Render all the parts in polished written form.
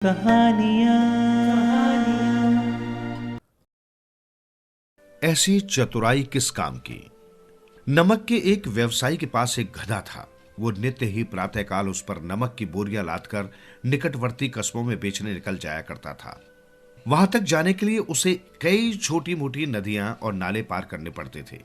कहानियाँ। ऐसी चतुराई किस काम की। नमक के एक व्यवसायी के पास एक गधा था। वो नित्य ही प्रातःकाल उस पर नमक की बोरियां लादकर निकटवर्ती कस्बों में बेचने निकल जाया करता था। वहां तक जाने के लिए उसे कई छोटी मोटी नदियां और नाले पार करने पड़ते थे।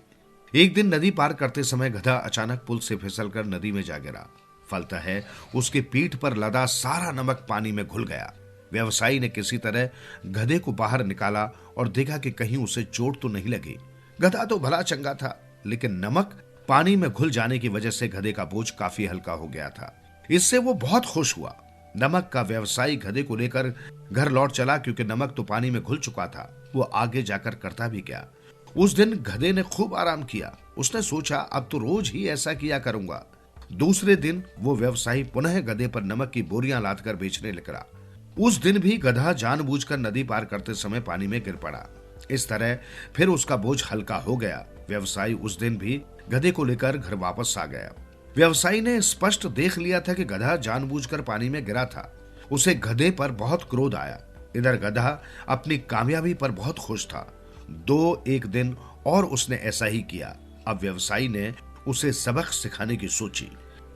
एक दिन नदी पार करते समय गधा अचानक पुल से फिसलकर नदी में जा गिरा। फलता है उसके पीठ पर लदा सारा नमक पानी में घुल गया। व्यवसायी ने किसी तरह गधे को बाहर निकाला और देखा कि कहीं उसे चोट तो नहीं लगी। गधा तो भला चंगा था, लेकिन नमक पानी में घुल जाने की वजह से गधे का बोझ काफी हल्का हो गया था। इससे वो बहुत खुश हुआ। नमक का व्यवसायी गधे को लेकर घर लौट चला, क्योंकि नमक तो पानी में घुल चुका था। वो आगे जाकर करता भी क्या। उस दिन गधे ने खूब आराम किया। उसने सोचा अब तो रोज ही ऐसा किया करूंगा। दूसरे दिन वो व्यवसायी पुनः गधे पर नमक की बोरियां लादकर बेचने निकला। उस दिन भी गधा जानबूझकर नदी पार करते समय पानी में गिर पड़ा। इस तरह फिर उसका बोझ हल्का हो गया। व्यवसायी उस दिन भी गधे को लेकर घर वापस आ गया। व्यवसायी ने स्पष्ट देख लिया था कि गधा जानबूझकर पानी में गिरा था। उसे गधे पर बहुत क्रोध आया। इधर गधा अपनी कामयाबी पर बहुत खुश था। एक दिन और उसने ऐसा ही किया। अब व्यवसायी ने उसे सबक सिखाने की सोची।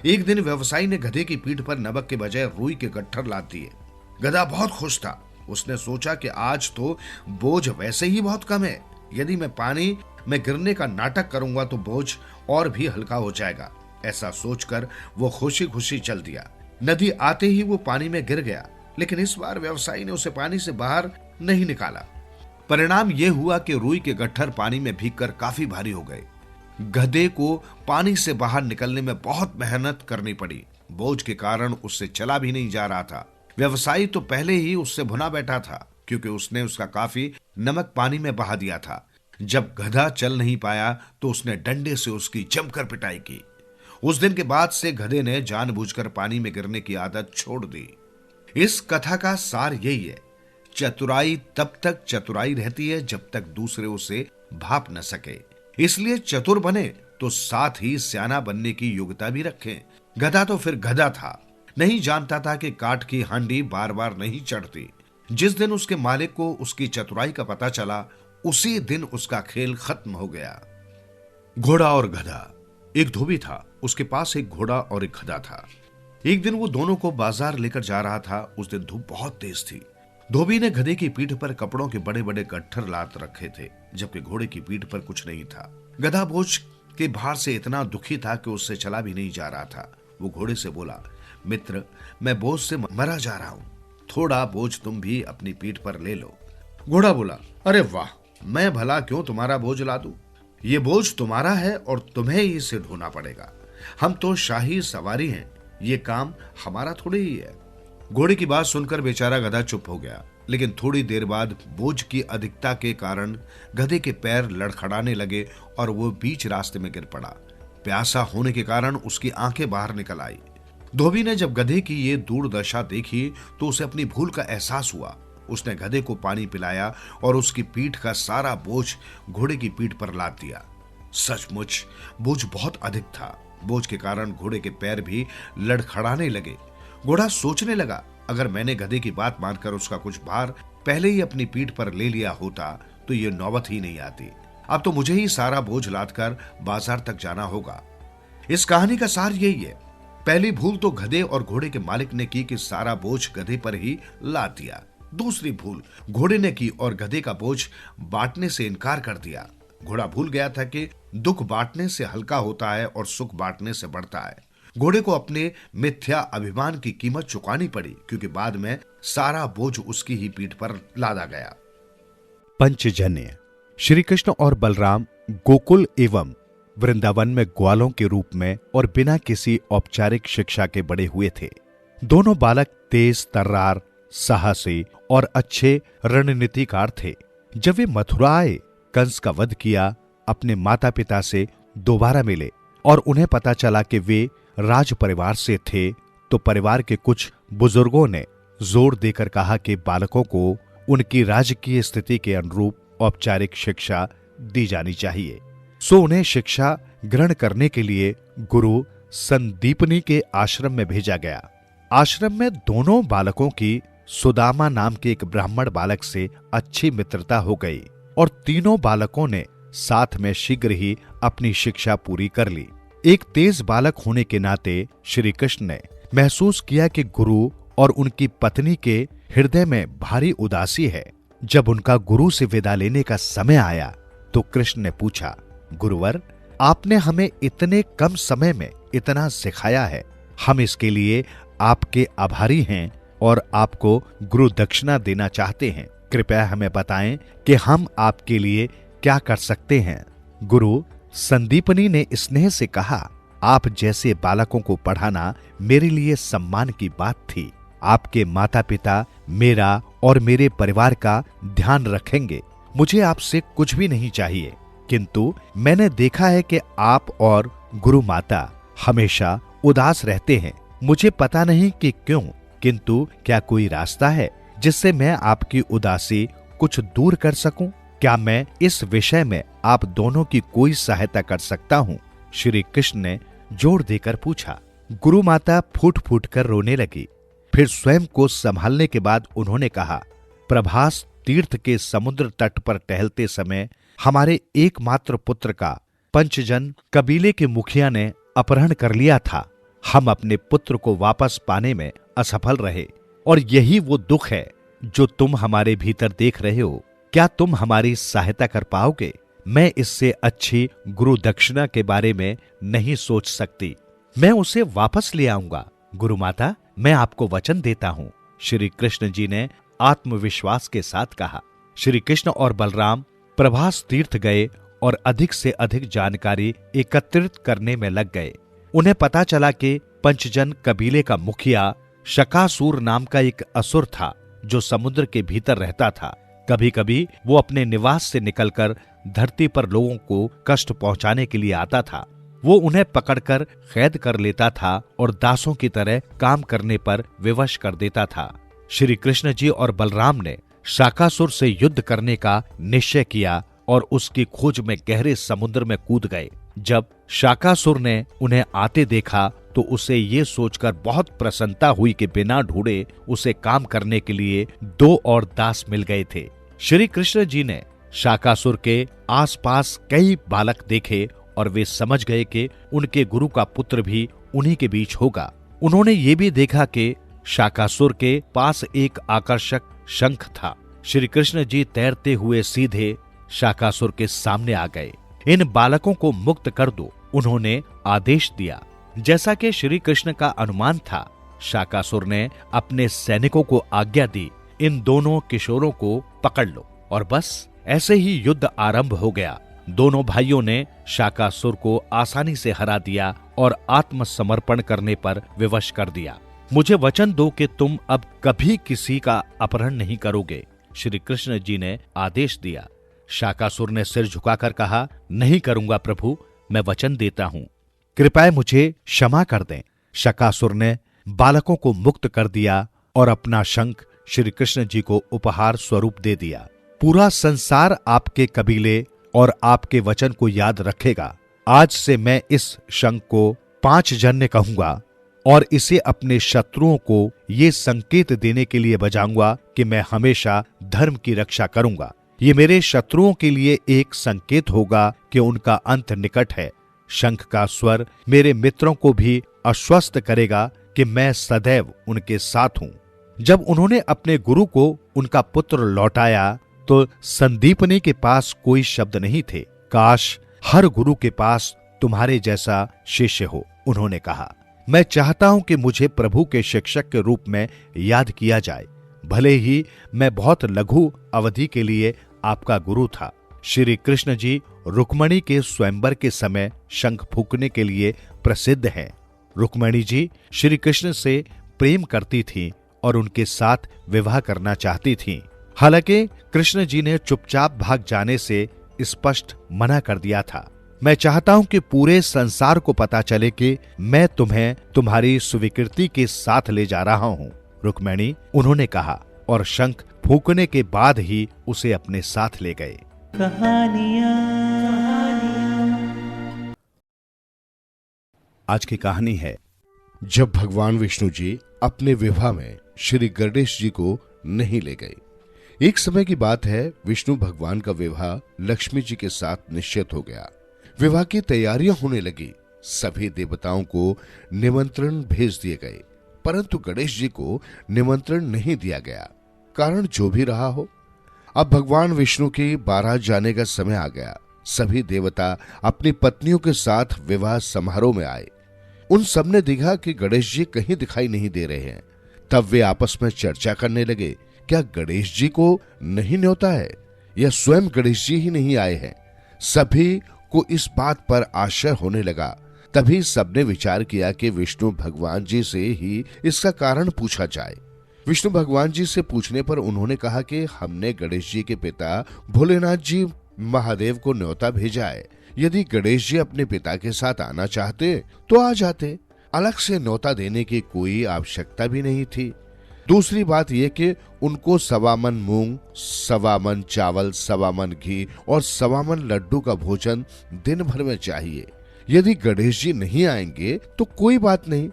एक दिन व्यवसायी ने गधे की पीठ पर नमक के बजाय रुई के गट्ठर लाद दिए। गधा बहुत खुश था। उसने सोचा कि आज तो बोझ वैसे ही बहुत कम है। यदि मैं पानी में गिरने का नाटक करूंगा तो बोझ और भी हल्का हो जाएगा। ऐसा सोचकर वो खुशी खुशी चल दिया। नदी आते ही वो पानी में गिर गया, लेकिन इस बार व्यवसायी ने उसे पानी से बाहर नहीं निकाला। परिणाम यह हुआ कि रुई के गट्ठर पानी में भीगकर काफी भारी हो गए। गधे को पानी से बाहर निकलने में बहुत मेहनत करनी पड़ी। बोझ के कारण उससे चला भी नहीं जा रहा था। व्यवसायी तो पहले ही उससे भुना बैठा था, क्योंकि उसने उसका काफी नमक पानी में बहा दिया था। जब गधा चल नहीं पाया तो उसने डंडे से उसकी जमकर पिटाई की। उस दिन के बाद से गधे ने जानबूझकर पानी में गिरने की आदत छोड़ दी। इस कथा का सार यही है, चतुराई तब तक चतुराई रहती है जब तक दूसरे उसे भाप न सके। इसलिए चतुर बने तो साथ ही सियाना बनने की योग्यता भी रखें। गधा तो फिर गधा था, नहीं जानता था कि काठ की हांडी बार बार नहीं चढ़ती। जिस दिन उसके मालिक को उसकी चतुराई का पता चला, उसी दिन उसका खेल खत्म हो गया। घोड़ा और गधा। एक धोबी था, उसके पास एक घोड़ा और एक गधा था। एक दिन वो दोनों को बाजार लेकर जा रहा था। उस दिन धूप बहुत तेज थी। धोबी ने गधे की पीठ पर कपड़ों के बड़े बड़े गट्ठर लाद रखे थे, जबकि घोड़े की पीठ पर कुछ नहीं था। गधा बोझ के भार से इतना दुखी था कि उससे चला भी नहीं जा रहा था। वो घोड़े से बोला, मित्र, मैं बोझ से मरा जा रहा हूं, थोड़ा बोझ तुम भी अपनी पीठ पर ले लो। घोड़ा बोला, अरे वाह, मैं भला क्यों तुम्हारा बोझ ला दूं? ये बोझ तुम्हारा है और तुम्हें ही इसे ढोना पड़ेगा। हम तो शाही सवारी हैं, ये काम हमारा थोड़ी ही है। घोड़े की बात सुनकर बेचारा गधा चुप हो गया, लेकिन थोड़ी देर बाद बोझ की अधिकता के कारण गधे के पैर लड़खड़ाने लगे और वो बीच रास्ते में गिर पड़ा। प्यासा होने के कारण उसकी आंखें बाहर निकल आई। धोबी ने जब गधे की ये दुर्दशा देखी तो उसे अपनी भूल का एहसास हुआ। उसने गधे को पानी पिलाया और उसकी पीठ का सारा बोझ घोड़े की पीठ पर लाद दिया। सचमुच बोझ बहुत अधिक था। बोझ के कारण घोड़े के पैर भी लड़खड़ाने लगे। घोड़ा सोचने लगा, अगर मैंने गधे की बात मानकर उसका कुछ भार पहले ही अपनी पीठ पर ले लिया होता तो ये नौबत ही नहीं आती। अब तो मुझे ही सारा बोझ लादकर बाजार तक जाना होगा। इस कहानी का सार यही है, पहली भूल तो गधे और घोड़े के मालिक ने की कि सारा बोझ गधे पर ही लाद दिया। दूसरी भूल घोड़े ने की और गधे का बोझ बांटने से इनकार कर दिया। घोड़ा भूल गया था कि दुख बांटने से हल्का होता है और सुख बांटने से बढ़ता है। घोड़े को अपने मिथ्या अभिमान की कीमत चुकानी पड़ी, क्योंकि बाद में सारा बोझ उसकी ही पीठ पर लादा गया। पंचजन्य। श्री कृष्ण और बलराम गोकुल एवं वृंदावन में ग्वालों के रूप में और बिना किसी औपचारिक शिक्षा के बड़े हुए थे। दोनों बालक तेज तर्रार, साहसी और अच्छे रणनीतिकार थे। जब वे मथुरा आए, कंस का वध किया, अपने माता पिता से दोबारा मिले और उन्हें पता चला कि वे राज परिवार से थे, तो परिवार के कुछ बुजुर्गों ने जोर देकर कहा कि बालकों को उनकी राजकीय स्थिति के अनुरूप औपचारिक शिक्षा दी जानी चाहिए। सो उन्हें शिक्षा ग्रहण करने के लिए गुरु संदीपनी के आश्रम में भेजा गया। आश्रम में दोनों बालकों की सुदामा नाम के एक ब्राह्मण बालक से अच्छी मित्रता हो गई और तीनों बालकों ने साथ में शीघ्र ही अपनी शिक्षा पूरी कर ली। एक तेज बालक होने के नाते श्री कृष्ण ने महसूस किया कि गुरु और उनकी पत्नी के हृदय में भारी उदासी है। जब उनका गुरु से विदा लेने का समय आया तो कृष्ण ने पूछा, गुरुवर, आपने हमें इतने कम समय में इतना सिखाया है, हम इसके लिए आपके आभारी हैं और आपको गुरु दक्षिणा देना चाहते हैं। कृपया हमें बताएं कि हम आपके लिए क्या कर सकते हैं। गुरु संदीपनी ने स्नेह से कहा, आप जैसे बालकों को पढ़ाना मेरे लिए सम्मान की बात थी। आपके माता पिता मेरा और मेरे परिवार का ध्यान रखेंगे। मुझे आपसे कुछ भी नहीं चाहिए, किंतु मैंने देखा है कि आप और गुरु माता हमेशा उदास रहते हैं। मुझे पता नहीं कि क्यों, किंतु क्या कोई रास्ता है जिससे मैं आपकी उदासी कुछ दूर कर सकूं? क्या मैं इस विषय में आप दोनों की कोई सहायता कर सकता हूँ? श्री कृष्ण ने जोर देकर पूछा। गुरु माता फूट फूट कर रोने लगी। फिर स्वयं को संभालने के बाद उन्होंने कहा, प्रभास तीर्थ के समुद्र तट पर टहलते समय हमारे एकमात्र पुत्र का पंचजन कबीले के मुखिया ने अपहरण कर लिया था। हम अपने पुत्र को वापस पाने में असफल रहे और यही वो दुख है जो तुम हमारे भीतर देख रहे हो। क्या तुम हमारी सहायता कर पाओगे? मैं इससे अच्छी गुरु दक्षिणा के बारे में नहीं सोच सकती। मैं उसे वापस ले आऊंगा। गुरु माता, मैं आपको वचन देता हूँ, श्री कृष्ण जी ने आत्मविश्वास के साथ कहा। श्री कृष्ण और बलराम प्रभास तीर्थ गए और अधिक से अधिक जानकारी एकत्रित करने में लग गए। उन्हें पता चला कि पंचजन कबीले का मुखिया शकासुर नाम का एक असुर था जो समुद्र के भीतर रहता था। कभी कभी वो अपने निवास से निकलकर धरती पर लोगों को कष्ट पहुंचाने के लिए आता था। वो उन्हें पकड़कर कैद कर लेता था और दासों की तरह काम करने पर विवश कर देता था। श्री कृष्ण जी और बलराम ने शाकासुर से युद्ध करने का निश्चय किया और उसकी खोज में गहरे समुद्र में कूद गए। जब शाकासुर ने उन्हें आते देखा तो उसे ये सोचकर बहुत प्रसन्नता हुई कि बिना ढूंढे उसे काम करने के लिए 2 और दास मिल गए थे। श्री कृष्ण जी ने शाकासुर के आसपास कई बालक देखे और वे समझ गए कि उनके गुरु का पुत्र भी उन्हीं के बीच होगा। उन्होंने ये भी देखा कि शाकासुर के पास एक आकर्षक शंख था। श्री कृष्ण जी तैरते हुए सीधे शाकासुर के सामने आ गए। इन बालकों को मुक्त कर दो, उन्होंने आदेश दिया। जैसा कि श्री कृष्ण का अनुमान था, शाकासुर ने अपने सैनिकों को आज्ञा दी, इन दोनों किशोरों को पकड़ लो। और बस ऐसे ही युद्ध आरंभ हो गया। दोनों भाइयों ने शाकासुर को आसानी से हरा दिया और आत्मसमर्पण करने पर विवश कर दिया। मुझे वचन दो कि तुम अब कभी किसी का अपहरण नहीं करोगे, श्री कृष्ण जी ने आदेश दिया। शाकासुर ने सिर झुकाकर कहा, नहीं करूंगा प्रभु, मैं वचन देता हूँ, कृपया मुझे क्षमा कर दें। शाकासुर ने बालकों को मुक्त कर दिया और अपना शंख श्री कृष्ण जी को उपहार स्वरूप दे दिया। पूरा संसार आपके कबीले और आपके वचन को याद रखेगा। आज से मैं इस शंख को 5 जन्य कहूंगा और इसे अपने शत्रुओं को ये संकेत देने के लिए बजाऊंगा कि मैं हमेशा धर्म की रक्षा करूंगा। ये मेरे शत्रुओं के लिए एक संकेत होगा कि उनका अंत निकट है। शंख का स्वर मेरे मित्रों को भी आश्वस्त करेगा कि मैं सदैव उनके साथ हूं। जब उन्होंने अपने गुरु को उनका पुत्र लौटाया तो संदीपनी के पास कोई शब्द नहीं थे। काश हर गुरु के पास तुम्हारे जैसा शिष्य हो, उन्होंने कहा। मैं चाहता हूं कि मुझे प्रभु के शिक्षक के रूप में याद किया जाए, भले ही मैं बहुत लघु अवधि के लिए आपका गुरु था। श्री कृष्ण जी रुक्मणी के स्वयंवर के समय शंख फूंकने के लिए प्रसिद्ध हैं। रुक्मणी जी श्री कृष्ण से प्रेम करती थीं और उनके साथ विवाह करना चाहती थीं। हालांकि कृष्ण जी ने चुपचाप भाग जाने से स्पष्ट मना कर दिया था। मैं चाहता हूं कि पूरे संसार को पता चले कि मैं तुम्हें तुम्हारी स्वीकृति के साथ ले जा रहा हूं, रुक्मिणी, उन्होंने कहा और शंख फूंकने के बाद ही उसे अपने साथ ले गए। आज की कहानी है, जब भगवान विष्णु जी अपने विवाह में श्री गणेश जी को नहीं ले गए। एक समय की बात है, विष्णु भगवान का विवाह लक्ष्मी जी के साथ निश्चित हो गया। विवाह की तैयारियां होने लगी। सभी देवताओं को निमंत्रण भेज दिए गए, परंतु गणेश जी को निमंत्रण नहीं दिया गया। कारण जो भी रहा हो, अब भगवान विष्णु की बारात जाने का समय आ गया। सभी देवता अपनी पत्नियों के साथ विवाह समारोह में आए। उन सब ने देखा कि गणेश जी कहीं दिखाई नहीं दे रहे हैं। तब वे आपस में चर्चा करने लगे, क्या गणेश जी को नहीं न्योता है या स्वयं गणेश जी ही नहीं आए हैं? सभी को इस बात पर आश्चर्य होने लगा। तभी सबने विचार किया कि विष्णु भगवान जी से ही इसका कारण पूछा जाए। विष्णु भगवान जी से पूछने पर उन्होंने कहा कि हमने गणेश जी के पिता भोलेनाथ जी महादेव को न्योता भेजा है। यदि गणेश जी अपने पिता के साथ आना चाहते तो आ जाते, अलग से न्योता देने की कोई आवश्यकता भी नहीं थी। दूसरी बात यह कि उनको 1.25 मन मूंग, 1.25 मन चावल, 1.25 मन घी और 1.25 मन लड्डू का भोजन दिन भर में चाहिए। यदि गणेश जी नहीं आएंगे तो कोई बात नहीं,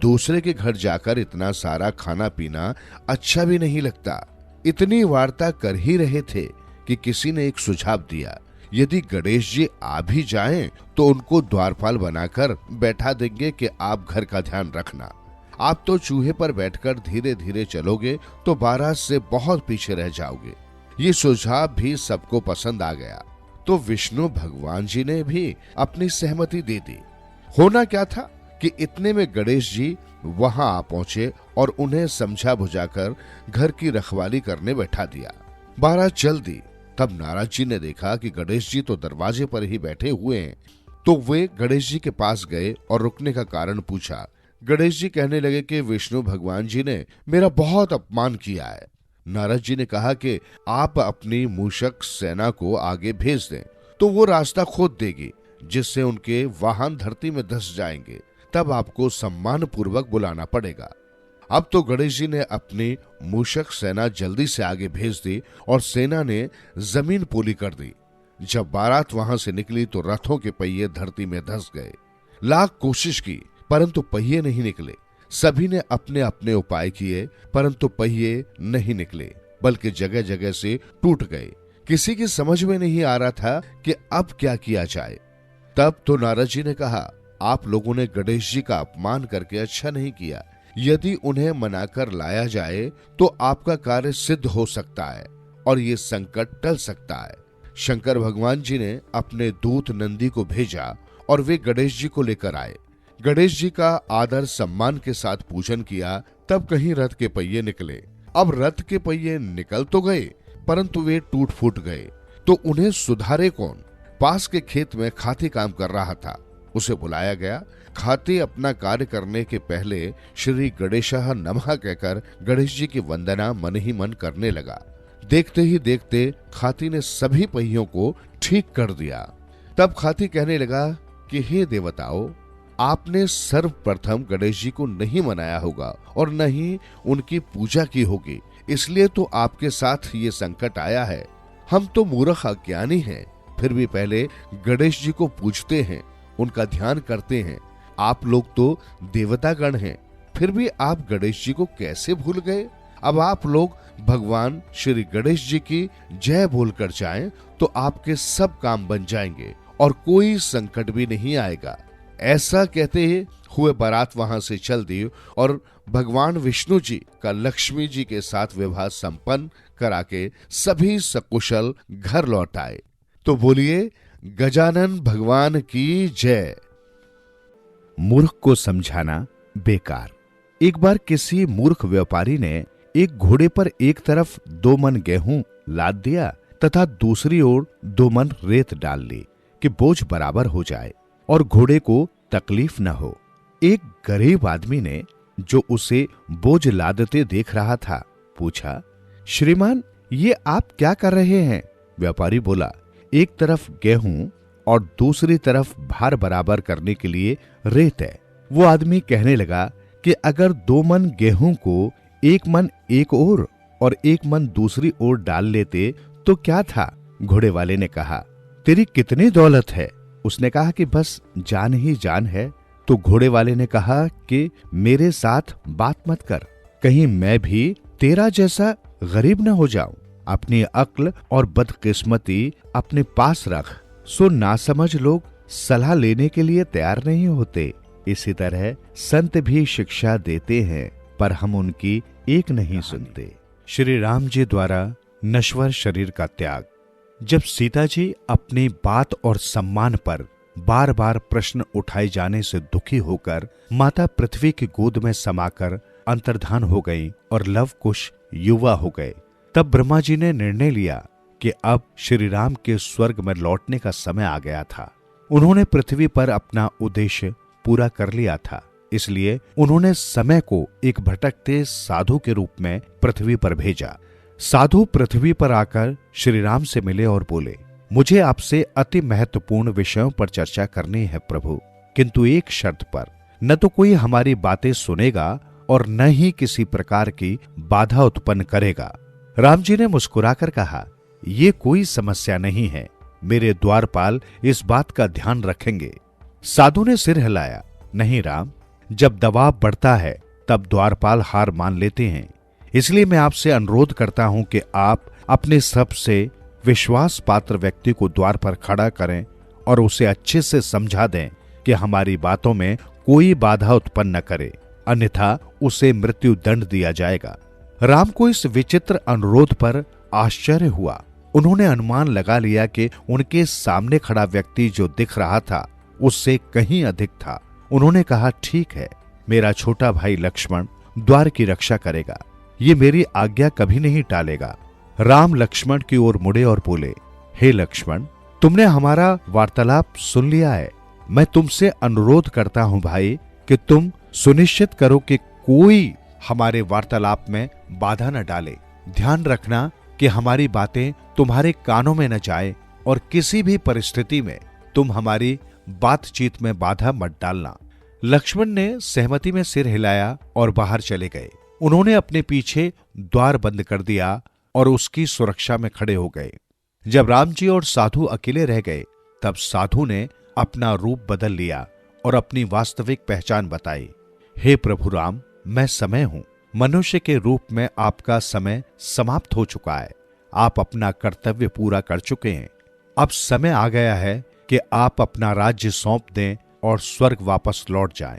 दूसरे के घर जाकर इतना सारा खाना पीना अच्छा भी नहीं लगता। इतनी वार्ता कर ही रहे थे कि किसी ने एक सुझाव दिया, यदि गणेश जी आ भी जाएं तो उनको द्वारपाल बनाकर बैठा देंगे कि आप घर का ध्यान रखना। आप तो चूहे पर बैठकर धीरे धीरे चलोगे तो बारात से बहुत पीछे रह जाओगे। ये सुझाव भी सबको पसंद आ गया, तो विष्णु भगवान जी ने भी अपनी सहमति दे दी। होना क्या था कि इतने में गणेश जी वहां आ पहुंचे और उन्हें समझा बुझाकर घर की रखवाली करने बैठा दिया। बारात चल दी। तब नारद जी ने देखा कि गणेश जी तो दरवाजे पर ही बैठे हुए हैं, तो वे गणेश जी के पास गए और रुकने का कारण पूछा। गणेश जी कहने लगे कि विष्णु भगवान जी ने मेरा बहुत अपमान किया है। नारद जी ने कहा कि आप अपनी मूषक सेना को आगे भेज दें तो वो रास्ता खोद देगी, जिससे उनके वाहन धरती में धंस जाएंगे। तब आपको सम्मान पूर्वक बुलाना पड़ेगा। अब तो गणेश जी ने अपनी मूषक सेना जल्दी से आगे भेज दी और सेना ने जमीन पोली कर दी। जब बारात वहां से निकली तो रथों के पहिए धरती में धंस गए। लाख कोशिश की परंतु पहिए नहीं निकले। सभी ने अपने अपने उपाय किए परंतु पहिए नहीं निकले, बल्कि जगह जगह से टूट गए। किसी की समझ में नहीं आ रहा था कि अब क्या किया जाए। तब तो नारद जी ने कहा, आप लोगों ने गणेश जी का अपमान करके अच्छा नहीं किया। यदि उन्हें मनाकर लाया जाए तो आपका कार्य सिद्ध हो सकता है और ये संकट टल सकता है। शंकर भगवान जी ने अपने दूत नंदी को भेजा और वे गणेश जी को लेकर आए। गणेश जी का आदर सम्मान के साथ पूजन किया। तब कहीं रथ के पहिए निकले। अब रथ के पहिए निकल तो गए परंतु वे टूट फूट गए, तो उन्हें सुधारे कौन? पास के खेत में खाती काम कर रहा था, उसे बुलाया गया। खाती अपना कार्य करने के पहले श्री गणेशः नमः कहकर गणेश जी की वंदना मन ही मन करने लगा। देखते ही देखते खाती ने सभी पहियों को ठीक कर दिया। तब खाती कहने लगा कि हे देवताओं, आपने सर्वप्रथम गणेश जी को नहीं मनाया होगा और न ही उनकी पूजा की होगी, इसलिए तो आपके साथ ये संकट आया है। हम तो मूर्ख अज्ञानी हैं, फिर भी पहले गणेश जी को पूजते हैं, उनका ध्यान करते हैं। आप लोग तो देवतागण हैं, फिर भी आप गणेश जी को कैसे भूल गए? अब आप लोग भगवान श्री गणेश जी की जय बोलकर जाएं तो आपके सब काम बन जाएंगे और कोई संकट भी नहीं आएगा। ऐसा कहते हुए बारात वहां से चल दी और भगवान विष्णु जी का लक्ष्मी जी के साथ विवाह संपन्न करा के सभी सकुशल घर लौट आए। तो बोलिए गजानन भगवान की जय। मूर्ख को समझाना बेकार। एक बार किसी मूर्ख व्यापारी ने एक घोड़े पर एक तरफ 2 मन गेहूं लाद दिया तथा दूसरी ओर 2 मन रेत डाल ली कि बोझ बराबर हो जाए और घोड़े को तकलीफ न हो। एक गरीब आदमी ने, जो उसे बोझ लादते देख रहा था, पूछा, श्रीमान, ये आप क्या कर रहे हैं? व्यापारी बोला, एक तरफ गेहूं और दूसरी तरफ भार बराबर करने के लिए रेत है। वो आदमी कहने लगा कि अगर 2 मन गेहूं को 1 मन एक ओर और 1 मन दूसरी ओर डाल लेते तो क्या था? घोड़े वाले ने कहा, तेरी कितनी दौलत है? उसने कहा कि बस जान ही जान है। तो घोड़े वाले ने कहा कि मेरे साथ बात मत कर, कहीं मैं भी तेरा जैसा गरीब न हो जाऊं। अपनी अक्ल और बदकिस्मती अपने पास रख। सो नासमझ लोग सलाह लेने के लिए तैयार नहीं होते। इसी तरह संत भी शिक्षा देते हैं, पर हम उनकी एक नहीं सुनते। श्री राम जी द्वारा नश्वर शरीर का त्याग। जब सीता जी अपनी बात और सम्मान पर बार बार प्रश्न उठाए जाने से दुखी होकर माता पृथ्वी की गोद में समाकर अंतर्धान हो गई और लव कुश युवा हो गए, तब ब्रह्मा जी ने निर्णय लिया कि अब श्री राम के स्वर्ग में लौटने का समय आ गया था। उन्होंने पृथ्वी पर अपना उद्देश्य पूरा कर लिया था, इसलिए उन्होंने समय को एक भटकते साधु के रूप में पृथ्वी पर भेजा। साधु पृथ्वी पर आकर श्री राम से मिले और बोले, मुझे आपसे अति महत्वपूर्ण विषयों पर चर्चा करनी है प्रभु, किंतु एक शर्त पर। न तो कोई हमारी बातें सुनेगा और न ही किसी प्रकार की बाधा उत्पन्न करेगा। राम जी ने मुस्कुराकर कहा, ये कोई समस्या नहीं है, मेरे द्वारपाल इस बात का ध्यान रखेंगे। साधु ने सिर हिलाया, नहीं राम, जब दबाव बढ़ता है तब द्वारपाल हार मान लेते हैं। इसलिए मैं आपसे अनुरोध करता हूं कि आप अपने सबसे विश्वास पात्र व्यक्ति को द्वार पर खड़ा करें और उसे अच्छे से समझा दें कि हमारी बातों में कोई बाधा उत्पन्न न करे, अन्यथा उसे मृत्यु दंड दिया जाएगा। राम को इस विचित्र अनुरोध पर आश्चर्य हुआ। उन्होंने अनुमान लगा लिया कि उनके सामने खड़ा व्यक्ति जो दिख रहा था उससे कहीं अधिक था। उन्होंने कहा, ठीक है, मेरा छोटा भाई लक्ष्मण द्वार की रक्षा करेगा, ये मेरी आज्ञा कभी नहीं टालेगा। राम लक्ष्मण की ओर मुड़े और बोले, हे लक्ष्मण, तुमने हमारा वार्तालाप सुन लिया है। मैं तुमसे अनुरोध करता हूं भाई कि तुम सुनिश्चित करो कि कोई हमारे वार्तालाप में बाधा न डाले। ध्यान रखना कि हमारी बातें तुम्हारे कानों में न जाए और किसी भी परिस्थिति में तुम हमारी बातचीत में बाधा मत डालना। लक्ष्मण ने सहमति में सिर हिलाया और बाहर चले गए। उन्होंने अपने पीछे द्वार बंद कर दिया और उसकी सुरक्षा में खड़े हो गए। जब राम जी और साधु अकेले रह गए, तब साधु ने अपना रूप बदल लिया और अपनी वास्तविक पहचान बताई। हे प्रभु राम, मैं समय हूं। मनुष्य के रूप में आपका समय समाप्त हो चुका है। आप अपना कर्तव्य पूरा कर चुके हैं। अब समय आ गया है कि आप अपना राज्य सौंप दें और स्वर्ग वापस लौट जाएं।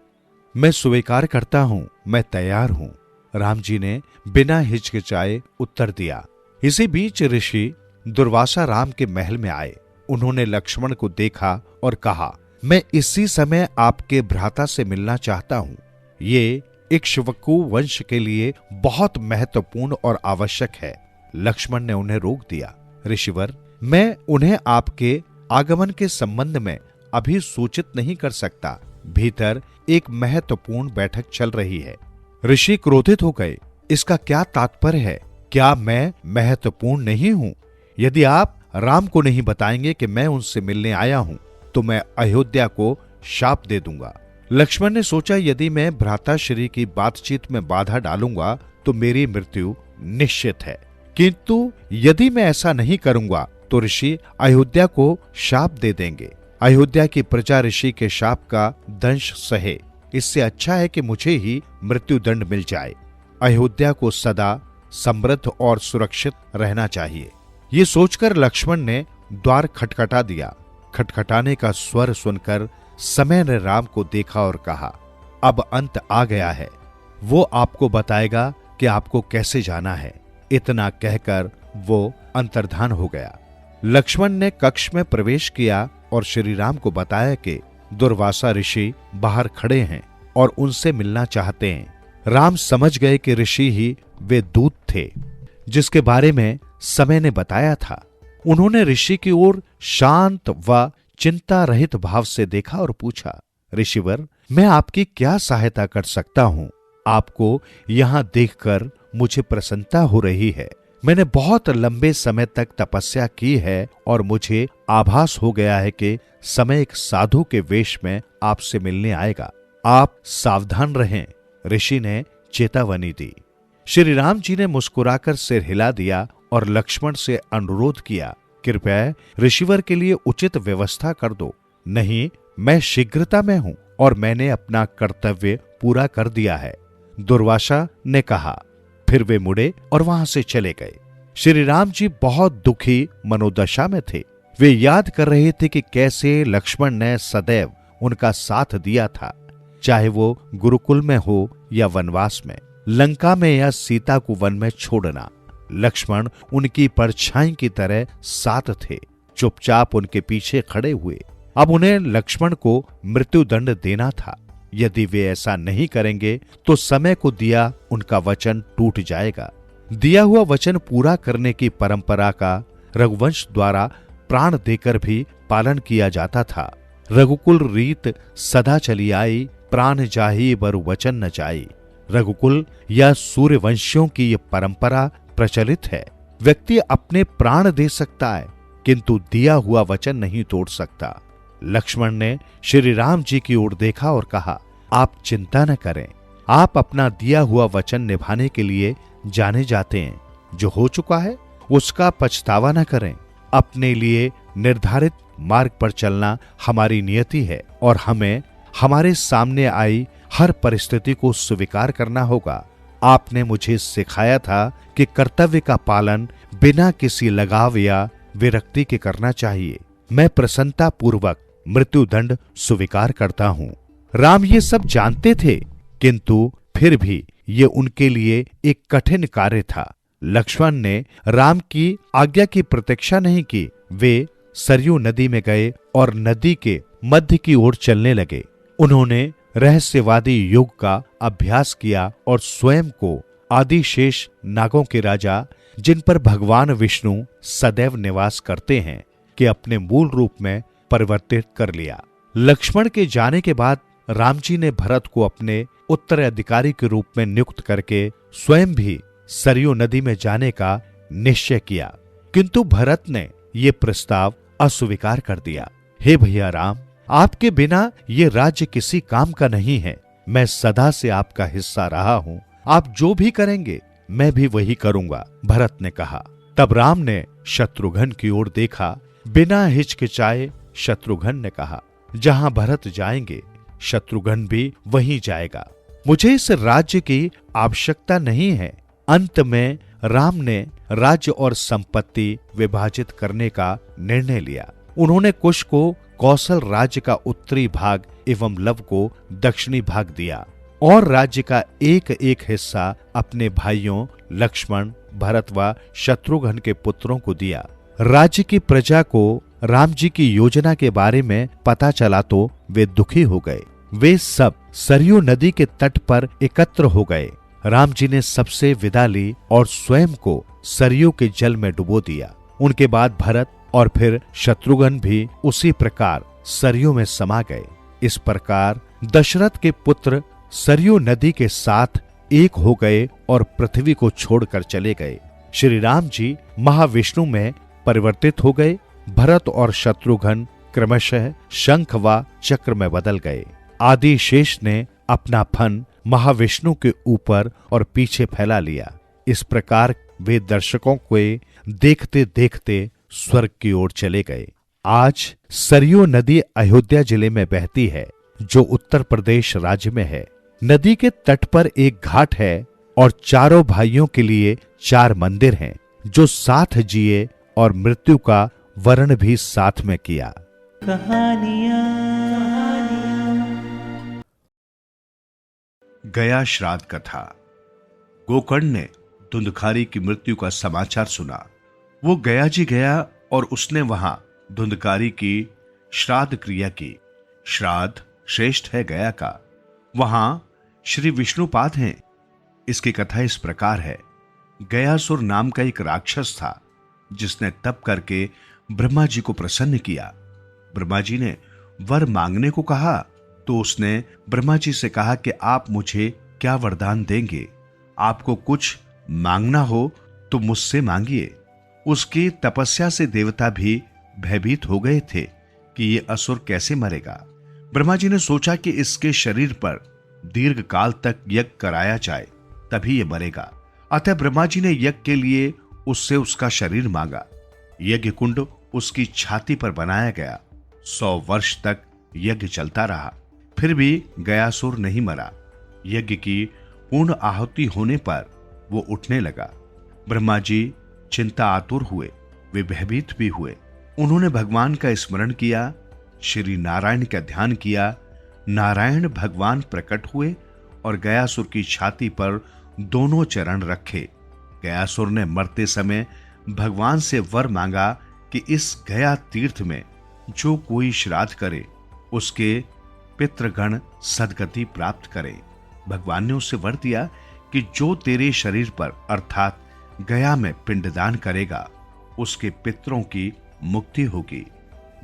मैं स्वीकार करता हूं, मैं तैयार हूं। राम जी ने बिना हिचकिचाए उत्तर दिया। इसी बीच ऋषि दुर्वासा राम के महल में आए। उन्होंने लक्ष्मण को देखा और कहा, मैं इसी समय आपके भ्राता से मिलना चाहता हूं। ये इक्ष्वाकु वंश के लिए बहुत महत्वपूर्ण और आवश्यक है। लक्ष्मण ने उन्हें रोक दिया। ऋषिवर, मैं उन्हें आपके आगमन के संबंध में अभी सूचित नहीं कर सकता। भीतर एक महत्वपूर्ण बैठक चल रही है। ऋषि क्रोधित हो गए। इसका क्या तात्पर्य है? क्या मैं महत्वपूर्ण नहीं हूं? यदि आप राम को नहीं बताएंगे कि मैं उनसे मिलने आया हूं, तो मैं अयोध्या को शाप दे दूंगा। लक्ष्मण ने सोचा, यदि मैं भ्राताश्री की बातचीत में बाधा डालूंगा तो मेरी मृत्यु निश्चित है, किंतु यदि मैं ऐसा नहीं करूंगा तो ऋषि अयोध्या को शाप दे देंगे। अयोध्या की प्रजा ऋषि के शाप का दंश सहे। इससे अच्छा है कि मुझे ही मृत्यु दंड मिल जाए। अयोध्या को सदा समृद्ध और सुरक्षित रहना चाहिए। ये सोचकर लक्ष्मण ने द्वार खटखटा दिया। खटखटाने का स्वर सुनकर समय ने राम को देखा और कहा, अब अंत आ गया है। वो आपको बताएगा कि आपको कैसे जाना है। इतना कहकर वो अंतर्धान हो गया। लक्ष्मण ने कक्ष में प्रवेश किया और श्री राम को बताया कि दुर्वासा ऋषि बाहर खड़े हैं और उनसे मिलना चाहते हैं। राम समझ गए कि ऋषि ही वे दूत थे जिसके बारे में समय ने बताया था। उन्होंने ऋषि की ओर शांत व चिंता रहित भाव से देखा और पूछा, ऋषिवर, मैं आपकी क्या सहायता कर सकता हूं? आपको यहां देखकर मुझे प्रसन्नता हो रही है। मैंने बहुत लंबे समय तक तपस्या की है और मुझे आभास हो गया है कि समय एक साधु के वेश में आपसे मिलने आएगा। आप सावधान रहें। ऋषि ने चेतावनी दी। श्री राम जी ने मुस्कुराकर सिर हिला दिया और लक्ष्मण से अनुरोध किया, कृपया ऋषिवर के लिए उचित व्यवस्था कर दो। नहीं, मैं शीघ्रता में हूं और मैंने अपना कर्तव्य पूरा कर दिया है। दुर्वासा ने कहा। फिर वे मुड़े और वहां से चले गए। श्री राम जी बहुत दुखी मनोदशा में थे। वे याद कर रहे थे कि कैसे लक्ष्मण ने सदैव उनका साथ दिया था, चाहे वो गुरुकुल में हो या वनवास में, लंका में या सीता को वन में छोड़ना। लक्ष्मण उनकी परछाई की तरह साथ थे, चुपचाप उनके पीछे खड़े हुए। अब उन्हें लक्ष्मण को मृत्युदंड देना था। यदि वे ऐसा नहीं करेंगे तो समय को दिया उनका वचन टूट जाएगा। दिया हुआ वचन पूरा करने की परंपरा का रघुवंश द्वारा प्राण देकर भी पालन किया जाता था। रघुकुल रीत सदा चली आई, प्राण जाही बरु वचन न जाई। रघुकुल या सूर्यवंशियों की ये परंपरा प्रचलित है। व्यक्ति अपने प्राण दे सकता है किंतु दिया हुआ वचन नहीं तोड़ सकता। लक्ष्मण ने श्री राम जी की ओर देखा और कहा, आप चिंता न करें, आप अपना दिया हुआ वचन निभाने के लिए जाने जाते हैं। जो हो चुका है उसका पछतावा न करें। अपने लिए निर्धारित मार्ग पर चलना हमारी नियति है और हमें हमारे सामने आई हर परिस्थिति को स्वीकार करना होगा। आपने मुझे सिखाया था कि कर्तव्य का पालन बिना किसी लगाव या विरक्ति के करना चाहिए। मैं प्रसन्नता पूर्वक मृत्युदंड स्वीकार करता हूँ। राम ये सब जानते थे, किंतु फिर भी ये उनके लिए एक कठिन कार्य था। लक्ष्मण ने राम की आज्ञा की प्रतीक्षा नहीं की। वे सरयू नदी में गए और नदी के मध्य की ओर चलने लगे। उन्होंने रहस्यवादी योग का अभ्यास किया और स्वयं को आदिशेष नागों के राजा, जिन पर भगवान विष्णु सदैव निवास करते हैं, के अपने मूल रूप में परिवर्तित कर लिया। लक्ष्मण के जाने के बाद राम जी ने भरत को अपने उत्तराधिकारी के रूप में नियुक्त करके स्वयं भी सरयू नदी में जाने का निश्चय किया, किंतु भरत ने ये प्रस्ताव अस्वीकार कर दिया। हे भैया राम, आपके बिना ये राज्य किसी काम का नहीं है। मैं सदा से आपका हिस्सा रहा हूँ। आप जो भी करेंगे मैं भी वही करूंगा, भरत ने कहा। तब राम ने शत्रुघ्न की ओर देखा। बिना हिचकिचाए शत्रुघ्न ने कहा, जहां भरत जाएंगे शत्रुघ्न भी वहीं जाएगा। मुझे इस राज्य की आवश्यकता नहीं है। अंत में राम ने राज्य और संपत्ति विभाजित करने का निर्णय लिया। उन्होंने कुश को कौशल राज्य का उत्तरी भाग एवं लव को दक्षिणी भाग दिया और राज्य का एक एक हिस्सा अपने भाइयों लक्ष्मण, भरत व शत्रुघ्न के पुत्रों को दिया। राज्य की प्रजा को राम जी की योजना के बारे में पता चला तो वे दुखी हो गए। वे सब सरयू नदी के तट पर एकत्र हो गए। राम जी ने सबसे विदा ली और स्वयं को सरयू के जल में डुबो दिया। उनके बाद भरत और फिर शत्रुघ्न भी उसी प्रकार सरयू में समा गए। इस प्रकार दशरथ के पुत्र सरयू नदी के साथ एक हो गए और पृथ्वी को छोड़कर चले गए। श्री राम जी महाविष्णु में परिवर्तित हो गए। भरत और शत्रुघ्न क्रमशः शंख व चक्र में बदल गए। आदिशेष ने अपना फन महाविष्णु के ऊपर और पीछे फैला लिया। इस प्रकार वे दर्शकों को देखते देखते स्वर्ग की ओर चले गए। आज सरयू नदी अयोध्या जिले में बहती है, जो उत्तर प्रदेश राज्य में है। नदी के तट पर एक घाट है और चारों भाइयों के लिए 4 मंदिर हैं, जो साथ जिए और मृत्यु का वर्ण भी साथ में किया। गया श्राद्ध कथा। गोकर्ण ने धुंधकारी की मृत्यु का समाचार सुना। वो गया जी गया और उसने वहां धुंधकारी की श्राद्ध क्रिया की। श्राद्ध श्रेष्ठ है गया का। वहां श्री विष्णुपाद हैं। इसकी कथा इस प्रकार है। गयासुर नाम का एक राक्षस था, जिसने तप करके ब्रह्मा जी को प्रसन्न किया। ब्रह्मा जी ने वर मांगने को कहा तो उसने ब्रह्मा जी से कहा कि आप मुझे क्या वरदान देंगे? आपको कुछ मांगना हो तो मुझसे मांगिए। उसकी तपस्या से देवता भी भयभीत हो गए थे कि ये असुर कैसे मरेगा। ब्रह्मा जी ने सोचा कि इसके शरीर पर दीर्घ काल तक यज्ञ कराया जाए, तभी ये मरेगा। अतः ब्रह्मा जी ने यज्ञ के लिए उससे उसका शरीर मांगा। यज्ञ कुंड उसकी छाती पर बनाया गया। 100 वर्ष तक यज्ञ चलता रहा, फिर भी गयासुर नहीं मरा। यज्ञ की पूर्ण आहुति होने पर वो उठने लगा। ब्रह्मा जी चिंता आतुर हुए, वे भयभीत भी हुए। उन्होंने भगवान का स्मरण किया, श्री नारायण का ध्यान किया। नारायण भगवान प्रकट हुए और गयासुर की छाती पर दोनों चरण रखे। गयासुर ने मरते समय भगवान से वर मांगा कि इस गया तीर्थ में जो कोई श्राद्ध करे उसके पितृगण सद्गति प्राप्त करे। भगवान ने उससे वर दिया कि जो तेरे शरीर पर अर्थात गया में पिंडदान करेगा उसके पितरों की मुक्ति होगी।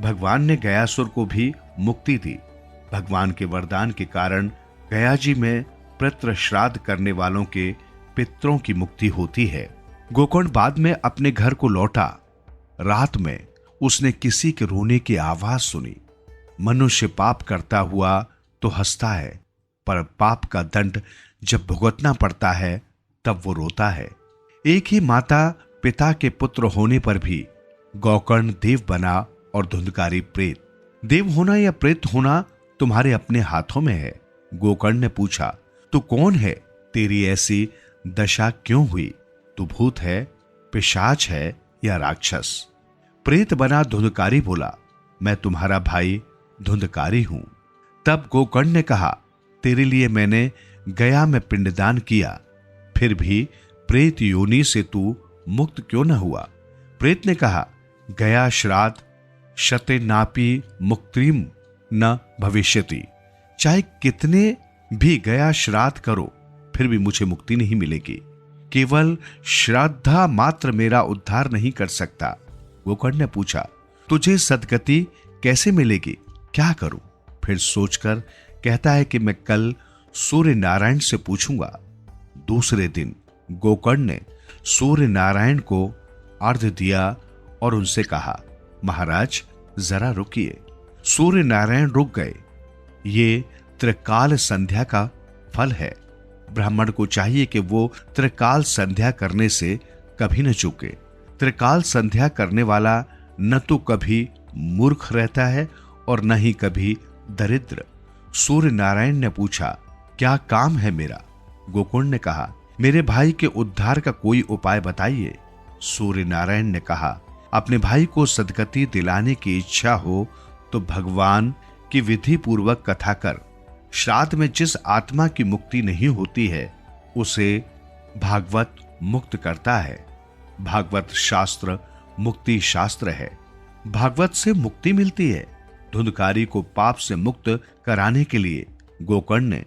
भगवान ने गयासुर को भी मुक्ति दी। भगवान के वरदान के कारण गया जी में पितृ श्राद्ध करने वालों के पितरों की मुक्ति होती है। गोकर्ण बाद में अपने घर को लौटा। रात में उसने किसी के रोने की आवाज सुनी। मनुष्य पाप करता हुआ तो हंसता है, पर पाप का दंड जब भुगतना पड़ता है तब वो रोता है। एक ही माता पिता के पुत्र होने पर भी गोकर्ण देव बना और धुंधकारी प्रेत। देव होना या प्रेत होना तुम्हारे अपने हाथों में है। गोकर्ण ने पूछा, तू कौन है? तेरी ऐसी दशा क्यों हुई? तू भूत है, पिशाच है या राक्षस? प्रेत बना धुंधकारी बोला, मैं तुम्हारा भाई धुंधकारी हूं। तब गोकर्ण ने कहा, तेरे लिए मैंने गया में पिंडदान किया, फिर भी प्रेत योनि से तू मुक्त क्यों न हुआ? प्रेत ने कहा, गया श्राद्ध शते नापी मुक्तिम न भविष्यति। चाहे कितने भी गया श्राद्ध करो फिर भी मुझे मुक्ति नहीं मिलेगी। केवल श्रद्धा मात्र मेरा उद्धार नहीं कर सकता। गोकर्ण ने पूछा, तुझे सद्गति कैसे मिलेगी? क्या करूं? फिर सोचकर कहता है कि मैं कल सूर्य नारायण से पूछूंगा। दूसरे दिन गोकर्ण ने सूर्य नारायण को अर्घ्य दिया और उनसे कहा, महाराज जरा रुकिए। सूर्य नारायण रुक गए। ये त्रिकाल संध्या का फल है। ब्राह्मण को चाहिए कि वो त्रिकाल संध्या करने से कभी न चूके। त्रिकाल संध्या करने वाला न तो कभी मूर्ख रहता है और न ही कभी दरिद्र। सूर्य नारायण ने पूछा, क्या काम है मेरा? गोकर्ण ने कहा, मेरे भाई के उद्धार का कोई उपाय बताइए। सूर्य नारायण ने कहा, अपने भाई को सद्गति दिलाने की इच्छा हो तो भगवान की विधि पूर्वक कथा कर। श्राद्ध में जिस आत्मा की मुक्ति नहीं होती है उसे भागवत मुक्त करता है। भागवत शास्त्र मुक्ति शास्त्र है। भागवत से मुक्ति मिलती है। धुंधकारी को पाप से मुक्त कराने के लिए गोकर्ण ने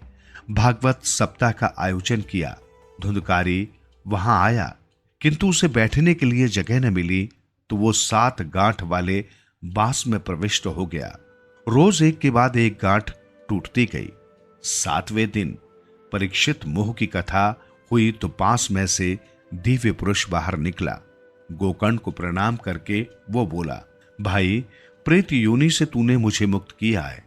भागवत सप्ताह का आयोजन किया। धुंधकारी वहां आया, किंतु उसे बैठने के लिए जगह न मिली तो वो 7 गांठ वाले बांस में प्रविष्ट हो गया। रोज एक के बाद एक गांठ टूटती गई। 7वें दिन परीक्षित मोह की कथा हुई तो बांस में से दिव्य पुरुष बाहर निकला। गोकर्ण को प्रणाम करके वो बोला, भाई प्रेत योनि से तूने मुझे मुक्त किया है।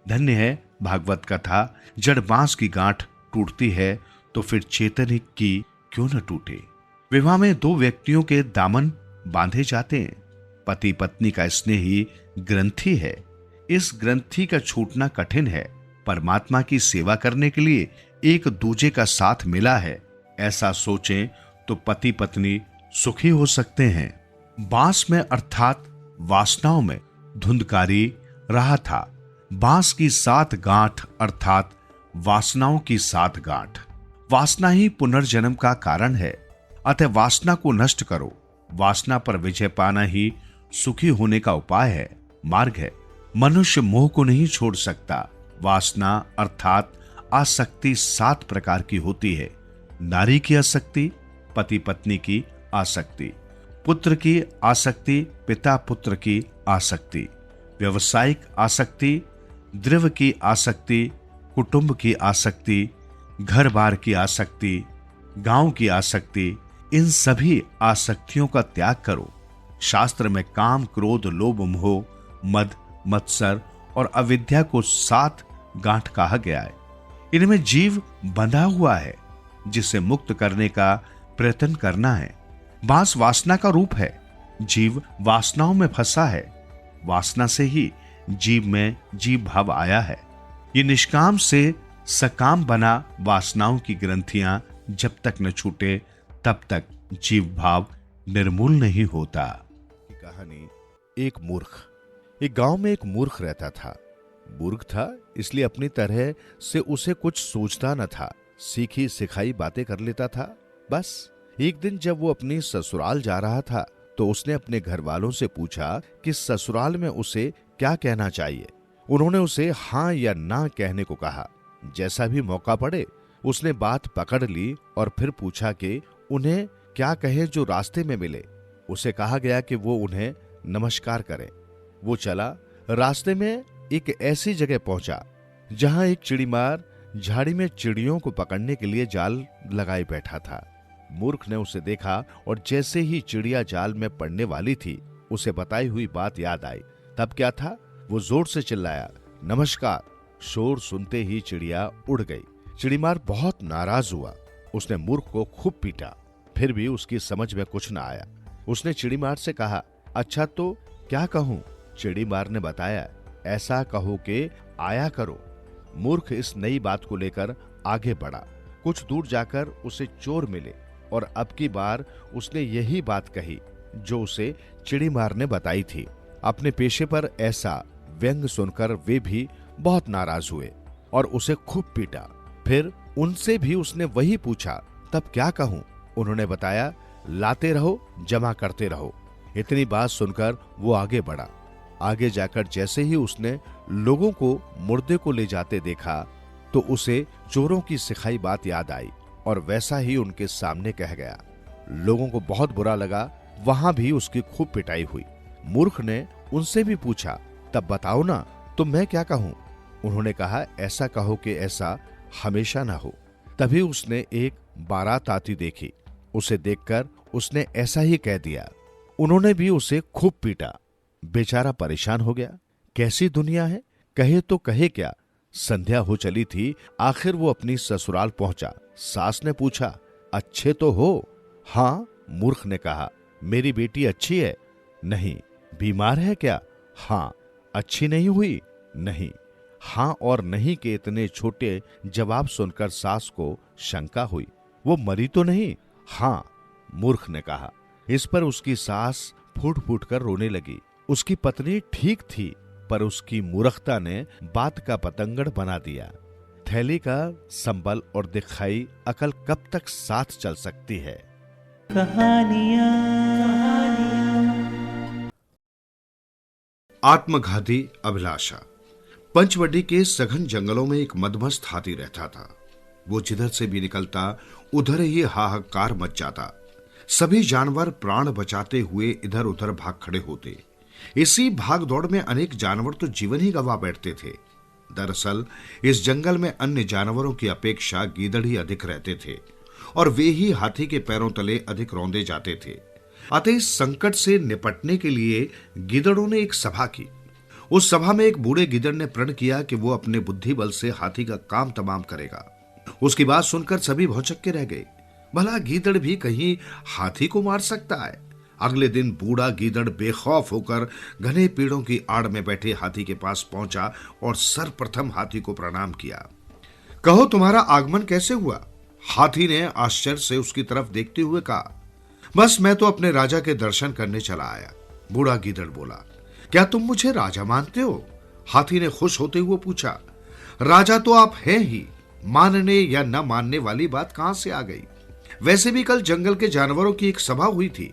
धन्य है भागवत कथा। जड़ बांस की गांठ टूटती है तो फिर चेतन की क्यों न टूटे। विवाह में 2 व्यक्तियों के दामन बांधे जाते हैं। पति पत्नी का स्नेह ही ग्रंथि है। इस ग्रंथि का छूटना कठिन है। परमात्मा की सेवा करने के लिए एक दूजे का साथ मिला है, ऐसा सोचें तो पति पत्नी सुखी हो सकते हैं। बांस में अर्थात वासनाओं में धुंधकारी रहा था। बांस की 7 गांठ अर्थात वासनाओं की 7 गांठ। वासना ही पुनर्जन्म का कारण है, अतः वासना को नष्ट करो। वासना पर विजय पाना ही सुखी होने का उपाय है, मार्ग है। मनुष्य मोह को नहीं छोड़ सकता। वासना अर्थात आसक्ति 7 प्रकार की होती है। नारी की आसक्ति, पति पत्नी की आसक्ति, पुत्र की आसक्ति, पिता पुत्र की आसक्ति, व्यवसायिक आसक्ति, द्रव्य की आसक्ति, कुटुंब की आसक्ति, घर बार की आसक्ति, गांव की आसक्ति। इन सभी आसक्तियों का त्याग करो। शास्त्र में काम, क्रोध, लोभ, मोह, मद, मत्सर और अविद्या को 7 गांठ कहा गया है। इनमें जीव बंधा हुआ है, जिसे मुक्त करने का प्रयत्न करना है। बांस वासना का रूप है। जीव वासनाओं में फंसा है। वासना से ही जीव में जीव भाव आया है। ये निष्काम से सकाम बना वासनाओं की ग्रंथियां जब तक न छूटे तब तक जीव भाव निर्मूल नहीं होता। कहानी एक मूर्ख। एक गांव में एक मूर्ख रहता था। मूर्ख था इसलिए अपनी तरह से उसे कुछ सोचता न था, सीखी सिखाई बातें कर लेता था। बस एक दिन जब वो अपनी ससुराल जा रहा था तो उसने अपने घर वालों से पूछा कि ससुराल में उसे क्या कहना चाहिए। उन्होंने उसे हाँ या ना कहने को कहा। जैसा भी मौका पड़े उसने बात पकड़ ली और फिर पूछा कि उन्हें क्या कहें जो रास्ते में मिले। उसे कहा गया कि वो उन्हें नमस्कार करे। वो चला। रास्ते में एक ऐसी जगह पहुंचा जहां एक चिड़ीमार झाड़ी में चिड़ियों को पकड़ने के लिए जाल लगाए बैठा था। मूर्ख ने उसे देखा और जैसे ही चिड़िया जाल में पड़ने वाली थी उसे बताई हुई बात याद आई। तब क्या था, वो जोर से चिल्लाया, नमस्कार। शोर सुनते ही चिड़िया उड़ गई। चिड़ीमार बहुत नाराज हुआ। उसने मूर्ख को खूब पीटा, फिर भी उसकी समझ में कुछ न आया। उसने चिड़ीमार से कहा, अच्छा तो क्या कहूं? चिड़ीमार ने बताया, ऐसा कहो कि आया करो। मूर्ख इस नई बात को लेकर आगे बढ़ा। कुछ दूर जाकर उसे चोर मिले और अब की बार उसने यही बात कही जो उसे चिड़ीमार ने बताई थी। अपने पेशे पर ऐसा व्यंग सुनकर वे भी बहुत नाराज हुए और उसे खूब पीटा। फिर उनसे भी उसने वही पूछा, तब क्या कहूं? उन्होंने बताया, लाते रहो, जमा करते रहो। इतनी बात सुनकर वो आगे बढ़ा। आगे जाकर जैसे ही उसने लोगों को मुर्दे को ले जाते देखा तो उसे चोरों की सिखाई बात याद आई और वैसा ही उनके सामने कह गया। लोगों को बहुत बुरा लगा। वहां भी उसकी खूब पिटाई हुई। मूर्ख ने उनसे भी पूछा, तब बताओ ना, तो मैं क्या कहूं? उन्होंने कहा, ऐसा कहो कि ऐसा हमेशा ना हो। तभी उसने एक बारात आती देखी। उसे देखकर उसने ऐसा ही कह दिया। उन्होंने भी उसे खूब पीटा। बेचारा परेशान हो गया। कैसी दुनिया है, कहे तो कहे क्या। संध्या हो चली थी। आखिर वो अपनी ससुराल पहुंचा। सास ने पूछा, अच्छे तो हो? हाँ, मूर्ख ने कहा। मेरी बेटी अच्छी है? नहीं। बीमार है क्या? हाँ। अच्छी नहीं हुई? नहीं। हाँ और नहीं के इतने छोटे जवाब सुनकर सास को शंका हुई। वो मरी तो नहीं? हाँ, मूर्ख ने कहा। इस पर उसकी सास फूट फूट कर रोने लगी। उसकी पत्नी ठीक थी पर उसकी मूर्खता ने बात का पतंगड़ बना दिया। थैली का संबल और दिखाई अकल कब तक साथ चल सकती है। आत्मघाती अभिलाषा। पंचवटी के सघन जंगलों में एक मदमस्त हाथी रहता था। वो जिधर से भी निकलता उधर ही हाहाकार मच जाता। सभी जानवर प्राण बचाते हुए इधर उधर भाग खड़े होते। इसी भाग दौड़ में अनेक जानवर तो जीवन ही गंवा बैठते थे। दरअसल इस जंगल में अन्य जानवरों की अपेक्षा गीदड़ ही अधिक रहते थे और वे ही हाथी के पैरों तले अधिक रौंदे जाते थे। अतः इस संकट से निपटने के लिए गीदड़ों ने एक सभा की। उस सभा में एक बूढ़े गीदड़ ने प्रण किया कि वो अपने बुद्धि बल से हाथी का काम तमाम करेगा। उसकी बात सुनकर सभी भौचक्के रह गए। भला गीदड़ भी कहीं हाथी को मार सकता है? अगले दिन बूढ़ा गीदड़ बेखौफ होकर घने पेड़ों की आड़ में बैठे हाथी के पास पहुंचा और सर्वप्रथम हाथी को प्रणाम किया। कहो, तुम्हारा आगमन कैसे हुआ? हाथी ने आश्चर्य से उसकी तरफ देखते हुए कहा, बस मैं तो अपने राजा के दर्शन करने चला आया। बूढ़ा गीदड़ बोला, क्या तुम मुझे राजा मानते हो? हाथी ने खुश होते हुए पूछा, राजा तो आप हैं ही, मानने या न मानने वाली बात कहां से आ गई? वैसे भी कल जंगल के जानवरों की एक सभा हुई थी।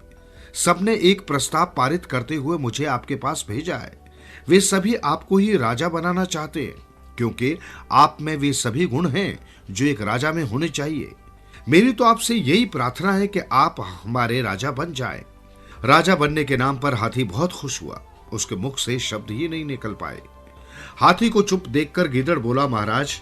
सबने एक प्रस्ताव पारित करते हुए मुझे आपके पास भेजा है। वे सभी आपको ही राजा बनाना चाहते हैं क्योंकि आप में वे सभी गुण हैं जो एक राजा में होने चाहिए। मेरी तो आपसे यही प्रार्थना है कि आप हमारे राजा बन जाएं। राजा बनने के नाम पर हाथी बहुत खुश हुआ। उसके मुख से शब्द ही नहीं निकल पाए। हाथी को चुप देखकर गीदड़ बोला, महाराज,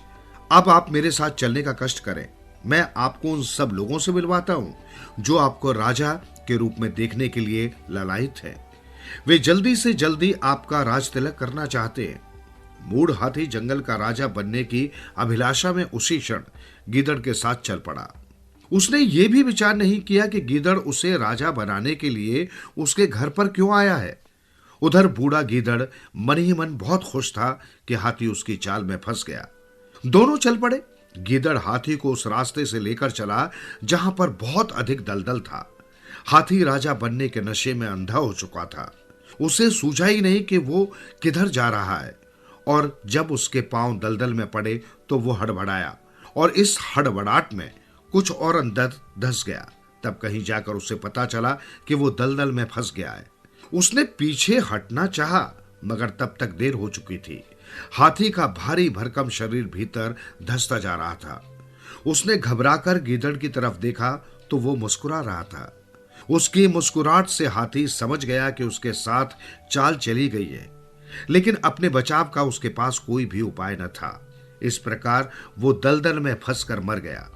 अब आप मेरे साथ चलने का कष्ट करें। मैं आपको उन सब लोगों से मिलवाता हूं जो आपको राजा के रूप में देखने के लिए ललायित हैं। वे जल्दी से जल्दी आपका राज तिलक करना चाहते हैं। मूढ़ हाथी जंगल का राजा बनने की अभिलाषा में उसी क्षण गीदड़ के साथ चल पड़ा। उसने ये भी विचार नहीं किया कि गीदड़ उसे राजा बनाने के लिए उसके घर पर क्यों आया है। उधर बूढ़ा गीदड़ मन ही मन बहुत खुश था कि हाथी उसकी चाल में फंस गया। दोनों चल पड़े। गीदड़ हाथी को उस रास्ते से लेकर चला जहां पर बहुत अधिक दलदल था। हाथी राजा बनने के नशे में अंधा हो चुका था। उसे सूझा ही नहीं कि वो किधर जा रहा है, और जब उसके पांव दलदल में पड़े तो वो हड़बड़ाया, और इस हड़बड़ाहट में कुछ और अंदर धंस गया। तब कहीं जाकर उसे पता चला कि वो दलदल में फंस गया है। उसने पीछे हटना चाहा, मगर तब तक देर हो चुकी थी। हाथी का भारी भरकम शरीर भीतर धंसता जा रहा था। उसने घबराकर गीदड़ की तरफ देखा तो वो मुस्कुरा रहा था। उसकी मुस्कुराहट से हाथी समझ गया कि उसके साथ चाल चली गई है, लेकिन अपने बचाव का उसके पास कोई भी उपाय न था। इस प्रकार वो दलदल में फंसकर मर गया।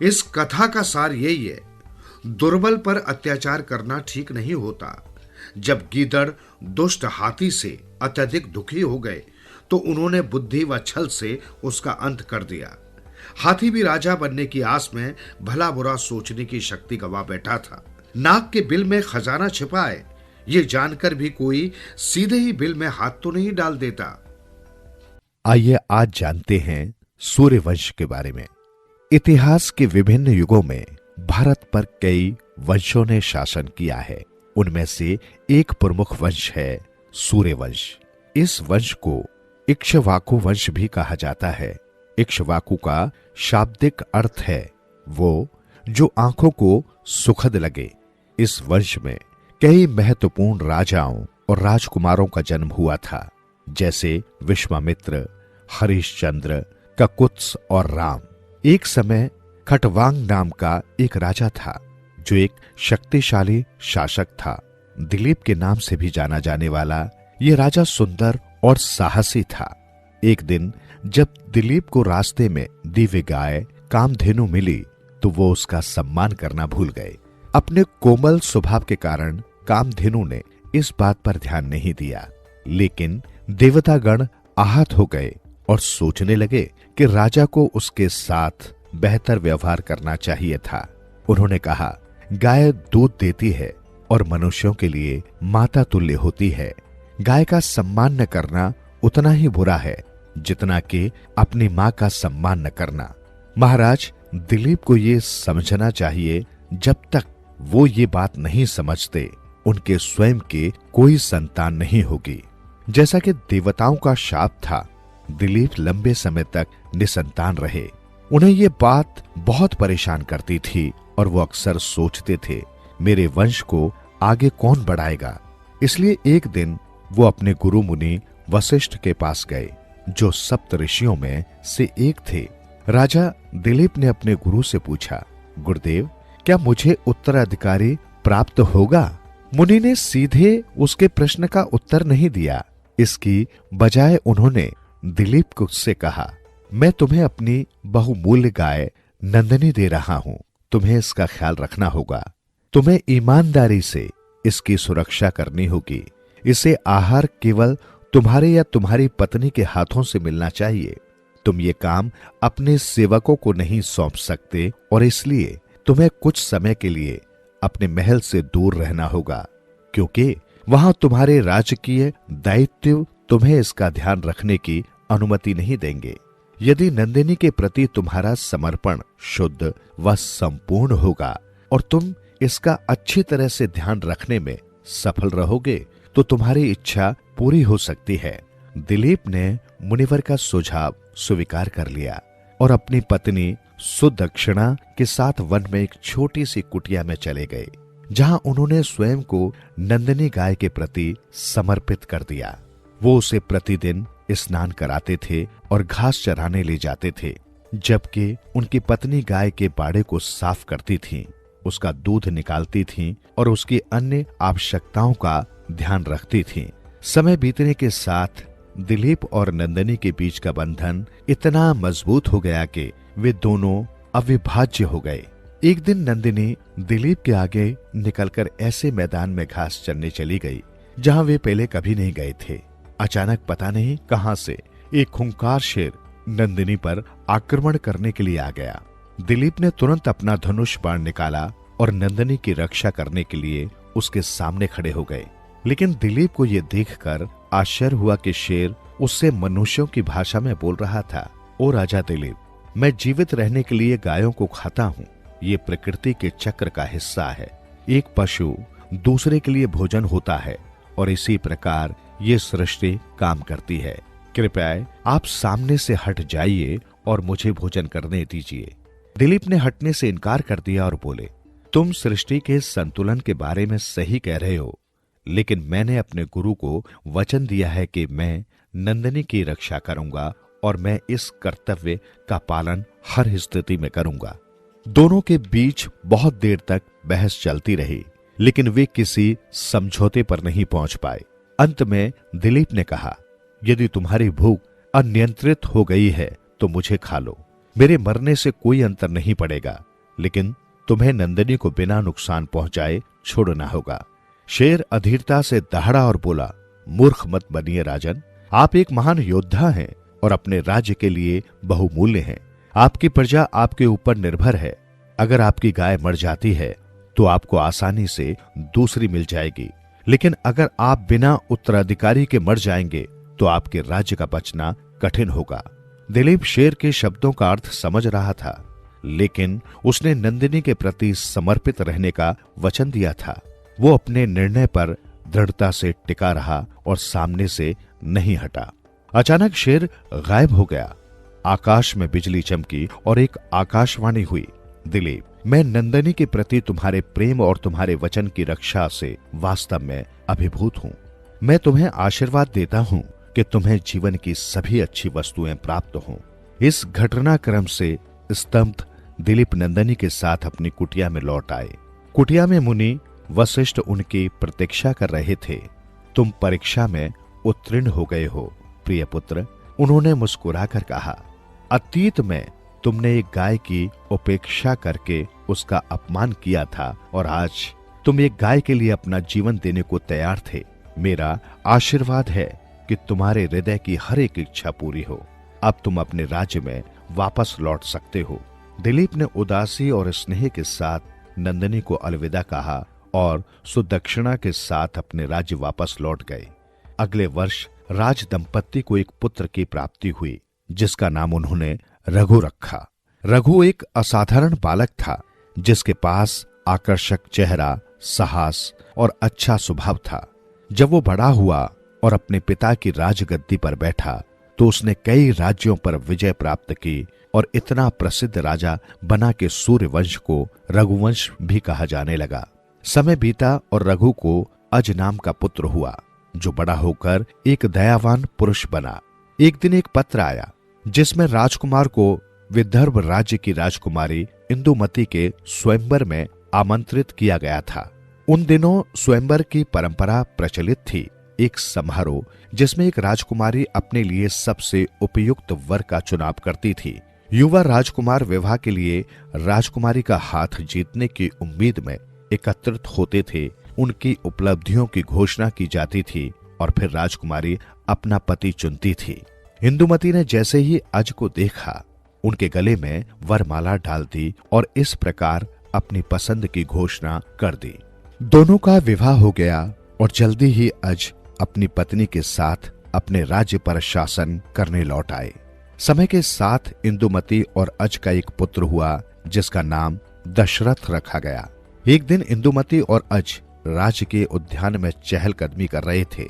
इस कथा का सार यही है, दुर्बल पर अत्याचार करना ठीक नहीं होता। जब गीदड़ दुष्ट हाथी से अत्यधिक दुखी हो गए तो उन्होंने बुद्धि व छल से उसका अंत कर दिया। हाथी भी राजा बनने की आस में भला बुरा सोचने की शक्ति गवा बैठा था। नाक के बिल में खजाना छिपा है, ये जानकर भी कोई सीधे ही बिल में हाथ तो नहीं डाल देता। आइए आज जानते हैं सूर्यवंश के बारे में। इतिहास के विभिन्न युगों में भारत पर कई वंशों ने शासन किया है। उनमें से एक प्रमुख वंश है सूर्यवंश। इस वंश को इक्ष्वाकु वंश भी कहा जाता है। इक्ष्वाकु का शाब्दिक अर्थ है वो जो आंखों को सुखद लगे। इस वंश में कई महत्वपूर्ण राजाओं और राजकुमारों का जन्म हुआ था, जैसे विश्वामित्र, हरिश्चंद्र, ककुत्स और राम। एक समय खटवांग नाम का एक राजा था जो एक शक्तिशाली शासक था। दिलीप के नाम से भी जाना जाने वाला ये राजा सुंदर और साहसी था। एक दिन जब दिलीप को रास्ते में दिव्य गाय कामधेनु मिली तो वो उसका सम्मान करना भूल गए। अपने कोमल स्वभाव के कारण कामधेनु ने इस बात पर ध्यान नहीं दिया, लेकिन देवतागण आहत हो गए और सोचने लगे कि राजा को उसके साथ बेहतर व्यवहार करना चाहिए था। उन्होंने कहा, गाय दूध देती है और मनुष्यों के लिए माता तुल्य होती है। गाय का सम्मान न करना उतना ही बुरा है जितना कि अपनी मां का सम्मान न करना। महाराज, दिलीप को ये समझना चाहिए, जब तक वो ये बात नहीं समझते उनके स्वयं के कोई संतान नहीं होगी। जैसा कि देवताओं का शाप था, दिलीप लंबे समय तक निसंतान रहे। उन्हें ये बात बहुत परेशान करती थी और वो अक्सर सोचते थे, मेरे वंश को आगे कौन बढ़ाएगा। इसलिए एक दिन वो अपने गुरु मुनि वशिष्ठ के पास गए, जो सप्त ऋषियों में से एक थे। राजा दिलीप ने अपने गुरु से पूछा, गुरुदेव, क्या मुझे उत्तराधिकारी प्राप्त होगा? मुनि ने सीधे उसके प्रश्न का उत्तर नहीं दिया। इसकी बजाय उन्होंने दिलीप को से कहा, मैं तुम्हें अपनी बहुमूल्य गाय नंदिनी दे रहा हूं। तुम्हें इसका ख्याल रखना होगा। तुम्हें ईमानदारी से इसकी सुरक्षा करनी होगी। इसे आहार केवल तुम्हारे या तुम्हारी पत्नी के हाथों से मिलना चाहिए। तुम ये काम अपने सेवकों को नहीं सौंप सकते और इसलिए तुम्हें कुछ समय के लिए अपने महल से दूर रहना होगा, क्योंकि वहां तुम्हारे राजकीय दायित्व तुम्हें इसका ध्यान रखने की अनुमति नहीं देंगे। यदि नंदिनी के प्रति तुम्हारा समर्पण शुद्ध व संपूर्ण होगा और तुम इसका अच्छी तरह से ध्यान रखने में सफल रहोगे तो तुम्हारी इच्छा पूरी हो सकती है। दिलीप ने मुनिवर का सुझाव स्वीकार कर लिया और अपनी पत्नी सुदक्षिणा के साथ वन में एक छोटी सी कुटिया में चले गए, जहां उन्होंने स्वयं को नंदिनी गाय के प्रति समर्पित कर दिया। वो उसे प्रतिदिन स्नान कराते थे और घास चराने ले जाते थे, जबकि उनकी पत्नी गाय के बाड़े को साफ करती थीं, उसका दूध निकालती थीं और उसकी अन्य आवश्यकताओं का ध्यान रखती थीं। समय बीतने के साथ दिलीप और नंदिनी के बीच का बंधन इतना मजबूत हो गया कि वे दोनों अविभाज्य हो गए। एक दिन नंदिनी दिलीप के आगे निकलकर ऐसे मैदान में घास चरने चली गई जहां वे पहले कभी नहीं गए थे। अचानक पता नहीं कहां से एक खूंखार शेर नंदिनी पर आक्रमण करने के लिए आ गया। दिलीप ने तुरंत अपना धनुष बाण निकाला और नंदिनी की रक्षा करने के लिए उसके सामने खड़े हो गए। लेकिन दिलीप को यह देखकर आश्चर्य हुआ कि शेर उससे मनुष्यों की भाषा में बोल रहा था। ओ राजा दिलीप, मैं जीवित रहने के लिए गायों को खाता हूँ। ये प्रकृति के चक्र का हिस्सा है। एक पशु दूसरे के लिए भोजन होता है और इसी प्रकार ये सृष्टि काम करती है। कृपया आप सामने से हट जाइए और मुझे भोजन करने दीजिए। दिलीप ने हटने से इनकार कर दिया और बोले, तुम सृष्टि के संतुलन के बारे में सही कह रहे हो, लेकिन मैंने अपने गुरु को वचन दिया है कि मैं नंदिनी की रक्षा करूंगा और मैं इस कर्तव्य का पालन हर स्थिति में करूंगा। दोनों के बीच बहुत देर तक बहस चलती रही, लेकिन वे किसी समझौते पर नहीं पहुंच पाए। अंत में दिलीप ने कहा, यदि तुम्हारी भूख अनियंत्रित हो गई है तो मुझे खा लो। मेरे मरने से कोई अंतर नहीं पड़ेगा, लेकिन तुम्हें नंदिनी को बिना नुकसान पहुंचाए छोड़ना होगा। शेर अधीरता से दहाड़ा और बोला, मूर्ख मत बनिए राजन। आप एक महान योद्धा हैं और अपने राज्य के लिए बहुमूल्य हैं। आपकी प्रजा आपके ऊपर निर्भर है। अगर आपकी गाय मर जाती है तो आपको आसानी से दूसरी मिल जाएगी, लेकिन अगर आप बिना उत्तराधिकारी के मर जाएंगे तो आपके राज्य का बचना कठिन होगा। दिलीप शेर के शब्दों का अर्थ समझ रहा था, लेकिन उसने नंदिनी के प्रति समर्पित रहने का वचन दिया था। वो अपने निर्णय पर दृढ़ता से टिका रहा और सामने से नहीं हटा। अचानक शेर गायब हो गया। आकाश में बिजली चमकी और एक आकाशवाणी हुई, दिलीप, मैं नंदिनी के प्रति तुम्हारे प्रेम और तुम्हारे वचन की रक्षा से वास्तव में अभिभूत हूँ। मैं तुम्हें आशीर्वाद देता हूँ कि तुम्हें जीवन की सभी अच्छी वस्तुएं प्राप्त हों। इस घटनाक्रम से स्तब्ध दिलीप नंदिनी के साथ अपनी कुटिया में लौट आए। कुटिया में मुनि वशिष्ठ उनकी प्रतीक्षा कर रहे थे। तुम परीक्षा में उत्तीर्ण हो गए हो प्रिय पुत्र, उन्होंने मुस्कुराकर कहा। अतीत में तुमने एक गाय की उपेक्षा करके उसका अपमान किया था और आज तुम एक गाय के लिए अपना जीवन देने को तैयार थे। मेरा आशीर्वाद है कि तुम्हारे हृदय की हर एक इच्छा पूरी हो। अब तुम अपने राज्य में वापस लौट सकते हो। दिलीप ने उदासी और स्नेह के साथ नंदिनी को अलविदा कहा और सुदक्षिणा के साथ अपने राज्य वापस लौट गए। अगले वर्ष राज दंपत्ति को एक पुत्र की प्राप्ति हुई, जिसका नाम उन्होंने रघु रखा। रघु एक असाधारण बालक था, जिसके पास आकर्षक चेहरा, साहस और अच्छा स्वभाव था। जब वो बड़ा हुआ और अपने पिता की राजगद्दी पर बैठा तो उसने कई राज्यों पर विजय प्राप्त की और इतना प्रसिद्ध राजा बना कि सूर्यवंश को रघुवंश भी कहा जाने लगा। समय बीता और रघु को अज नाम का पुत्र हुआ, जो बड़ा होकर एक दयावान पुरुष बना। एक दिन एक पत्र आया जिसमें राजकुमार को विदर्भ राज्य की राजकुमारी इंदुमती के स्वयंवर में आमंत्रित किया गया था। उन दिनों स्वयंवर की परंपरा प्रचलित थी, एक समारोह जिसमें एक राजकुमारी अपने लिए सबसे उपयुक्त वर का चुनाव करती थी। युवा राजकुमार विवाह के लिए राजकुमारी का हाथ जीतने की उम्मीद में एकत्रित होते थे। उनकी उपलब्धियों की घोषणा की जाती थी और फिर राजकुमारी अपना पति चुनती थी। इंदुमती ने जैसे ही अज को देखा, उनके गले में वरमाला डाल दी और इस प्रकार अपनी पसंद की घोषणा कर दी। दोनों का विवाह हो गया और जल्दी ही अज अपनी पत्नी के साथ अपने राज्य पर शासन करने लौट आए। समय के साथ इंदुमती और अज का एक पुत्र हुआ, जिसका नाम दशरथ रखा गया। एक दिन इंदुमती और अज राज्य के उद्यान में चहलकदमी कर रहे थे,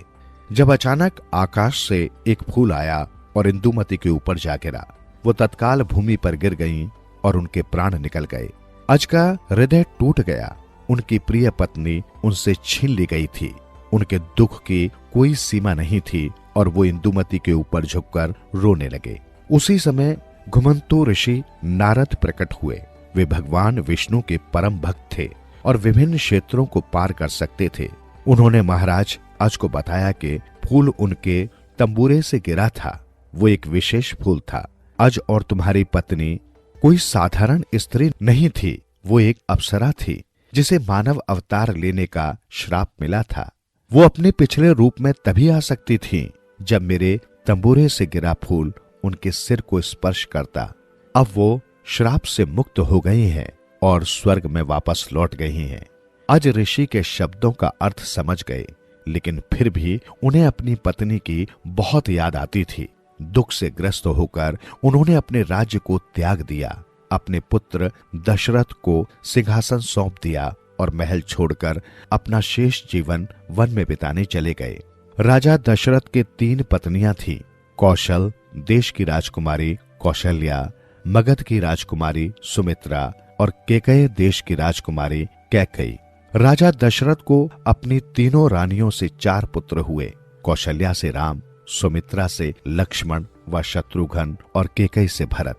जब अचानक आकाश से एक फूल आया और इंदुमती के ऊपर जा गिरा। वो तत्काल भूमि पर गिर गईं और उनके प्राण निकल गए। अज का हृदय टूट गया। उनकी प्रिय पत्नी उनसे छीन ली गई थी। उनके दुख की कोई सीमा नहीं थी और वो इंदुमती के ऊपर झुककर रोने लगे। उसी समय घुमंतु ऋषि नारद प्रकट हुए। वे भगवान विष्णु के परम भक्त थे और विभिन्न क्षेत्रों को पार कर सकते थे। उन्होंने महाराज अज को बताया कि फूल उनके तंबूरे से गिरा था। वो एक विशेष फूल था। अज और तुम्हारी पत्नी कोई साधारण स्त्री नहीं थी, वो एक अप्सरा थी, जिसे मानव अवतार लेने का श्राप मिला था। वो अपने पिछले रूप में तभी आ सकती थी जब मेरे तंबूरे से गिरा फूल उनके सिर को स्पर्श करता। अब वो श्राप से मुक्त हो गई हैं और स्वर्ग में वापस लौट गई हैं। अज ऋषि के शब्दों का अर्थ समझ गए, लेकिन फिर भी उन्हें अपनी पत्नी की बहुत याद आती थी। दुख से ग्रस्त होकर उन्होंने अपने राज्य को त्याग दिया, अपने पुत्र दशरथ को सिंहासन सौंप दिया और महल छोड़कर अपना शेष जीवन वन में बिताने चले गए। राजा दशरथ के 3 पत्नियां थीं, कौशल देश की राजकुमारी कौशल्या, मगध की राजकुमारी सुमित्रा और केकय देश की राजकुमारी कैकेयी। राजा दशरथ को अपनी तीनों रानियों से 4 पुत्र हुए, कौशल्या से राम, सुमित्रा से लक्ष्मण व शत्रुघ्न और केकई से भरत।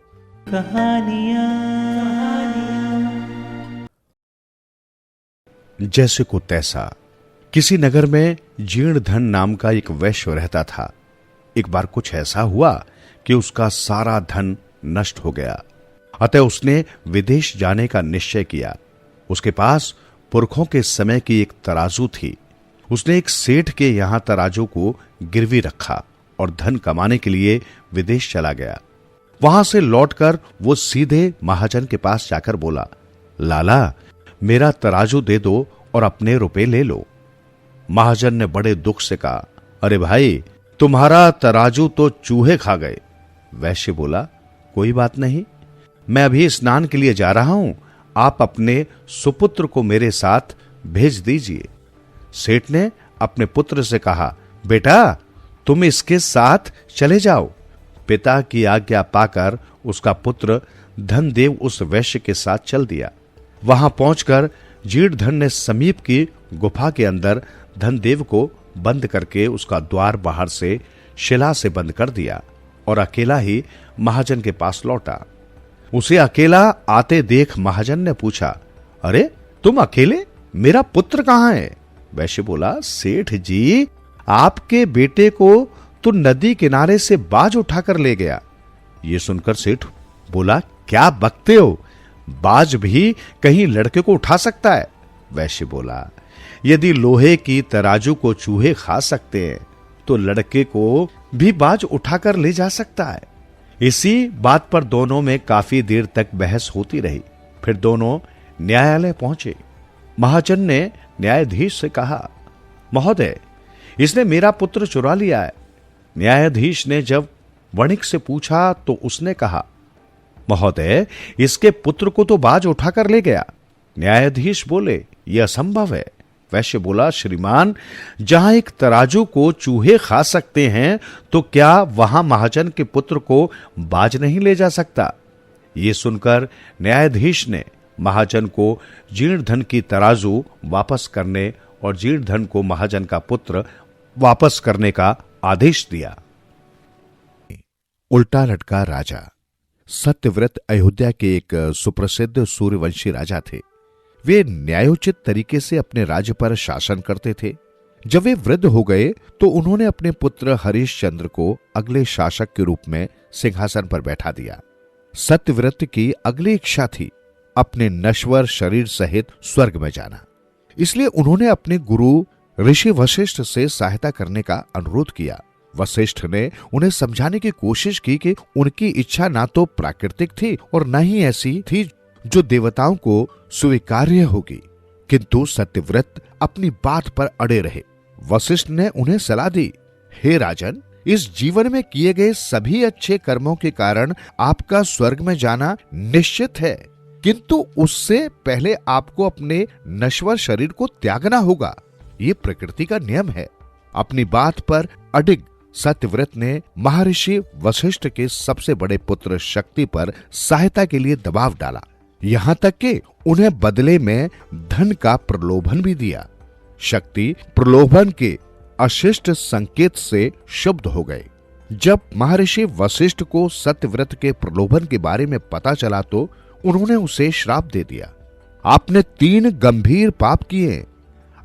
जैसे को तैसा किसी नगर में जीर्णधन नाम का एक वैश्य रहता था। एक बार कुछ ऐसा हुआ कि उसका सारा धन नष्ट हो गया, अतः उसने विदेश जाने का निश्चय किया। उसके पास पुरखों के समय की एक तराजू थी। उसने एक सेठ के यहां तराजू को गिरवी रखा और धन कमाने के लिए विदेश चला गया। वहां से लौटकर वो सीधे महाजन के पास जाकर बोला, लाला, मेरा तराजू दे दो और अपने रुपए ले लो। महाजन ने बड़े दुख से कहा, अरे भाई, तुम्हारा तराजू तो चूहे खा गए। वैश्य बोला, कोई बात नहीं, मैं अभी स्नान के लिए जा रहा हूं, आप अपने सुपुत्र को मेरे साथ भेज दीजिए। सेठ ने अपने पुत्र से कहा, बेटा, तुम इसके साथ चले जाओ। पिता की आज्ञा पाकर उसका पुत्र धनदेव उस वैश्य के साथ चल दिया। वहां पहुंचकर जीर्णधन ने समीप की गुफा के अंदर धनदेव को बंद करके उसका द्वार बाहर से शिला से बंद कर दिया और अकेला ही महाजन के पास लौटा। उसे अकेला आते देख महाजन ने पूछा, अरे तुम अकेले, मेरा पुत्र कहां है? वैश्य बोला, सेठ जी, आपके बेटे को तो नदी किनारे से बाज उठाकर ले गया। ये सुनकर सेठ बोला, क्या बकते हो, बाज भी कहीं लड़के को उठा सकता है? वैश्य बोला, यदि लोहे की तराजू को चूहे खा सकते हैं तो लड़के को भी बाज उठाकर ले जा सकता है। इसी बात पर दोनों में काफी देर तक बहस होती रही। फिर दोनों न्यायालय पहुंचे। महाजन ने न्यायाधीश से कहा, महोदय, इसने मेरा पुत्र चुरा लिया है। न्यायाधीश ने जब वणिक से पूछा तो उसने कहा, महोदय, इसके पुत्र को तो बाज उठाकर ले गया। न्यायाधीश बोले, यह असंभव है। वैश्य बोला, श्रीमान, जहां एक तराजू को चूहे खा सकते हैं तो क्या वहां महाजन के पुत्र को बाज नहीं ले जा सकता? ये सुनकर न्यायाधीश ने महाजन को जीर्णधन की तराजू वापस करने और जीर्णधन को महाजन का पुत्र वापस करने का आदेश दिया। उल्टा लटका राजा। सत्यव्रत अयोध्या के एक सुप्रसिद्ध सूर्यवंशी राजा थे। वे न्यायोचित तरीके से अपने राज्य पर शासन करते थे। जब वे वृद्ध हो गए तो उन्होंने अपने पुत्र हरिश्चंद्र को अगले शासक के रूप में सिंहासन पर बैठा दिया। सत्यव्रत की अगली इच्छा थी अपने नश्वर शरीर सहित स्वर्ग में जाना। इसलिए उन्होंने अपने गुरु ऋषि वशिष्ठ से सहायता करने का अनुरोध किया। वशिष्ठ ने उन्हें समझाने की कोशिश की कि उनकी इच्छा ना तो प्राकृतिक थी और न ही ऐसी थी जो देवताओं को स्वीकार्य होगी, किंतु सत्यव्रत अपनी बात पर अड़े रहे। वशिष्ठ ने उन्हें सलाह दी, हे राजन, इस जीवन में किए गए सभी अच्छे कर्मों के कारण आपका स्वर्ग में जाना निश्चित है, किंतु उससे पहले आपको अपने नश्वर शरीर को त्यागना होगा। ये प्रकृति का नियम है। अपनी बात पर अडिग सत्यव्रत ने महर्षि वशिष्ठ के सबसे बड़े पुत्र शक्ति पर सहायता के लिए दबाव डाला, यहां तक कि उन्हें बदले में धन का प्रलोभन भी दिया। शक्ति प्रलोभन के अशिष्ट संकेत से शुद्ध हो गए। जब महर्षि वशिष्ठ को सत्यव्रत के प्रलोभन के बारे में पता चला तो उन्होंने उसे श्राप दे दिया। आपने 3 गंभीर पाप किए।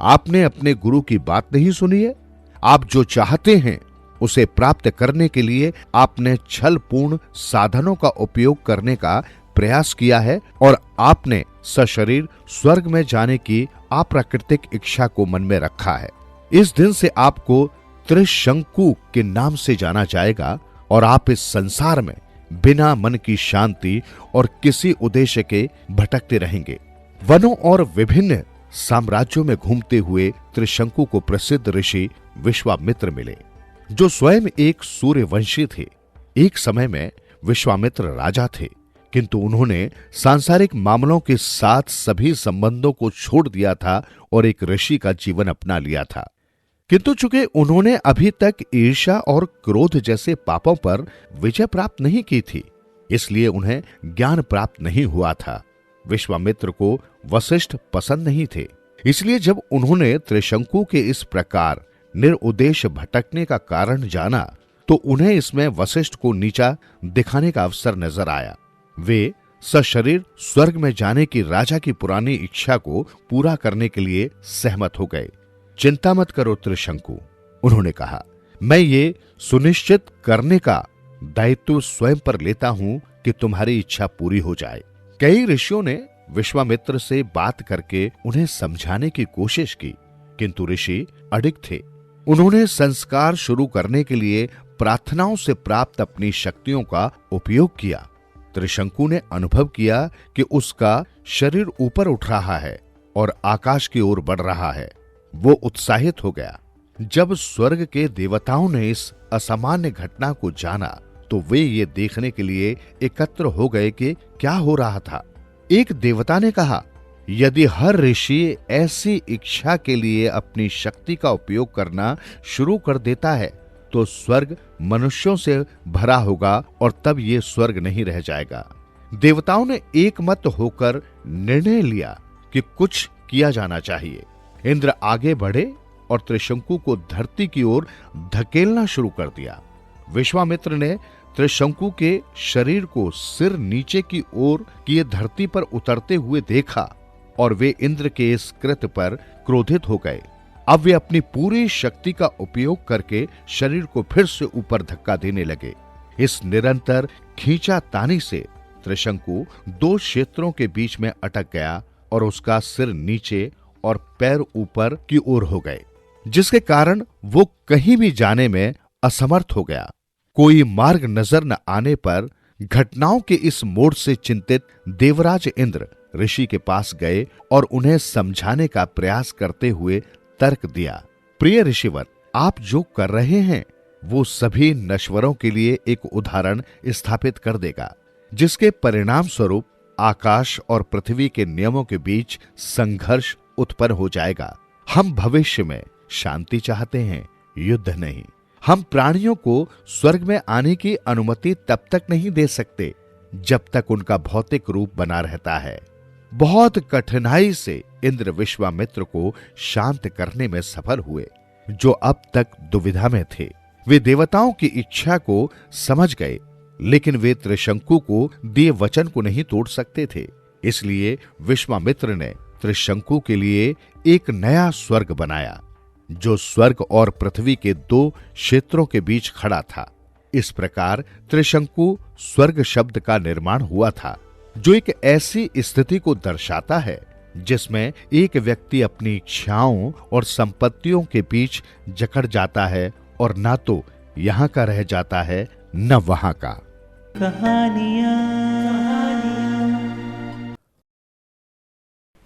आपने अपने गुरु की बात नहीं सुनी है। आप जो चाहते हैं उसे प्राप्त करने के लिए आपने छलपूर्ण साधनों का उपयोग करने का प्रयास किया है और आपने सशरीर स्वर्ग में जाने की अप्राकृतिक इच्छा को मन में रखा है। इस दिन से आपको त्रिशंकु के नाम से जाना जाएगा और आप इस संसार में बिना मन की शांति और किसी उद्देश्य के भटकते रहेंगे। वनों और विभिन्न साम्राज्यों में घूमते हुए त्रिशंकु को प्रसिद्ध ऋषि विश्वामित्र मिले, जो स्वयं एक सूर्यवंशी थे। एक समय में विश्वामित्र राजा थे, किंतु उन्होंने सांसारिक मामलों के साथ सभी संबंधों को छोड़ दिया था और एक ऋषि का जीवन अपना लिया था। किंतु चूंकि उन्होंने अभी तक ईर्ष्या और क्रोध जैसे पापों पर विजय प्राप्त नहीं की थी, इसलिए उन्हें ज्ञान प्राप्त नहीं हुआ था। विश्वामित्र को वशिष्ठ पसंद नहीं थे, इसलिए जब उन्होंने त्रिशंकु के इस प्रकार निरुद्देश्य भटकने का कारण जाना तो उन्हें इसमें वशिष्ठ को नीचा दिखाने का अवसर नजर आया। वे सशरीर स्वर्ग में जाने की राजा की पुरानी इच्छा को पूरा करने के लिए सहमत हो गए। चिंता मत करो त्रिशंकु, उन्होंने कहा, मैं ये सुनिश्चित करने का दायित्व स्वयं पर लेता हूं कि तुम्हारी इच्छा पूरी हो जाए। कई ऋषियों ने विश्वामित्र से बात करके उन्हें समझाने की कोशिश की, किंतु ऋषि अडिग थे। उन्होंने संस्कार शुरू करने के लिए प्रार्थनाओं से प्राप्त अपनी शक्तियों का उपयोग किया। त्रिशंकु ने अनुभव किया कि उसका शरीर ऊपर उठ रहा है और आकाश की ओर बढ़ रहा है। वो उत्साहित हो गया। जब स्वर्ग के देवताओं ने इस असामान्य घटना को जाना तो वे ये देखने के लिए एकत्र हो गए कि क्या हो रहा था। एक देवता ने कहा, यदि हर ऋषि ऐसी इच्छा के लिए अपनी शक्ति का उपयोग करना शुरू कर देता है तो स्वर्ग मनुष्यों से भरा होगा और तब ये स्वर्ग नहीं रह जाएगा। देवताओं ने एकमत होकर निर्णय लिया कि कुछ किया जाना चाहिए। इंद्र आगे बढ़े और त्रिशंकु को धरती की ओर धकेलना शुरू कर दिया। विश्वामित्र ने त्रिशंकु के शरीर को सिर नीचे की ओर किए धरती पर उतरते हुए देखा और वे इंद्र के इस कृत्य पर क्रोधित हो गए। अब वे अपनी पूरी शक्ति का उपयोग करके शरीर को फिर से ऊपर धक्का देने लगे। इस निरंतर खींचातानी से त्रिशंकु दो क्षेत्रों के बीच में अटक गया और उसका सिर नीचे और पैर ऊपर की ओर हो गए, जिसके कारण वो कहीं भी जाने में असमर्थ हो गया। कोई मार्ग नजर न आने पर घटनाओं के इस मोड़ से चिंतित देवराज इंद्र ऋषि के पास गए और उन्हें समझाने का प्रयास करते हुए तर्क दिया। प्रिय ऋषिवर, आप जो कर रहे हैं वो सभी नश्वरों के लिए एक उदाहरण स्थापित कर देगा, जिसके परिणाम स्वरूप आकाश और पृथ्वी के नियमों के बीच संघर्ष उत्पन्न हो जाएगा। हम भविष्य में शांति चाहते हैं, युद्ध नहीं। हम प्राणियों को स्वर्ग में आने की अनुमति तब तक नहीं दे सकते जब तक उनका भौतिक रूप बना रहता है। बहुत कठिनाई से इंद्र विश्वामित्र को शांत करने में सफल हुए, जो अब तक दुविधा में थे। वे देवताओं की इच्छा को समझ गए, लेकिन वे त्रिशंकु को दिए वचन को नहीं तोड़ सकते थे। इसलिए विश्वामित्र ने त्रिशंकु के लिए एक नया स्वर्ग बनाया, जो स्वर्ग और पृथ्वी के दो क्षेत्रों के बीच खड़ा था। इस प्रकार त्रिशंकु स्वर्ग शब्द का निर्माण हुआ था, जो एक ऐसी स्थिति को दर्शाता है जिसमें एक व्यक्ति अपनी इच्छाओं और संपत्तियों के बीच जकड़ जाता है और ना तो यहाँ का रह जाता है न वहां का।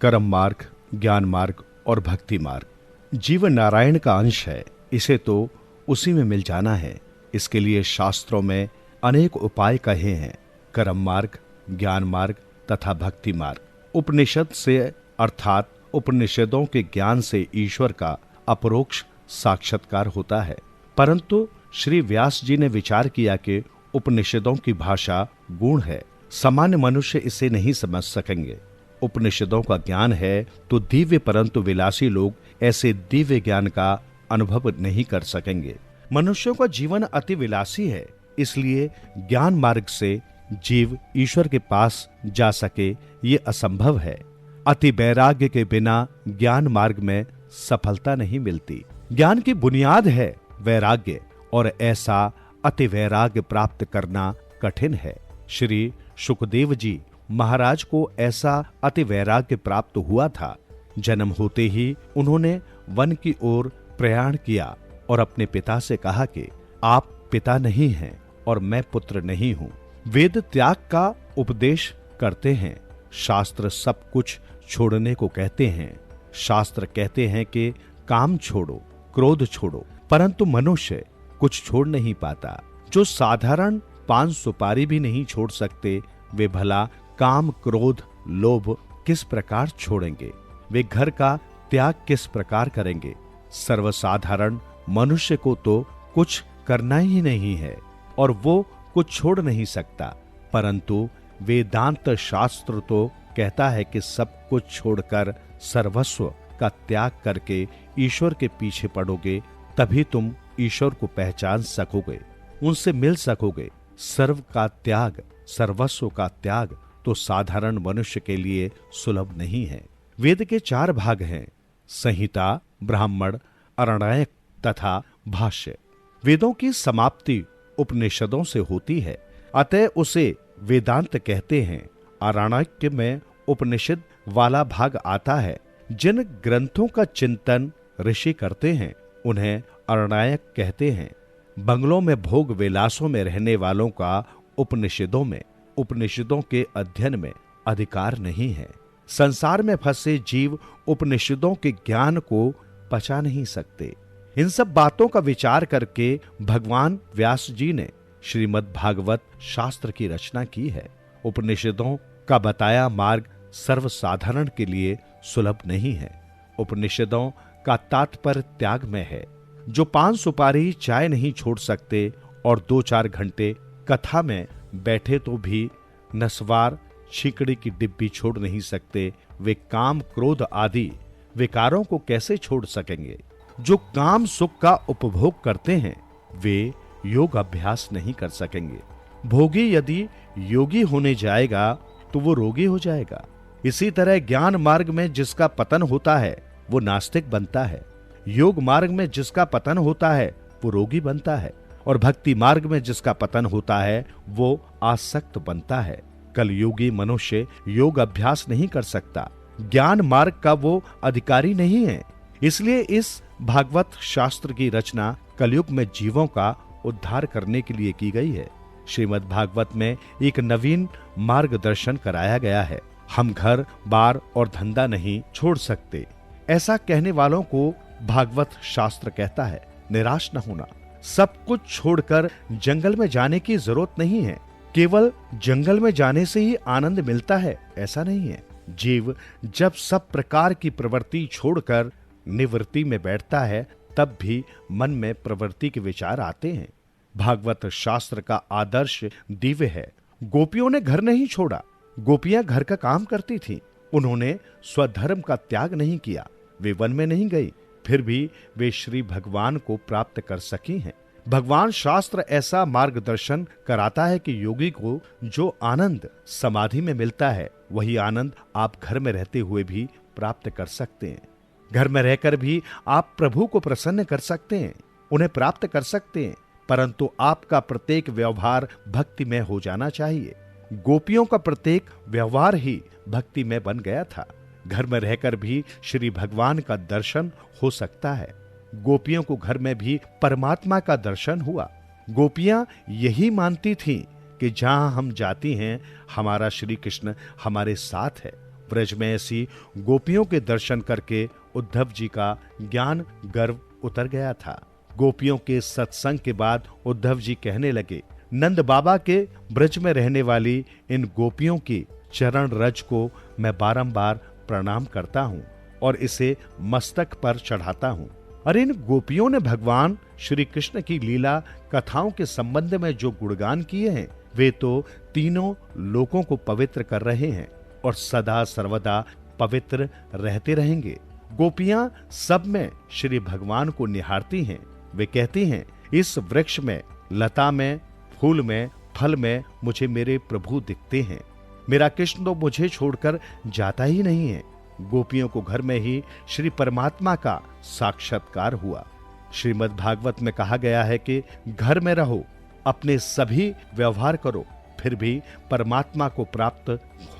कर्म मार्ग, ज्ञान मार्ग और भक्ति मार्ग जीवन नारायण का अंश है। इसे तो उसी में मिल जाना है। इसके लिए शास्त्रों में अनेक उपाय कहे हैं। कर्म मार्ग, ज्ञान मार्ग तथा भक्ति मार्ग। उपनिषद से अर्थात उपनिषदों के ज्ञान से ईश्वर का अपरोक्ष साक्षात्कार होता है। परंतु श्री व्यास जी ने विचार किया कि उपनिषदों की भाषा गूढ़ है, सामान्य मनुष्य इसे नहीं समझ सकेंगे। उपनिषदों का ज्ञान है तो दिव्य परंतु विलासी लोग ऐसे दिव्य ज्ञान का अनुभव नहीं कर सकेंगे। मनुष्यों का जीवन अति विलासी है, इसलिए ज्ञान मार्ग से जीव ईश्वर के पास जा सके ये असंभव है। अति वैराग्य के बिना ज्ञान मार्ग में सफलता नहीं मिलती। ज्ञान की बुनियाद है वैराग्य, और ऐसा अति वैराग्य प्राप्त करना कठिन है। श्री शुकदेव जी महाराज को ऐसा अति वैराग्य प्राप्त हुआ था। जन्म होते ही उन्होंने वन की ओर प्रयाण किया और अपने पिता से कहा कि आप पिता नहीं हैं और मैं पुत्र नहीं हूँ। वेद त्याग का उपदेश करते हैं, शास्त्र सब कुछ छोड़ने को कहते हैं। शास्त्र कहते हैं कि काम छोड़ो, क्रोध छोड़ो, परंतु मनुष्य कुछ छोड़ नहीं पाता। जो साधारण पान सुपारी भी नहीं छोड़ सकते, वे भला काम, क्रोध, लोभ किस प्रकार छोड़ेंगे? वे घर का त्याग किस प्रकार करेंगे? सर्वसाधारण मनुष्य को तो कुछ करना ही नहीं है और वो कुछ छोड़ नहीं सकता, परंतु वेदांत शास्त्र तो कहता है कि सब कुछ छोड़कर सर्वस्व का त्याग करके ईश्वर के पीछे पड़ोगे, तभी तुम ईश्वर को पहचान सकोगे, उनसे मिल सकोगे। सर्व का त्याग, सर्वस्व का त्याग तो साधारण मनुष्य के लिए सुलभ नहीं है। वेद के 4 भाग हैं, संहिता, ब्राह्मण, अरण्यक तथा भाष्य। वेदों की समाप्ति उपनिषदों से होती है, अतः उसे वेदांत कहते हैं। अरण्यक में उपनिषद वाला भाग आता है। जिन ग्रंथों का चिंतन ऋषि करते हैं उन्हें अरण्यक कहते हैं। बंगलों में भोग विलासों में रहने वालों का उपनिषदों में, उपनिषदों के अध्ययन में अधिकार नहीं है। संसार में फंसे जीव उपनिषदों के ज्ञान को पचा नहीं सकते। इन सब बातों का विचार करके भगवान व्यास जी ने श्रीमद् भागवत शास्त्र की रचना की है। उपनिषदों का बताया मार्ग सर्वसाधारण के लिए सुलभ नहीं है। उपनिषदों का तात्पर्य त्याग में है। जो पान सुपारी, चाय नहीं छोड़ सकते और 2-4 घंटे कथा में बैठे तो भी नस्वार, छिकड़ी की डिब्बी छोड़ नहीं सकते, वे काम, क्रोध आदि विकारों को कैसे छोड़ सकेंगे? जो काम सुख का उपभोग करते हैं वे योग अभ्यास नहीं कर सकेंगे। भोगी यदि योगी होने जाएगा तो वो रोगी हो जाएगा। इसी तरह ज्ञान मार्ग में जिसका पतन होता है वो नास्तिक बनता है, योग मार्ग में जिसका पतन होता है वो रोगी बनता है, और भक्ति मार्ग में जिसका पतन होता है वो आसक्त बनता है। कलयुगी मनुष्य योग अभ्यास नहीं कर सकता, ज्ञान मार्ग का वो अधिकारी नहीं है। इसलिए इस भागवत शास्त्र की रचना कलयुग में जीवों का उद्धार करने के लिए की गई है। श्रीमद् भागवत में एक नवीन मार्गदर्शन कराया गया है। हम घर बार और धंधा नहीं छोड़ सकते, ऐसा कहने वालों को भागवत शास्त्र कहता है निराश न होना। सब कुछ छोड़कर जंगल में जाने की जरूरत नहीं है। केवल जंगल में जाने से ही आनंद मिलता है ऐसा नहीं है। जीव जब सब प्रकार की प्रवृत्ति छोड़कर निवृत्ति में बैठता है तब भी मन में प्रवृत्ति के विचार आते हैं। भागवत शास्त्र का आदर्श दिव्य है। गोपियों ने घर नहीं छोड़ा, गोपियां घर का काम करती थीं। उन्होंने स्वधर्म का त्याग नहीं किया, वे वन में नहीं गई, फिर भी वे श्री भगवान को प्राप्त कर सकी हैं। भगवान शास्त्र ऐसा मार्गदर्शन कराता है कि योगी को जो आनंद समाधि में मिलता है वही आनंद आप घर में रहते हुए भी प्राप्त कर सकते हैं। घर में रहकर भी आप प्रभु को प्रसन्न कर सकते हैं, उन्हें प्राप्त कर सकते हैं, परंतु आपका प्रत्येक व्यवहार भक्ति में हो जाना चाहिए। गोपियों का प्रत्येक व्यवहार ही भक्ति में बन गया था। घर में रहकर भी श्री भगवान का दर्शन हो सकता है। गोपियों को घर में भी परमात्मा का दर्शन हुआ। गोपियां यही मानती थीं कि जहां हम जाती हैं हमारा श्री कृष्ण हमारे साथ है। ब्रज में ऐसी गोपियों के दर्शन करके उद्धव जी का ज्ञान गर्व उतर गया था। गोपियों के सत्संग के बाद उद्धव जी कहने लगे, नंद बाबा के ब्रज में रहने वाली इन गोपियों की चरण रज को मैं बारंबार प्रणाम करता हूँ और इसे मस्तक पर चढ़ाता हूँ। और इन गोपियों ने भगवान श्री कृष्ण की लीला कथाओं के संबंध में जो गुणगान किए हैं वे तो तीनों लोकों को पवित्र कर रहे हैं और सदा सर्वदा पवित्र रहते रहेंगे। गोपियां सब में श्री भगवान को निहारती हैं। वे कहती हैं, इस वृक्ष में, लता में, फूल में, फल में मुझे मेरे प्रभु दिखते हैं। मेरा कृष्ण तो मुझे छोड़कर जाता ही नहीं है। गोपियों को घर में ही श्री परमात्मा का साक्षात्कार हुआ। श्रीमद् भागवत में कहा गया है कि घर में रहो, अपने सभी व्यवहार करो, फिर भी परमात्मा को प्राप्त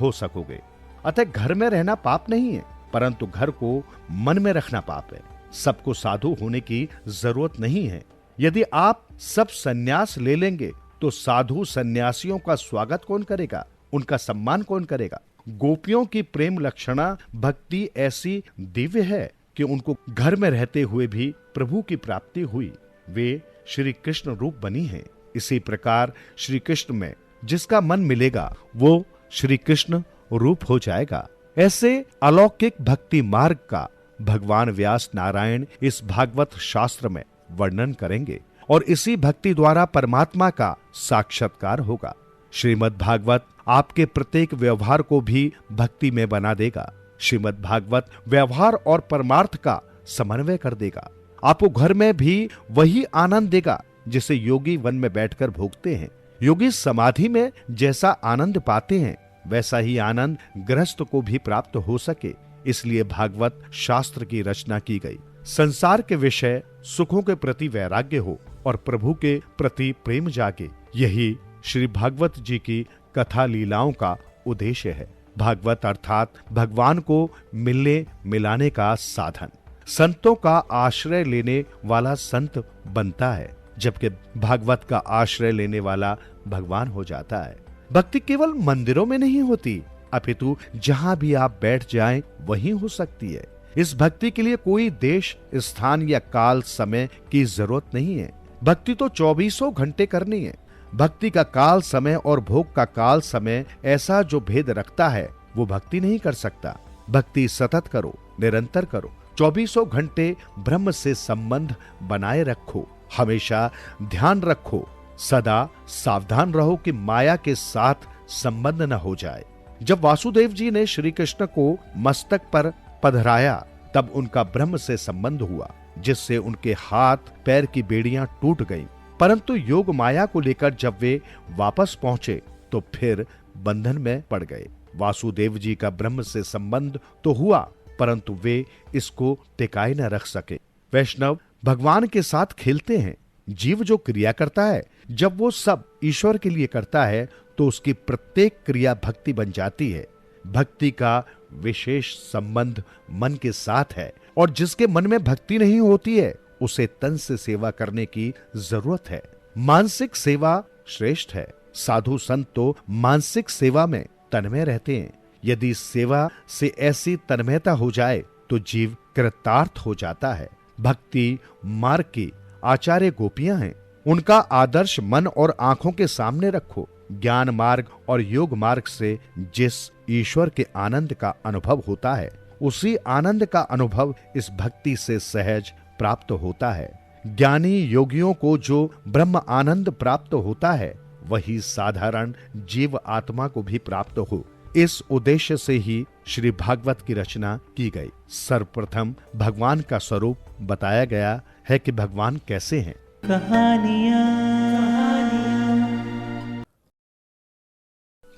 हो सकोगे। अतः घर में रहना पाप नहीं है, परंतु घर को मन में रखना पाप है। सबको साधु होने की जरूरत नहीं है। यदि आप सब सन्यास ले लेंगे तो साधु सन्यासियों का स्वागत कौन करेगा, उनका सम्मान कौन करेगा? गोपियों की प्रेम लक्षणा भक्ति ऐसी दिव्य है कि उनको घर में रहते हुए भी प्रभु की प्राप्ति हुई। वे श्री कृष्ण रूप बनी हैं। इसी प्रकार श्री कृष्ण में जिसका मन मिलेगा वो श्री कृष्ण रूप हो जाएगा। ऐसे अलौकिक भक्ति मार्ग का भगवान व्यास नारायण इस भागवत शास्त्र में वर्णन करेंगे और इसी भक्ति द्वारा परमात्मा का साक्षात्कार होगा। श्रीमद् भागवत आपके प्रत्येक व्यवहार को भी भक्ति में बना देगा। श्रीमद् भागवत व्यवहार और परमार्थ का समन्वय कर देगा। आपको घर में भी वही आनंद देगा जिसे योगी वन में बैठकर भोगते हैं। योगी समाधि में जैसा आनंद पाते हैं वैसा ही आनंद गृहस्थ को भी प्राप्त हो सके, इसलिए भागवत शास्त्र की रचना की गई। संसार के विषय सुखों के प्रति वैराग्य हो और प्रभु के प्रति प्रेम जागे, यही श्री भागवत जी की कथा लीलाओं का उद्देश्य है। भागवत अर्थात भगवान को मिलने मिलाने का साधन। संतों का आश्रय लेने वाला संत बनता है, जबकि भागवत का आश्रय लेने वाला भगवान हो जाता है। भक्ति केवल मंदिरों में नहीं होती, अपितु जहां भी आप बैठ जाएं वहीं हो सकती है। इस भक्ति के लिए कोई देश, स्थान या काल समय की जरूरत नहीं है। भक्ति तो 24 घंटे करनी है। भक्ति का काल समय और भोग का काल समय ऐसा जो भेद रखता है वो भक्ति नहीं कर सकता। भक्ति सतत करो, निरंतर करो, 24 घंटे ब्रह्म से संबंध बनाए रखो, हमेशा ध्यान रखो, सदा सावधान रहो कि माया के साथ संबंध न हो जाए। जब वासुदेव जी ने श्री कृष्ण को मस्तक पर पधराया तब उनका ब्रह्म से संबंध हुआ, जिससे उनके हाथ पैर की बेड़ियां टूट गईं। परंतु योग माया को लेकर जब वे वापस पहुंचे तो फिर बंधन में पड़ गए। वासुदेव जी का ब्रह्म से संबंध तो हुआ, परंतु वे इसको टिकाए न रख सके। वैष्णव भगवान के साथ खेलते हैं। जीव जो क्रिया करता है, जब वो सब ईश्वर के लिए करता है तो उसकी प्रत्येक क्रिया भक्ति बन जाती है। भक्ति का विशेष संबंध मन के साथ है और जिसके मन में भक्ति नहीं होती है उसे तन से सेवा करने की जरूरत है। मानसिक सेवा श्रेष्ठ है। साधु संत तो मानसिक सेवा में तन्मय रहते हैं। यदि सेवा से ऐसी तन्मयता हो जाए तो जीव कृतार्थ हो जाता है। भक्ति मार्ग की आचार्य गोपियां हैं। उनका आदर्श मन और आंखों के सामने रखो। ज्ञान मार्ग और योग मार्ग से जिस ईश्वर के आनंद का अनुभव होता है उसी आनंद का अनुभव इस भक्ति से सहज प्राप्त होता है। ज्ञानी योगियों को जो ब्रह्म आनंद प्राप्त होता है वही साधारण जीव आत्मा को भी प्राप्त हो, इस उद्देश्य से ही श्री भागवत की रचना की गई। सर्वप्रथम भगवान का स्वरूप बताया गया है कि भगवान कैसे हैं।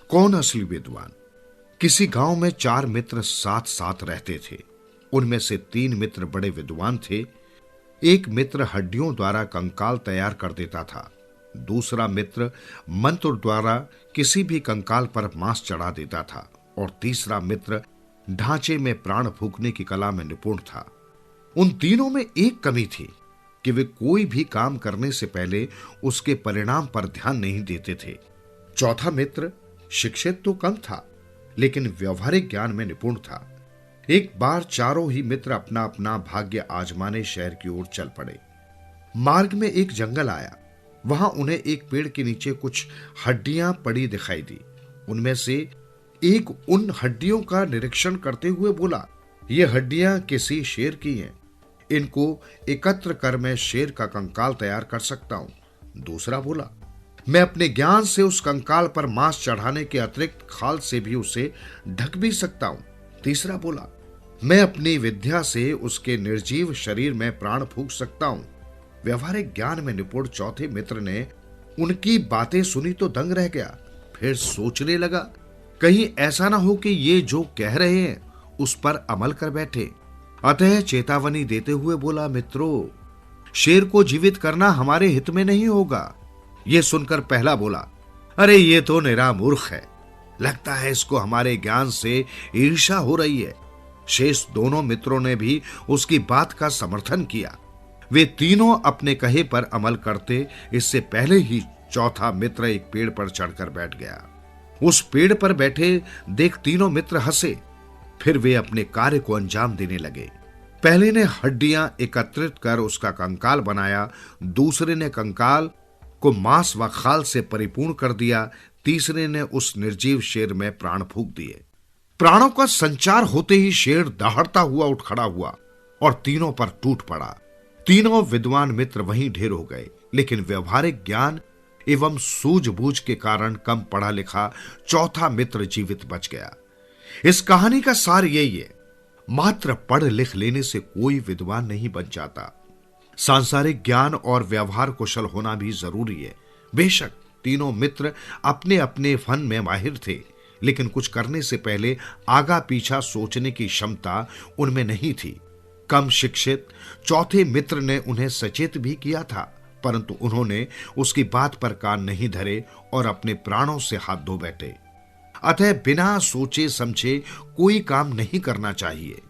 कौन असली विद्वान? किसी गांव में 4 मित्र साथ साथ रहते थे। उनमें से 3 मित्र बड़े विद्वान थे। एक मित्र हड्डियों द्वारा कंकाल तैयार कर देता था। दूसरा मित्र मंत्र द्वारा किसी भी कंकाल पर मांस चढ़ा देता था और तीसरा मित्र ढांचे में प्राण फूंकने की कला में निपुण था। उन तीनों में एक कमी थी कि वे कोई भी काम करने से पहले उसके परिणाम पर ध्यान नहीं देते थे। चौथा मित्र शिक्षित तो कम था लेकिन व्यवहारिक ज्ञान में निपुण था। एक बार चारों ही मित्र अपना अपना भाग्य आजमाने शहर की ओर चल पड़े। मार्ग में एक जंगल आया। वहां उन्हें एक पेड़ के नीचे कुछ हड्डियां पड़ी दिखाई दी। उनमें से एक उन हड्डियों का निरीक्षण करते हुए बोला, ये हड्डियां किसी शेर की हैं। इनको एकत्र कर मैं शेर का कंकाल तैयार कर सकता हूं। दूसरा बोला, मैं अपने ज्ञान से उस कंकाल पर मांस चढ़ाने के अतिरिक्त खाल से भी उसे ढक भी सकता हूं। तीसरा बोला, मैं अपनी विद्या से उसके निर्जीव शरीर में प्राण फूंक सकता हूं। व्यवहारिक ज्ञान में निपुण चौथे मित्र ने उनकी बातें सुनी तो दंग रह गया। फिर सोचने लगा, कहीं ऐसा ना हो कि ये जो कह रहे हैं उस पर अमल कर बैठे। अतः चेतावनी देते हुए बोला, मित्रों, शेर को जीवित करना हमारे हित में नहीं होगा। ये सुनकर पहला बोला, अरे ये तो निरा मूर्ख है, लगता है इसको हमारे ज्ञान से ईर्ष्या हो रही है। शेष दोनों मित्रों ने भी उसकी बात का समर्थन किया। वे तीनों अपने कहे पर अमल करते इससे पहले ही चौथा मित्र एक पेड़ पर चढ़कर बैठ गया। उस पेड़ पर बैठे देख तीनों मित्र हंसे। फिर वे अपने कार्य को अंजाम देने लगे। पहले ने हड्डियां एकत्रित कर उसका कंकाल बनाया, दूसरे ने कंकाल को मांस व खाल से परिपूर्ण कर दिया, तीसरे ने उस निर्जीव शेर में प्राण फूंक दिए। प्राणों का संचार होते ही शेर दहाड़ता हुआ उठ खड़ा हुआ और तीनों पर टूट पड़ा। तीनों विद्वान मित्र वहीं ढेर हो गए, लेकिन व्यवहारिक ज्ञान एवं सूझबूझ के कारण कम पढ़ा लिखा चौथा मित्र जीवित बच गया। इस कहानी का सार यही है, मात्र पढ़ लिख लेने से कोई विद्वान नहीं बन जाता। सांसारिक ज्ञान और व्यवहार कुशल होना भी जरूरी है। बेशक तीनों मित्र अपने अपने फन में माहिर थे, लेकिन कुछ करने से पहले आगा पीछा सोचने की क्षमता उनमें नहीं थी। कम शिक्षित चौथे मित्र ने उन्हें सचेत भी किया था, परंतु उन्होंने उसकी बात पर कान नहीं धरे और अपने प्राणों से हाथ धो बैठे। अतः बिना सोचे समझे कोई काम नहीं करना चाहिए।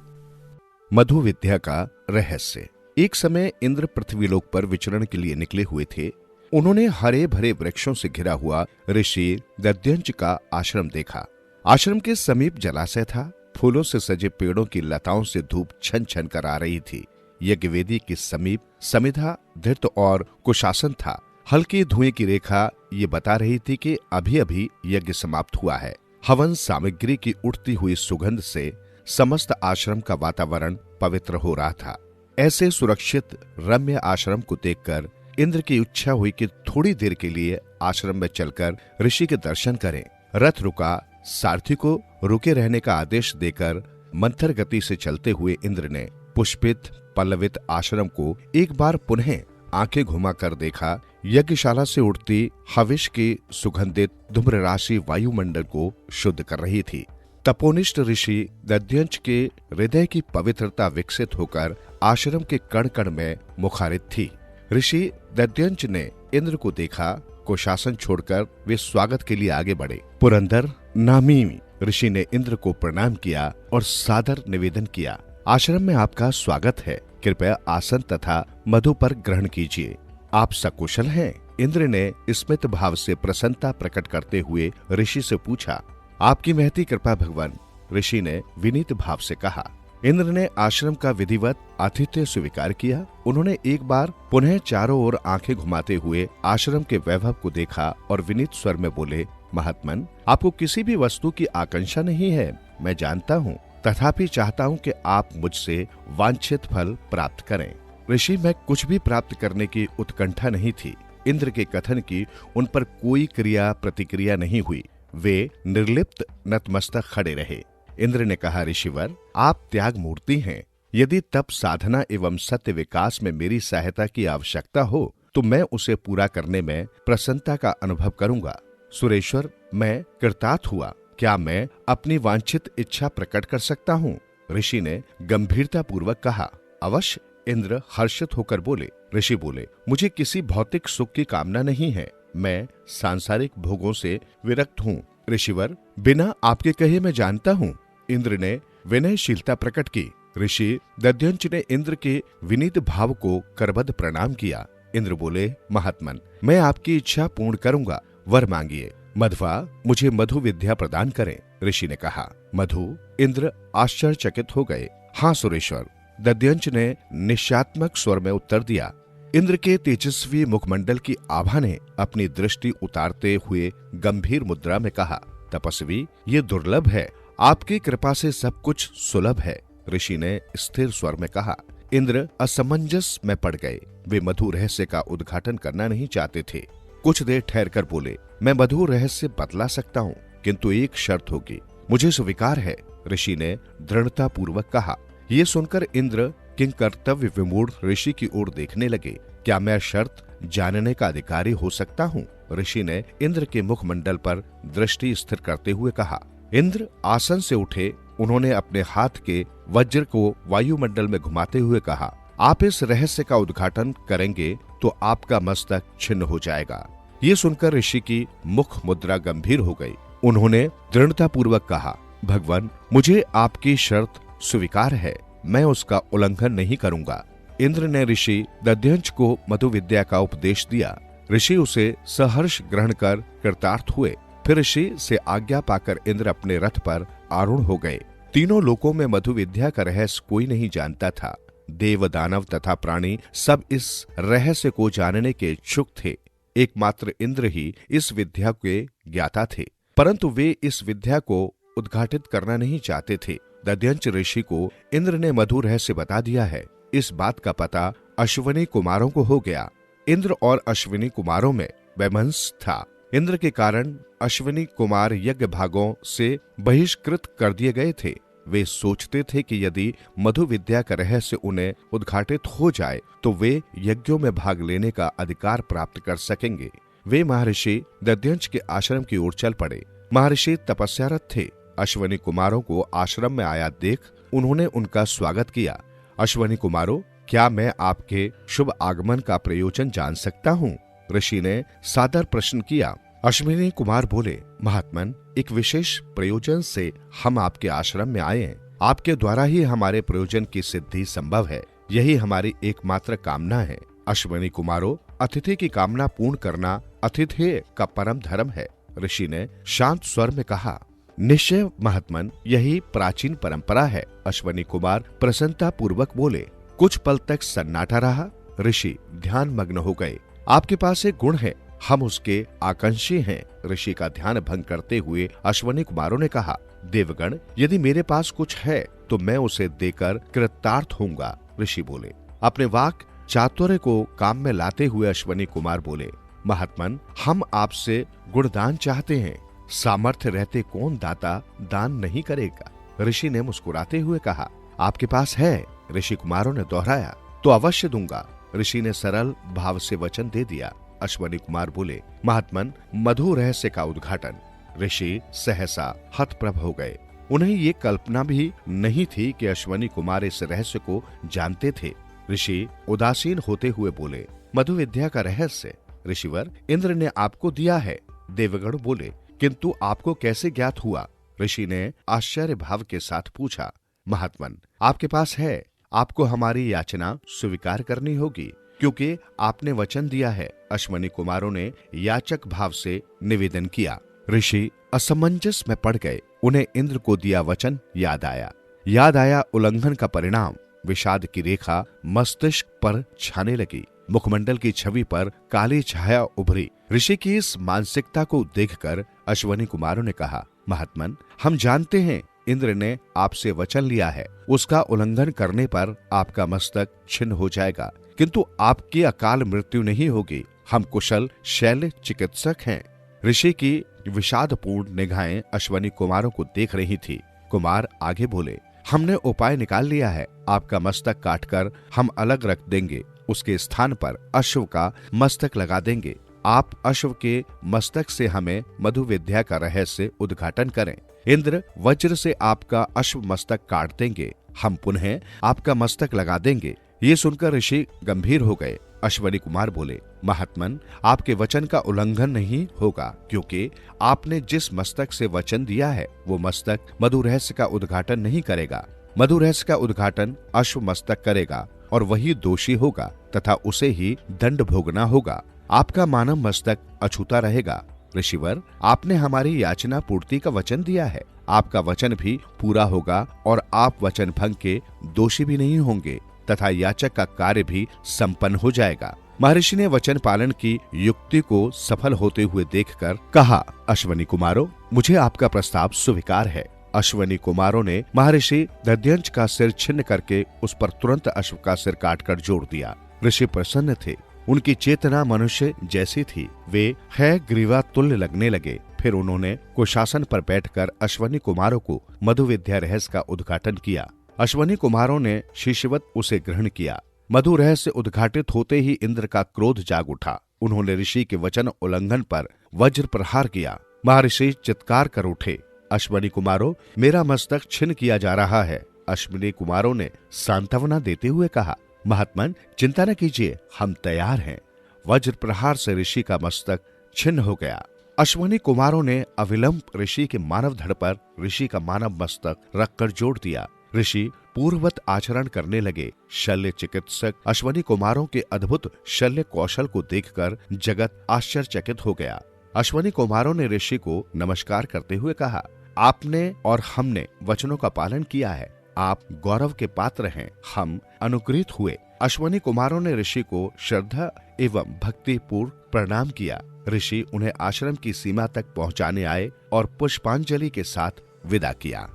मधु विद्या का रहस्य। एक समय इंद्र पृथ्वीलोक पर विचरण के लिए निकले हुए थे। उन्होंने हरे भरे वृक्षों से घिरा हुआ ऋषि दध्यंच का आश्रम देखा। आश्रम के समीप जलाशय था। फूलों से सजे पेड़ों की लताओं से धूप छन छन कर आ रही थी। यज्ञवेदी के समीप समिधा, धृत और कुशासन था। हल्की धुएं की रेखा ये बता रही थी कि अभी अभी यज्ञ समाप्त हुआ है। हवन सामग्री की उठती हुई सुगंध से समस्त आश्रम का वातावरण पवित्र हो रहा था। ऐसे सुरक्षित रम्य आश्रम को देखकर इंद्र की इच्छा हुई कि थोड़ी देर के लिए आश्रम में चलकर ऋषि के दर्शन करें। रथ रुका। सारथी को रुके रहने का आदेश देकर मंथर गति से चलते हुए इंद्र ने पुष्पित पल्लवित आश्रम को एक बार पुनः आंखें घुमाकर देखा। यज्ञशाला से उठती हविष की सुगंधित धूम्र राशि वायुमंडल को शुद्ध कर रही थी। तपोनिष्ठ ऋषि दध्यंच के हृदय की पवित्रता विकसित होकर आश्रम के कण कण में मुखारित थी। ऋषि दध्यंच ने इंद्र को देखा। कुशासन छोड़कर वे स्वागत के लिए आगे बढ़े। पुरंदर नामी ऋषि ने इंद्र को प्रणाम किया और सादर निवेदन किया, आश्रम में आपका स्वागत है। कृपया आसन तथा मधु पर ग्रहण कीजिए। आप सकुशल हैं? इंद्र ने स्मित भाव से प्रसन्नता प्रकट करते हुए ऋषि से पूछा। आपकी महती कृपा भगवान, ऋषि ने विनीत भाव से कहा। इंद्र ने आश्रम का विधिवत आतिथ्य स्वीकार किया। उन्होंने एक बार पुनः चारों ओर आंखें घुमाते हुए आश्रम के वैभव को देखा और विनीत स्वर में बोले, महात्मन, आपको किसी भी वस्तु की आकांक्षा नहीं है, मैं जानता हूँ। तथापि चाहता हूँ कि आप मुझसे वांछित फल प्राप्त करें। ऋषि में कुछ भी प्राप्त करने की उत्कंठा नहीं थी। इंद्र के कथन की उन पर कोई क्रिया प्रतिक्रिया नहीं हुई। वे निर्लिप्त नतमस्तक खड़े रहे। इंद्र ने कहा, ऋषिवर, आप त्याग मूर्ति हैं। यदि तप साधना एवं सत्य विकास में मेरी सहायता की आवश्यकता हो तो मैं उसे पूरा करने में प्रसन्नता का अनुभव करूंगा। सुरेश्वर, मैं कृतार्थ हुआ। क्या मैं अपनी वांछित इच्छा प्रकट कर सकता हूँ? ऋषि ने गंभीरता पूर्वक कहा। अवश्य। इंद्र हर्षित होकर बोले। ऋषि बोले, मुझे किसी भौतिक सुख की कामना नहीं है। मैं सांसारिक भोगों से विरक्त हूँ। ऋषिवर, बिना आपके कहे मैं जानता हूँ। इंद्र ने विनयशीलता प्रकट की। ऋषि दध्यंच ने इंद्र के विनीत भाव को करबद्ध प्रणाम किया। इंद्र बोले, महात्मन, मैं आपकी इच्छा पूर्ण करूंगा। वर मांगिए। मध्वा, मुझे मधु विद्या प्रदान करें। ऋषि ने कहा। मधु? इंद्र आश्चर्यचकित हो गए। हाँ सुरेश्वर, दध्यंच ने निश्चयात्मक स्वर में उत्तर दिया। इंद्र के तेजस्वी मुखमंडल की आभा ने अपनी दृष्टि उतारते हुए गंभीर मुद्रा में कहा, तपस्वी, ये दुर्लभ है। आपकी कृपा से सब कुछ सुलभ है। ऋषि ने स्थिर स्वर में कहा। इंद्र असमंजस में पड़ गए। वे मधु रहस्य का उद्घाटन करना नहीं चाहते थे। कुछ देर ठहरकर बोले, मैं मधु रहस्य बतला सकता हूँ, किंतु एक शर्त होगी। मुझे स्वीकार है, ऋषि ने दृढ़ता पूर्वक कहा। ये सुनकर इंद्र किंकर्तव्य विमूढ़ ऋषि की ओर देखने लगे। क्या मैं शर्त जानने का अधिकारी हो सकता हूँ? ऋषि ने इंद्र के मुखमंडल पर दृष्टि स्थिर करते हुए कहा। इंद्र आसन से उठे। उन्होंने अपने हाथ के वज्र को वायुमंडल में घुमाते हुए कहा, आप इस रहस्य का उद्घाटन करेंगे तो आपका मस्तक छिन्न हो जाएगा। ये सुनकर ऋषि की मुख मुद्रा गंभीर हो गई। उन्होंने दृढ़ता पूर्वक कहा, भगवान, मुझे आपकी शर्त स्वीकार है। मैं उसका उल्लंघन नहीं करूंगा। इंद्र ने ऋषि दध्यंच को मधु विद्या का उपदेश दिया। ऋषि उसे सहर्ष ग्रहण कर कृतार्थ हुए। फिर ऋषि से आज्ञा पाकर इंद्र अपने रथ पर आरूढ़ हो गए। तीनों लोकों में मधु विद्या का रहस्य कोई नहीं जानता था। देव, दानव तथा प्राणी सब इस रहस्य को जानने के इच्छुक थे। एकमात्र इंद्र ही इस विद्या के ज्ञाता थे, परंतु वे इस विद्या को उद्घाटित करना नहीं चाहते थे। दध्यंच ऋषि को इंद्र ने मधु रहस्य बता दिया है। इस बात का पता अश्विनी कुमारों को हो गया। इंद्र और अश्विनी कुमारों में वैमनस्य था। इंद्र के कारण अश्विनी कुमार यज्ञ भागों से बहिष्कृत कर दिए गए थे। वे सोचते थे कि यदि मधु विद्या का रहस्य उन्हें उद्घाटित हो जाए तो वे यज्ञों में भाग लेने का अधिकार प्राप्त कर सकेंगे। वे महर्षि दध्यंच के आश्रम की ओर चल पड़े। महर्षि तपस्यारत थे। अश्विनी कुमारों को आश्रम में आया देख उन्होंने उनका स्वागत किया। अश्विनी कुमारों, क्या मैं आपके शुभ आगमन का प्रयोजन जान सकता हूँ? ऋषि ने सादर प्रश्न किया। अश्विनी कुमार बोले, महात्मन, एक विशेष प्रयोजन से हम आपके आश्रम में आए हैं। आपके द्वारा ही हमारे प्रयोजन की सिद्धि संभव है। यही हमारी एकमात्र कामना है। अश्विनी कुमारों, अतिथि की कामना पूर्ण करना अतिथि का परम धर्म है। ऋषि ने शांत स्वर में कहा, निश्चय महात्मन, यही प्राचीन परंपरा है। अश्विनी कुमार प्रसन्नता पूर्वक बोले। कुछ पल तक सन्नाटा रहा। ऋषि ध्यान मग्न हो गए। आपके पास एक गुण है, हम उसके आकांक्षी हैं। ऋषि का ध्यान भंग करते हुए अश्विनी कुमारों ने कहा, देवगण, यदि मेरे पास कुछ है तो मैं उसे देकर कृतार्थ होऊंगा। ऋषि बोले। अपने वाक चातुर्य को काम में लाते हुए अश्विनी कुमार बोले, महात्मन, हम आपसे गुणदान चाहते हैं। सामर्थ्य रहते कौन दाता दान नहीं करेगा? ऋषि ने मुस्कुराते हुए कहा, आपके पास है? ऋषि कुमारों ने दोहराया। तो अवश्य दूंगा। ऋषि ने सरल भाव से वचन दे दिया। अश्विनी कुमार बोले, महात्मन, मधु रहस्य का उद्घाटन। ऋषि सहसा हतप्रभ हो गए। उन्हें ये कल्पना भी नहीं थी कि अश्विनी कुमार इस रहस्य को जानते थे। ऋषि उदासीन होते हुए बोले, मधु विद्या का रहस्य ऋषिवर इंद्र ने आपको दिया है। देवगण बोले, किंतु आपको कैसे ज्ञात हुआ? ऋषि ने आश्चर्य भाव के साथ पूछा। महात्मन, आपके पास है, आपको हमारी याचना स्वीकार करनी होगी, क्योंकि आपने वचन दिया है। अश्विनी कुमारों ने याचक भाव से निवेदन किया। ऋषि असमंजस में पड़ गए। उन्हें इंद्र को दिया वचन याद आया उल्लंघन का परिणाम। विषाद की रेखा मस्तिष्क पर छाने लगी। मुखमंडल की छवि पर काली छाया उभरी। ऋषि की इस मानसिकता को देखकर अश्विनी कुमारों ने कहा, महात्मन, हम जानते हैं इंद्र ने आपसे वचन लिया है। उसका उल्लंघन करने पर आपका मस्तक छिन्न हो जाएगा, किंतु आपकी अकाल मृत्यु नहीं होगी। हम कुशल शैल्य चिकित्सक हैं। ऋषि की विषादपूर्ण निगाहें अश्विनी कुमारों को देख रही थी। कुमार आगे बोले, हमने उपाय निकाल लिया है। आपका मस्तक काटकर हम अलग रख देंगे। उसके स्थान पर अश्व का मस्तक लगा देंगे। आप अश्व के मस्तक से हमें मधु विद्या का रहस्य उद्घाटन करें। इंद्र वज्र से आपका अश्व मस्तक काट देंगे। हम पुनः आपका मस्तक लगा देंगे। ये सुनकर ऋषि गंभीर हो गए। अश्विनी कुमार बोले, महात्मन, आपके वचन का उल्लंघन नहीं होगा, क्योंकि आपने जिस मस्तक से वचन दिया है वो मस्तक मधु रहस्य का उद्घाटन नहीं करेगा। मधु रहस्य का उद्घाटन अश्व मस्तक करेगा और वही दोषी होगा तथा उसे ही दंड भोगना होगा। आपका मानव मस्तक अछूता रहेगा। ऋषिवर, आपने हमारी याचना पूर्ति का वचन दिया है। आपका वचन भी पूरा होगा और आप वचन भंग के दोषी भी नहीं होंगे तथा याचक का कार्य भी संपन्न हो जाएगा। महर्षि ने वचन पालन की युक्ति को सफल होते हुए देखकर कहा, अश्विनी कुमारों, मुझे आपका प्रस्ताव स्वीकार है। अश्विनी कुमारों ने महर्षि दध्यंच का सिर छिन्न करके उस पर तुरंत अश्व का सिर काटकर जोड़ दिया। ऋषि प्रसन्न थे। उनकी चेतना मनुष्य जैसी थी। वे है ग्रीवा तुल्य लगने लगे। फिर उन्होंने कुशासन पर बैठकर अश्विनी कुमारों को मधु विद्या रहस्य का उद्घाटन किया। अश्विनी कुमारों ने शिष्यवत उसे ग्रहण किया। मधु रहस्य उद्घाटित होते ही इंद्र का क्रोध जाग उठा। उन्होंने ऋषि के वचन उल्लंघन पर वज्र प्रहार किया। महर्षि चित्कार कर उठे, अश्विनी कुमारों, मेरा मस्तक छिन्न किया जा रहा है। अश्विनी कुमारों ने सांत्वना देते हुए कहा, महात्मन, चिंता न कीजिए, हम तैयार हैं। वज्र प्रहार से ऋषि का मस्तक छिन्न हो गया। अश्विनी कुमारों ने अविलंब ऋषि के मानव धड़ पर ऋषि का मानव मस्तक रखकर जोड़ दिया। ऋषि पूर्ववत आचरण करने लगे। शल्य चिकित्सक अश्विनी कुमारों के अद्भुत शल्य कौशल को देखकर जगत आश्चर्यचकित हो गया। अश्विनी कुमारों ने ऋषि को नमस्कार करते हुए कहा, आपने और हमने वचनों का पालन किया है। आप गौरव के पात्र हैं। हम अनुग्रहित हुए। अश्वनी कुमारों ने ऋषि को श्रद्धा एवं भक्ति पूर्व प्रणाम किया। ऋषि उन्हें आश्रम की सीमा तक पहुंचाने आए और पुष्पांजलि के साथ विदा किया।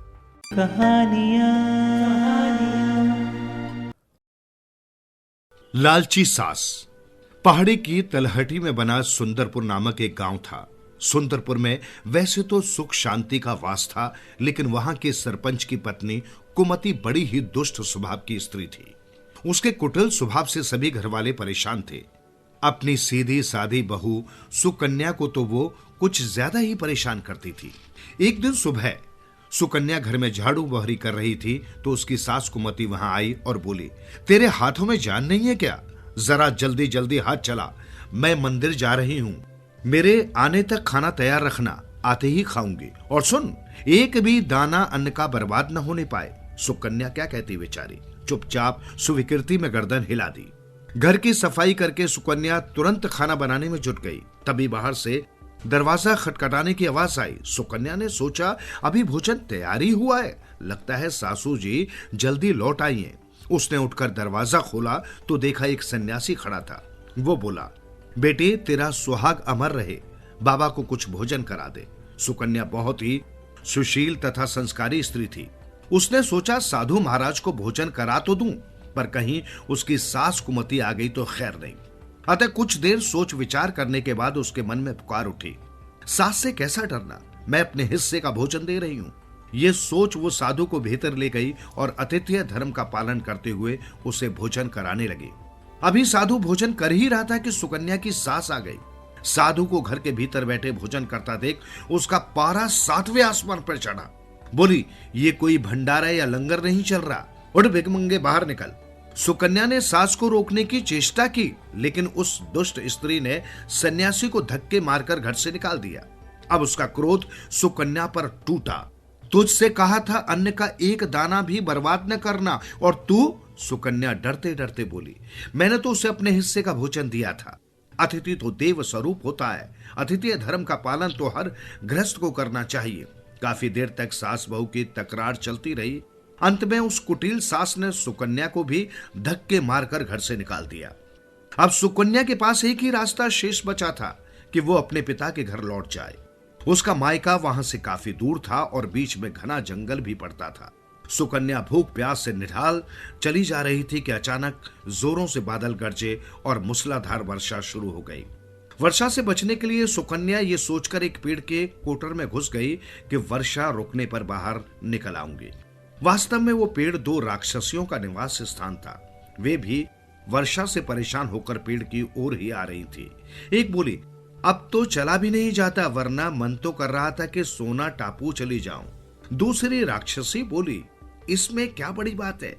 लालची सास। पहाड़ी की तलहटी में बना सुंदरपुर नामक एक गांव था। सुंदरपुर में वैसे तो सुख शांति का वास था, लेकिन वहां के सरपंच की पत्नी कुमति बड़ी ही दुष्ट स्वभाव की स्त्री थी। उसके कुटिल स्वभाव से सभी घरवाले परेशान थे। अपनी सीधी सादी बहू सुकन्या को तो वो कुछ ज्यादा ही परेशान करती थी। एक दिन सुबह सुकन्या घर में झाड़ू बहरी कर रही थी तो उसकी सास कुमति वहां आई और बोली, तेरे हाथों में जान नहीं है क्या? जरा जल्दी जल्दी हाथ चला, मैं मंदिर जा रही हूं। मेरे आने तक खाना तैयार रखना, आते ही खाऊंगी। और सुन, एक भी दाना अन्न का बर्बाद न होने पाए। सुकन्या क्या कहती बेचारी, चुपचाप स्वीकृति में गर्दन हिला दी। घर की सफाई करके सुकन्या तुरंत खाना बनाने में जुट गई। तभी बाहर से दरवाजा खटखटाने की आवाज आई। सुकन्या ने सोचा अभी भोजन तैयार ही हुआ है, लगता है सासू जी जल्दी लौट आई हैं। उसने उठकर दरवाजा खोला तो देखा एक सन्यासी खड़ा था। वो बोला, बेटे तेरा सुहाग अमर रहे, बाबा को कुछ भोजन करा दे। सुकन्या बहुत ही सुशील तथा संस्कारी स्त्री थी। उसने सोचा साधु महाराज को भोजन करा तो दूं, पर कहीं उसकी सास कुमति आ गई तो खैर नहीं। अतः कुछ देर सोच विचार करने के बाद उसके मन में पुकार उठी, सास से कैसा डरना, मैं अपने हिस्से का भोजन दे रही हूं। ये सोच वो साधु को भीतर ले गई और आतिथ्य धर्म का पालन करते हुए उसे भोजन कराने लगी। अभी साधु भोजन कर ही रहा था कि सुकन्या की सास आ गई। साधु को घर के भीतर बैठे भोजन करता देख उसका पारा 7वें आसमान पर चढ़ा। बोली, ये कोई भंडारा या लंगर नहीं चल रहा, उठ भिखमंगे बाहर निकल। सुकन्या ने सास को रोकने की चेष्टा की, लेकिन उस दुष्ट स्त्री ने सन्यासी को धक्के मारकर घर से निकाल दिया। अब उसका क्रोध सुकन्या पर टूटा। तुझसे कहा था अन्न का एक दाना भी बर्बाद न करना, और तू? सुकन्या डरते डरते बोली, मैंने तो उसे अपने हिस्से का भोजन दिया था। अतिथि तो देव स्वरूप होता है, अतिथि धर्म का पालन तो हर गृहस्थ को करना चाहिए। काफी देर तक सास बहू की तकरार चलती रही। अंत में उस कुटिल सास ने सुकन्या को भी धक्के मारकर घर से निकाल दिया। अब सुकन्या के पास एक ही रास्ता शेष बचा था कि वो अपने पिता के घर लौट जाए। उसका मायका वहां से काफी दूर था और बीच में घना जंगल भी पड़ता था। सुकन्या भूख प्यास से निढाल चली जा रही थी कि अचानक जोरों से बादल गरजे और मूसलाधार वर्षा शुरू हो गई। वर्षा से बचने के लिए सुकन्या ये सोचकर एक पेड़ के कोटर में घुस गई कि वर्षा रुकने पर बाहर निकल आऊंगी। वास्तव में वो पेड़ 2 राक्षसियों का निवास स्थान था। वे भी वर्षा से परेशान होकर पेड़ की ओर ही आ रही थी। एक बोली, अब तो चला भी नहीं जाता, वरना मन तो कर रहा था कि सोना टापू चली जाऊं। दूसरी राक्षसी बोली, इसमें क्या बड़ी बात है,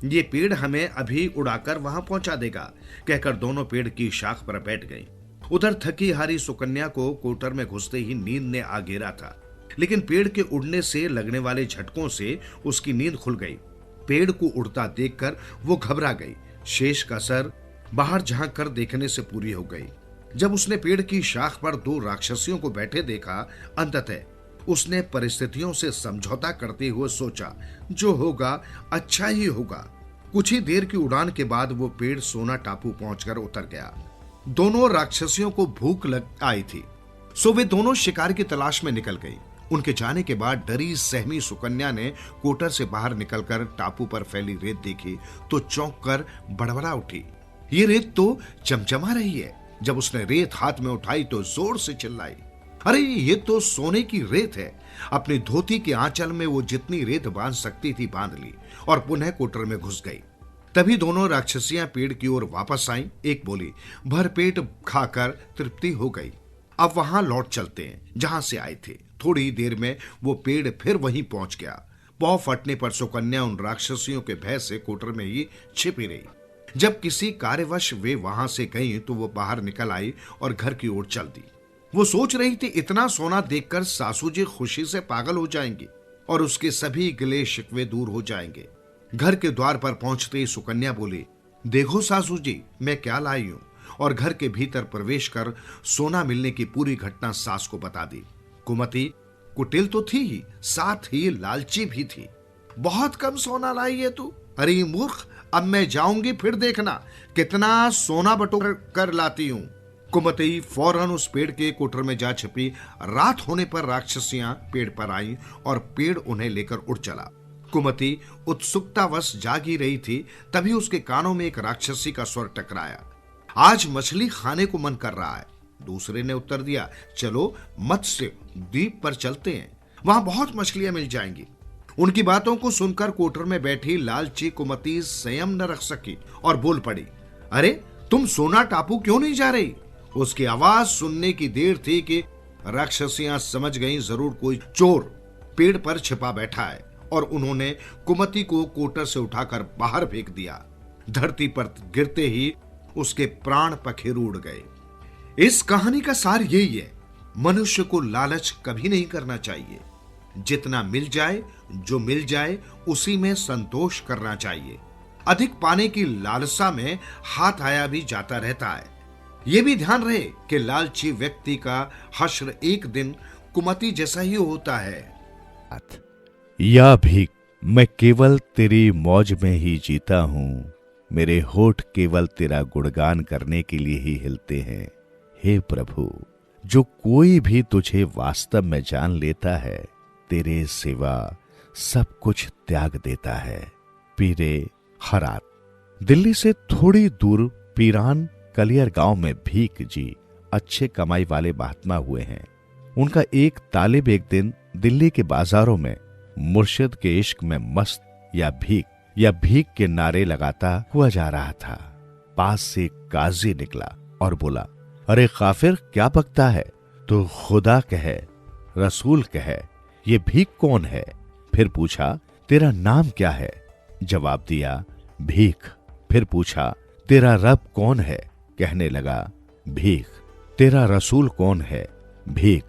ये पेड़ हमें अभी उड़ाकर वहां पहुंचा देगा। कहकर दोनों पेड़ की शाख पर बैठ गई। उधर थकी हारी सुकन्या को कोटर में घुसते ही नींद ने आ घेरा था, लेकिन पेड़ के उड़ने से लगने वाले झटकों से उसकी नींद खुल गई। पेड़ को उड़ता देखकर वो घबरा गई। शेष कसर बाहर झांक कर देखने से पूरी हो गई। जब उसने पेड़ की शाख पर 2 राक्षसियों को बैठे देखा, अंततः उसने परिस्थितियों से समझौता करते हुए सोचा, जो होगा अच्छा ही होगा। कुछ ही देर की उड़ान के बाद वो पेड़ सोना टापू पहुंचकर उतर गया। दोनों राक्षसियों को भूख लग आई थी, सो वे दोनों शिकार की तलाश में निकल गई। उनके जाने के बाद डरी सहमी सुकन्या ने कोटर से बाहर निकलकर टापू पर फैली रेत देखी तो चौंक कर बड़बड़ा उठी। ये रेत तो चमचमा रही है। जब उसने रेत हाथ में उठाई तो जोर से चिल्लाई, अरे ये तो सोने की रेत है। अपनी धोती के आंचल में वो जितनी रेत बांध सकती थी बांध ली और पुनः कोटर में घुस गई। तभी दोनों राक्षसियां पेड़ की ओर वापस आईं। एक बोली, भरपेट खाकर तृप्ति हो गई, अब वहां लौट चलते हैं जहां से आए थे। थोड़ी देर में वो पेड़ फिर वहीं पहुंच गया। पांव फटने पर सुकन्या उन राक्षसियों के भय से कोटर में ही छिपी रही। जब किसी कार्यवश वे वहां से गई तो वो बाहर निकल आई और घर की ओर चल दी। वो सोच रही थी इतना सोना देखकर सासू जी खुशी से पागल हो जाएंगी और उसके सभी गिले शिकवे दूर हो जाएंगे। घर के द्वार पर पहुंचते ही सुकन्या बोली, देखो सासू जी मैं क्या लाई हूं, और घर के भीतर प्रवेश कर सोना मिलने की पूरी घटना सास को बता दी। कुमति कुटिल तो थी ही, साथ ही लालची भी थी। बहुत कम सोना लाई है तू, अरे मूर्ख, अब मैं जाऊंगी, फिर देखना कितना सोना बटोर कर लाती हूं। कुमति फौरन उस पेड़ के कोठर में जा छिपी। रात होने पर राक्षसियां पेड़ पर आईं और पेड़ उन्हें लेकर उड़ चला। कुमति उत्सुकतावश जागी रही थी, तभी उसके कानों में एक राक्षसी का स्वर टकराया। आज मछली खाने को मन कर रहा है। दूसरे ने उत्तर दिया, चलो मत्स्य द्वीप पर चलते हैं, वहां बहुत मछलियां मिल जाएंगी। उनकी बातों को सुनकर कोठर में बैठी लालची कुमति संयम न रख सकी और बोल पड़ी, अरे तुम सोना टापू क्यों नहीं जा रही? उसकी आवाज सुनने की देर थी कि राक्षसियां समझ गईं जरूर कोई चोर पेड़ पर छिपा बैठा है और उन्होंने कुमति को कोटर से उठाकर बाहर फेंक दिया। धरती पर गिरते ही उसके प्राण पखेरु उड़ गए। इस कहानी का सार यही है, मनुष्य को लालच कभी नहीं करना चाहिए। जितना मिल जाए, जो मिल जाए उसी में संतोष करना चाहिए। अधिक पाने की लालसा में हाथ आया भी जाता रहता है। यह भी ध्यान रहे कि लालची व्यक्ति का हश्र एक दिन कुमति जैसा ही होता है। या भीख, मैं केवल तेरी मौज में ही जीता हूं, मेरे होठ केवल तेरा गुणगान करने के लिए ही हिलते हैं। हे प्रभु, जो कोई भी तुझे वास्तव में जान लेता है, तेरे सिवा सब कुछ त्याग देता है। पीरे हरात। दिल्ली से थोड़ी दूर पीरान कलियर गांव में भीख जी अच्छे कमाई वाले महात्मा हुए हैं। उनका एक तालिब एक दिन दिल्ली के बाजारों में मुर्शिद के इश्क में मस्त या भीख के नारे लगाता हुआ जा रहा था। पास से काजी निकला और बोला, अरे काफिर, क्या बकता है? तो खुदा कहे, रसूल कहे, ये भीख कौन है? फिर पूछा, तेरा नाम क्या है? जवाब दिया, भीख। फिर पूछा, तेरा रब कौन है? कहने लगा, भीख। तेरा रसूल कौन है? भीख।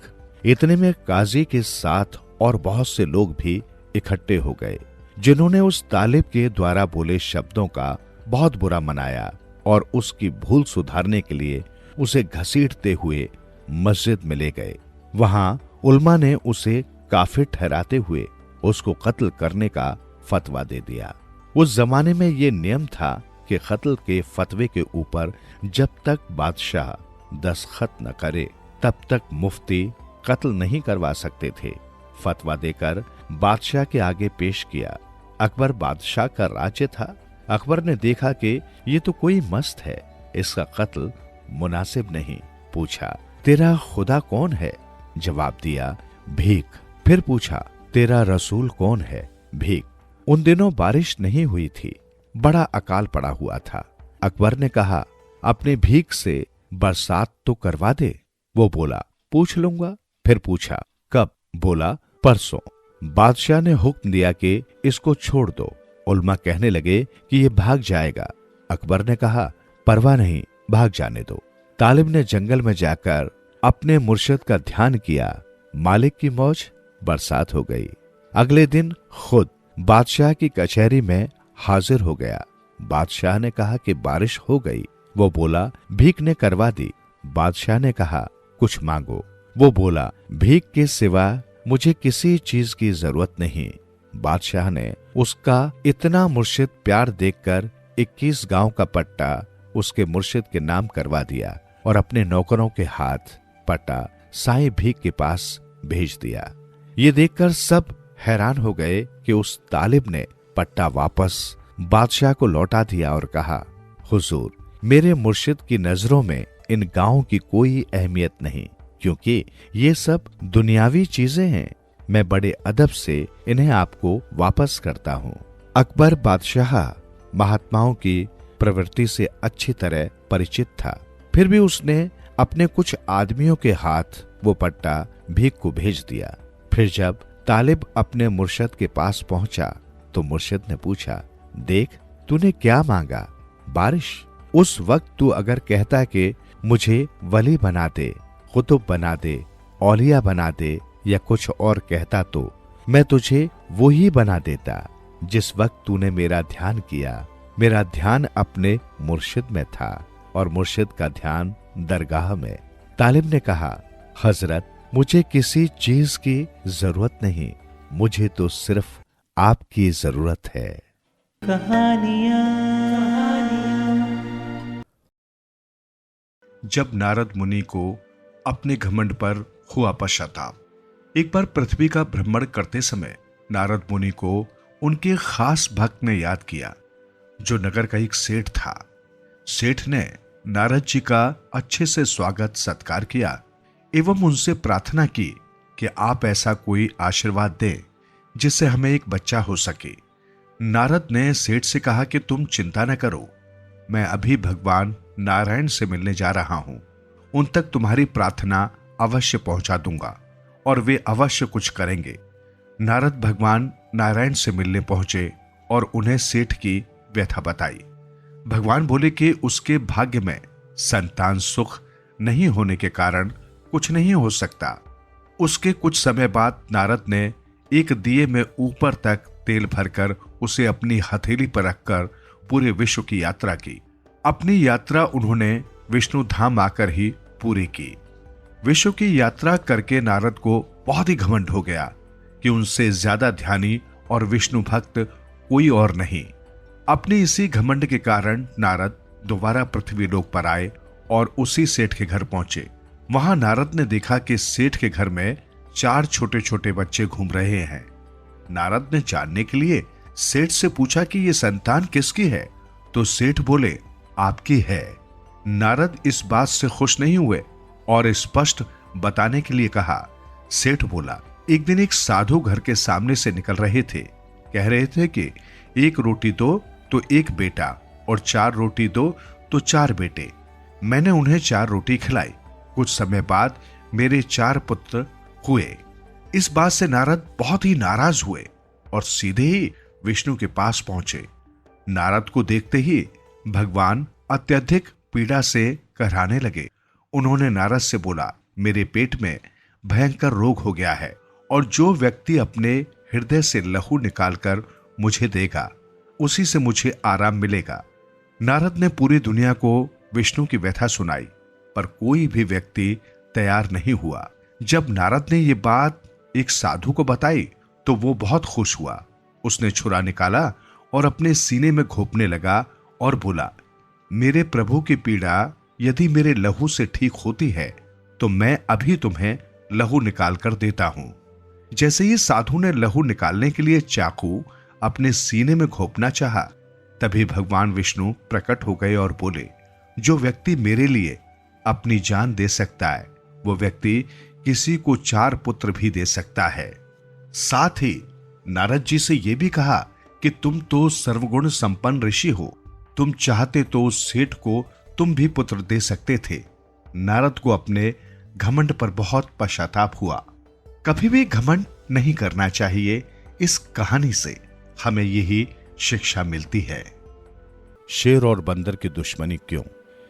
इतने में काजी के साथ और बहुत से लोग भी इकट्ठे हो गए, जिन्होंने उस तालिब के द्वारा बोले शब्दों का बहुत बुरा मनाया और उसकी भूल सुधारने के लिए उसे घसीटते हुए मस्जिद में ले गए। वहां उल्मा ने उसे काफिर ठहराते हुए उसको कत्ल करने का फतवा दे दिया। उस जमाने में ये नियम था कि कत्ल के फतवे के ऊपर जब तक बादशाह दस्तखत न करे तब तक मुफ्ती कत्ल नहीं करवा सकते थे। फतवा देकर बादशाह के आगे पेश किया। अकबर बादशाह का राज्य था। अकबर ने देखा कि ये तो कोई मस्त है, इसका कत्ल मुनासिब नहीं। पूछा, तेरा खुदा कौन है? जवाब दिया, भीख। फिर पूछा, तेरा रसूल कौन है? भीख। उन दिनों बारिश नहीं हुई थी, बड़ा अकाल पड़ा हुआ था। अकबर ने कहा, अपने भीख से बरसात तो करवा दे। वो बोला, पूछ लूंगा। फिर पूछा, कब? बोला, परसों। बादशाह ने हुक्म दिया कि इसको छोड़ दो। उल्मा कहने लगे कि ये भाग जाएगा। अकबर ने कहा, परवाह नहीं, भाग जाने दो। तालिब ने जंगल में जाकर अपने मुर्शिद का ध्यान किया। मालिक की मौज, बरसात हो गई। अगले दिन खुद बादशाह की कचहरी में हाजिर हो गया। बादशाह ने कहा कि बारिश हो गई। वो बोला, भीख ने करवा दी। बादशाह ने कहा, कुछ मांगो। वो बोला, भीख के सिवा मुझे किसी चीज की जरूरत नहीं। बादशाह ने उसका इतना मुर्शिद प्यार देखकर 21 गांव का पट्टा उसके मुर्शिद के नाम करवा दिया और अपने नौकरों के हाथ पट्टा साईं भीख के पास भेज दिया। ये देखकर सब हैरान हो गए कि उस तालिब ने पट्टा वापस बादशाह को लौटा दिया और कहा, हुजूर, मेरे मुर्शिद की नजरों में इन गांवों की कोई अहमियत नहीं, क्योंकि ये सब दुनियावी चीजें हैं। मैं बड़े अदब से इन्हें आपको वापस करता हूँ। अकबर बादशाह महात्माओं की प्रवृत्ति से अच्छी तरह परिचित था, फिर भी उसने अपने कुछ आदमियों के हाथ वो पट्टा भीख को भेज दिया। फिर जब तालिब अपने मुर्शिद के पास पहुंचा तो मुर्शिद ने पूछा, देख, तूने क्या मांगा? बारिश। उस वक्त तू अगर कहता कि मुझे वली बना दे, कुतुब बना दे, औलिया बना दे या कुछ और कहता तो मैं तुझे वो ही बना देता। जिस वक्त तूने मेरा ध्यान किया, मेरा ध्यान अपने मुर्शिद में था और मुर्शिद का ध्यान दरगाह में। तालिब ने कहा, हजरत, मुझे किसी चीज की जरूरत नहीं, मुझे तो सिर्फ आपकी जरूरत है। जब नारद मुनि को अपने घमंड पर हुआ पश्चाताप। एक बार पृथ्वी का भ्रमण करते समय नारद मुनि को उनके खास भक्त ने याद किया, जो नगर का एक सेठ था। सेठ ने नारद जी का अच्छे से स्वागत सत्कार किया एवं उनसे प्रार्थना की कि आप ऐसा कोई आशीर्वाद दें जिससे हमें एक बच्चा हो सके। नारद ने सेठ से कहा कि तुम चिंता न करो, मैं अभी भगवान नारायण से मिलने जा रहा हूं, उन तक तुम्हारी प्रार्थना अवश्य पहुंचा दूंगा और वे अवश्य कुछ करेंगे। नारद भगवान नारायण से मिलने पहुंचे और उन्हें सेठ की व्यथा बताई। भगवान बोले कि उसके भाग्य में संतान सुख नहीं होने के कारण कुछ नहीं हो सकता। उसके कुछ समय बाद नारद ने एक दिए में ऊपर तक तेल भरकर उसे अपनी हथेली पर रखकर पूरे विश्व की यात्रा की। अपनी यात्रा उन्होंने विष्णु धाम आकर ही पूरी की। विश्व की यात्रा करके नारद को बहुत ही घमंड हो गया कि उनसे ज्यादा ध्यानी और विष्णु भक्त कोई और नहीं। अपने इसी घमंड के कारण नारद दोबारा पृथ्वी लोक पर आए और उसी सेठ के घर पहुंचे। वहां नारद ने देखा कि सेठ के घर में 4 छोटे छोटे बच्चे घूम रहे हैं। नारद ने जानने के लिए सेठ से पूछा कि ये संतान किसकी है, तो सेठ बोले आपकी है। नारद इस बात से खुश नहीं हुए और स्पष्ट बताने के लिए कहा। सेठ बोला, एक दिन एक साधु घर के सामने से निकल रहे थे, कह रहे थे कि 1 रोटी दो तो 1 बेटा और 4 रोटी दो तो 4 बेटे। मैंने उन्हें 4 रोटी खिलाई। कुछ समय बाद मेरे 4 पुत्र हुए। इस बात से नारद बहुत ही नाराज हुए और सीधे ही विष्णु के पास पहुंचे। नारद को देखते ही भगवान अत्यधिक पीड़ा से कहराने लगे। उन्होंने नारद से बोला, मेरे पेट में भयंकर रोग हो गया है और जो व्यक्ति अपने हृदय से लहू निकालकर मुझे देगा उसी से मुझे आराम मिलेगा। नारद ने पूरी दुनिया को विष्णु की व्यथा सुनाई, पर कोई भी व्यक्ति तैयार नहीं हुआ। जब नारद ने ये बात एक साधु को बताई तो वो बहुत खुश हुआ। उसने छुरा निकाला और अपने सीने में घोंपने लगा और बोला, मेरे प्रभु की पीड़ा यदि मेरे लहू से ठीक होती है तो मैं अभी तुम्हें लहू निकाल कर देता हूं। जैसे ही साधु ने लहू निकालने के लिए चाकू अपने सीने में घोंपना चाहा, तभी भगवान विष्णु प्रकट हो गए और बोले, जो व्यक्ति मेरे लिए अपनी जान दे सकता है वो व्यक्ति किसी को 4 पुत्र भी दे सकता है। साथ ही नारद जी से यह भी कहा कि तुम तो सर्वगुण संपन्न ऋषि हो, तुम चाहते तो उस सेठ को तुम भी पुत्र दे सकते थे। नारद को अपने घमंड पर बहुत पश्चाताप हुआ। कभी भी घमंड नहीं करना चाहिए। इस कहानी से हमें यही शिक्षा मिलती है। शेर और बंदर की दुश्मनी क्यों?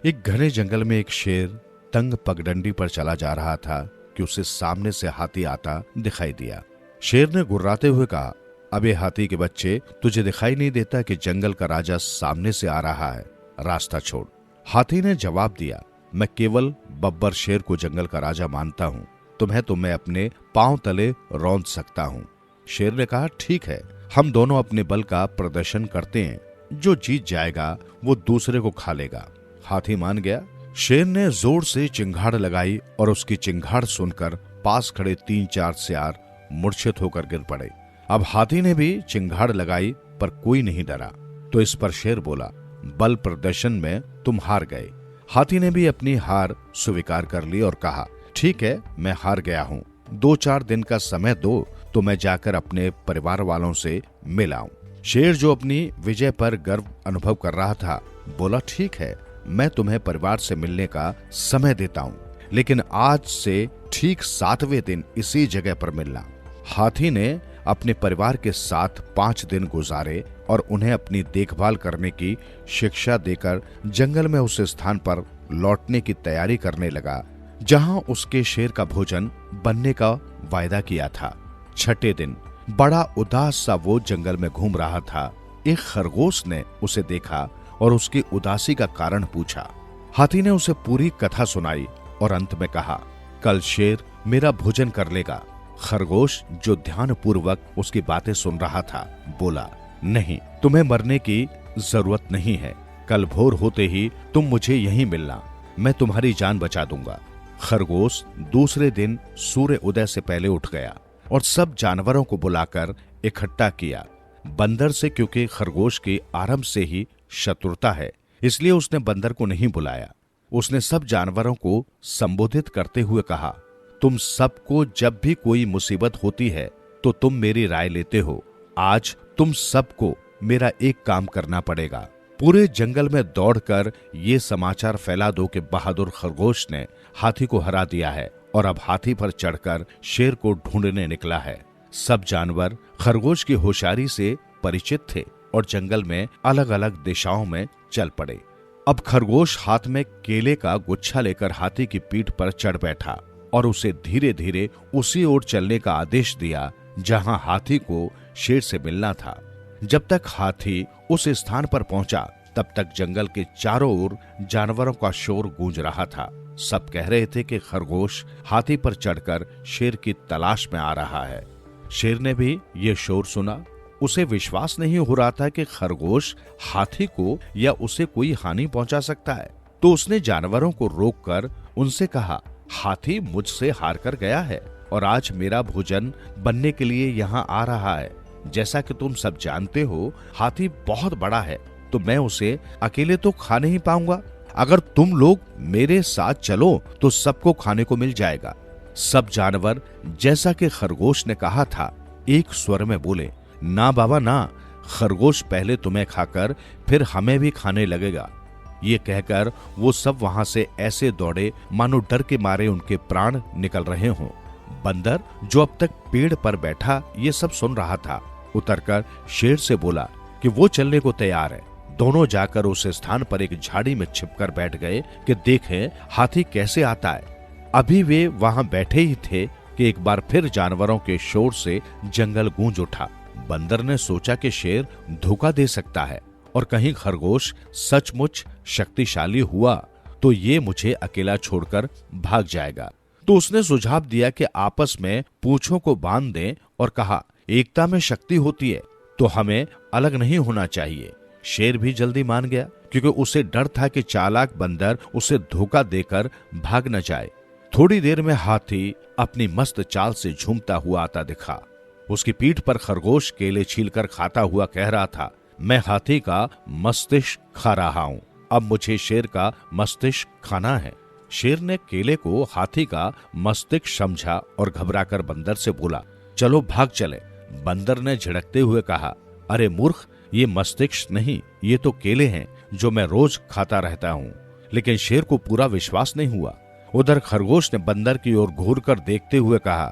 एक घने जंगल में एक शेर तंग पगडंडी पर चला जा रहा था कि उसे सामने से हाथी आता दिखाई दिया। शेर ने गुर्राते हुए कहा, अबे हाथी के बच्चे, तुझे दिखाई नहीं देता कि जंगल का राजा सामने से आ रहा है, रास्ता छोड़। हाथी ने जवाब दिया, मैं केवल बब्बर शेर को जंगल का राजा मानता हूँ, तुम्हें तो मैं अपने पांव तले रौंद सकता हूँ। शेर ने कहा, ठीक है, हम दोनों अपने बल का प्रदर्शन करते हैं, जो जीत जाएगा वो दूसरे को खा लेगा। हाथी मान गया। शेर ने जोर से चिंगाड़ लगाई और उसकी चिंगाड़ सुनकर पास खड़े 3-4 सियार मूर्छित होकर गिर पड़े। अब हाथी ने भी चिंगाड़ लगाई पर कोई नहीं डरा। तो इस पर शेर बोला, बल प्रदर्शन में तुम हार गए। हाथी ने भी अपनी हार स्वीकार कर ली और कहा, ठीक है, मैं हार गया हूँ, 2-4 दिन का समय दो तो मैं जाकर अपने परिवार वालों से मिल आऊं। शेर जो अपनी विजय पर गर्व अनुभव कर रहा था बोला, ठीक है, मैं तुम्हें परिवार से मिलने का समय देता हूँ, लेकिन आज से ठीक 7वें दिन इसी जगह पर मिलना। हाथी ने अपने परिवार के साथ 5 दिन गुजारे और उन्हें अपनी देखभाल करने की शिक्षा देकर जंगल में उस स्थान पर लौटने की तैयारी करने लगा जहां उसके शेर का भोजन बनने का वायदा किया था। 6ठे दिन बड़ा उदास सा वो जंगल में घूम रहा था। एक खरगोश ने उसे देखा और उसकी उदासी का कारण पूछा। हाथी ने उसे पूरी कथा सुनाई और अंत में कहा, कल शेर मेरा भोजन कर लेगा। खरगोश जो ध्यान पूर्वक उसकी बातें सुन रहा था बोला, नहीं, तुम्हें मरने की जरूरत नहीं है। कल भोर होते ही तुम मुझे यहीं मिलना, मैं तुम्हारी जान बचा दूंगा। खरगोश दूसरे दिन सूर्य उदय से पहले उठ गया और सब जानवरों को बुलाकर इकट्ठा किया। बंदर से क्योंकि खरगोश की आरंभ से ही शत्रुता है, इसलिए उसने बंदर को नहीं बुलाया। उसने सब जानवरों को संबोधित करते हुए कहा, तुम सबको जब भी कोई मुसीबत होती है तो तुम मेरी राय लेते हो। आज तुम सबको मेरा एक काम करना पड़ेगा। पूरे जंगल में दौड़कर ये समाचार फैला दो कि बहादुर खरगोश ने हाथी को हरा दिया है और अब हाथी पर चढ़कर शेर को ढूंढने निकला है। सब जानवर खरगोश की होशियारी से परिचित थे और जंगल में अलग अलग दिशाओं में चल पड़े। अब खरगोश हाथ में केले का गुच्छा लेकर हाथी की पीठ पर चढ़ बैठा और उसे धीरे धीरे उसी ओर चलने का आदेश दिया जहां हाथी को शेर से मिलना था। जब तक हाथी उस स्थान पर पहुंचा तब तक जंगल के चारों ओर जानवरों का शोर गूंज रहा था। सब कह रहे थे कि खरगोश हाथी पर चढ़कर शेर की तलाश में आ रहा है। शेर ने भी ये शोर सुना। उसे विश्वास नहीं हो रहा था कि खरगोश हाथी को या उसे कोई हानि पहुंचा सकता है, तो उसने जानवरों को रोककर उनसे कहा, हाथी मुझसे हार कर गया है और आज मेरा भोजन बनने के लिए यहाँ आ रहा है। जैसा कि तुम सब जानते हो, हाथी बहुत बड़ा है, तो मैं उसे अकेले तो खा नहीं पाऊंगा। अगर तुम लोग मेरे साथ चलो तो सबको खाने को मिल जाएगा। सब जानवर जैसा कि खरगोश ने कहा था एक स्वर में बोले, ना बाबा ना, खरगोश पहले तुम्हें खाकर फिर हमें भी खाने लगेगा। ये कहकर वो सब वहां से ऐसे दौड़े मानो डर के मारे उनके प्राण निकल रहे हों। बंदर जो अब तक पेड़ पर बैठा ये सब सुन रहा था, उतरकर शेर से बोला कि वो चलने को तैयार है। दोनों जाकर उस स्थान पर एक झाड़ी में छिपकर बैठ गए कि देखें हाथी कैसे आता है। अभी वे वहां बैठे ही थे कि एक बार फिर जानवरों के शोर से जंगल गूंज उठा। बंदर ने सोचा कि शेर धोखा दे सकता है और कहीं खरगोश सचमुच शक्तिशाली हुआ तो ये मुझे अकेला छोड़कर भाग जाएगा। तो उसने सुझाव दिया कि आपस में पूंछों को बांध दें और कहा, एकता में शक्ति होती है तो हमें अलग नहीं होना चाहिए। शेर भी जल्दी मान गया क्योंकि उसे डर था कि चालाक बंदर उसे धोखा देकर भाग न जाए। थोड़ी देर में हाथी अपनी मस्त चाल से झूमता हुआ आता दिखा। उसकी पीठ पर खरगोश केले छीलकर खाता हुआ कह रहा था, मैं हाथी का मस्तिष्क खा रहा हूं, अब मुझे शेर का मस्तिष्क खाना है। शेर ने केले को हाथी का मस्तिष्क समझा और घबराकर बंदर से बोला, चलो भाग चले। बंदर ने झिड़कते हुए कहा, अरे मूर्ख, ये मस्तिष्क नहीं, ये तो केले हैं जो मैं रोज खाता रहता हूँ। लेकिन शेर को पूरा विश्वास नहीं हुआ। उधर खरगोश ने बंदर की ओर घूरकर देखते हुए कहा,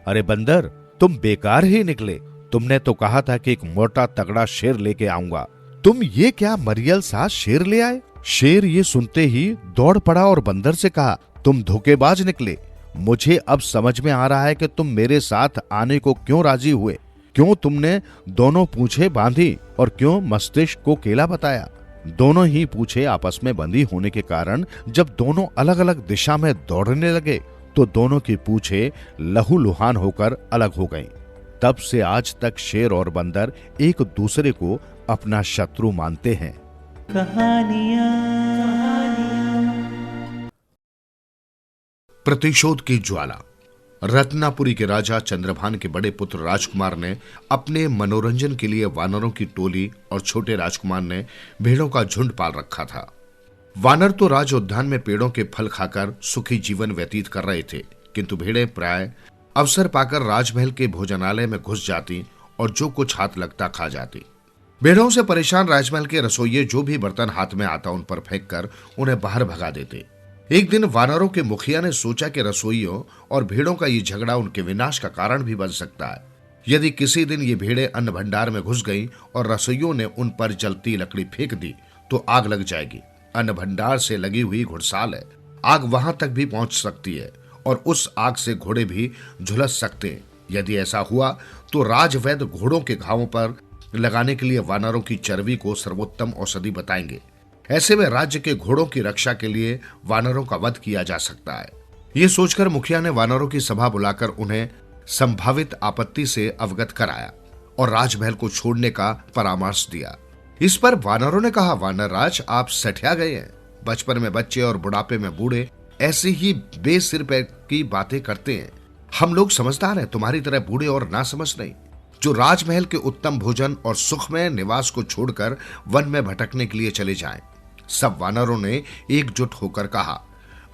अरे बंदर, तुम बेकार ही निकले। तुमने तो कहा था कि एक मोटा तगड़ा शेर लेके आऊंगा, तुम ये क्या मरियल सा शेर ले आए। शेर ये सुनते ही दौड़ पड़ा और बंदर से कहा, तुम धोखेबाज निकले। मुझे अब समझ में आ रहा है कि तुम मेरे साथ आने को क्यों राजी हुए, क्यों तुमने दोनों पूंछें बांधी और क्यों मस्तिष्क को केला बताया। दोनों ही पूंछें आपस में बंधी होने के कारण जब दोनों अलग अलग दिशा में दौड़ने लगे तो दोनों की पूंछें लहूलुहान होकर अलग हो गईं। तब से आज तक शेर और बंदर एक दूसरे को अपना शत्रु मानते हैं। प्रतिशोध की ज्वाला। रत्नापुरी के राजा चंद्रभान के बड़े पुत्र राजकुमार ने अपने मनोरंजन के लिए वानरों की टोली और छोटे राजकुमार ने भेड़ों का झुंड पाल रखा था। वानर तो राज उद्यान में पेड़ों के फल खाकर सुखी जीवन व्यतीत कर रहे थे, किंतु भेड़ें प्राय अवसर पाकर राजमहल के भोजनालय में घुस जाती और जो कुछ हाथ लगता खा जाती। भेड़ों से परेशान राजमहल के रसोइये जो भी बर्तन हाथ में आता उन पर फेंक कर उन्हें बाहर भगा देते। एक दिन वानरों के मुखिया ने सोचा कि रसोइयों और भेड़ों का ये झगड़ा उनके विनाश का कारण भी बन सकता है। यदि किसी दिन ये भेड़ें अन्न भंडार में घुस गईं और रसोइयों ने उन पर जलती लकड़ी फेंक दी तो आग लग जाएगी। अन्न भंडार से लगी हुई घुड़साल है, आग वहां तक भी पहुंच सकती है और उस आग से घोड़े भी झुलस सकते हैं। यदि ऐसा हुआ तो राजवैद्य घोड़ों के घावों पर लगाने के लिए वानरों की चर्बी को सर्वोत्तम औषधि बताएंगे। ऐसे में राज्य के घोड़ों की रक्षा के लिए वानरों का वध किया जा सकता है। ये सोचकर मुखिया ने वानरों की सभा बुलाकर उन्हें संभावित आपत्ति से अवगत कराया और राजमहल को छोड़ने का परामर्श दिया। इस पर वानरों ने कहा, वानर राज, आप सठिया गए हैं। बचपन में बच्चे और बुढ़ापे में बूढ़े ऐसे ही बेसिर पैर की बातें करते हैं। हम लोग समझदार हैं, तुम्हारी तरह बूढ़े और ना समझ नहीं, जो राजमहल के उत्तम भोजन और सुखमय निवास को छोड़कर वन में भटकने के लिए चले जाएं। सब वानरों ने एकजुट होकर कहा।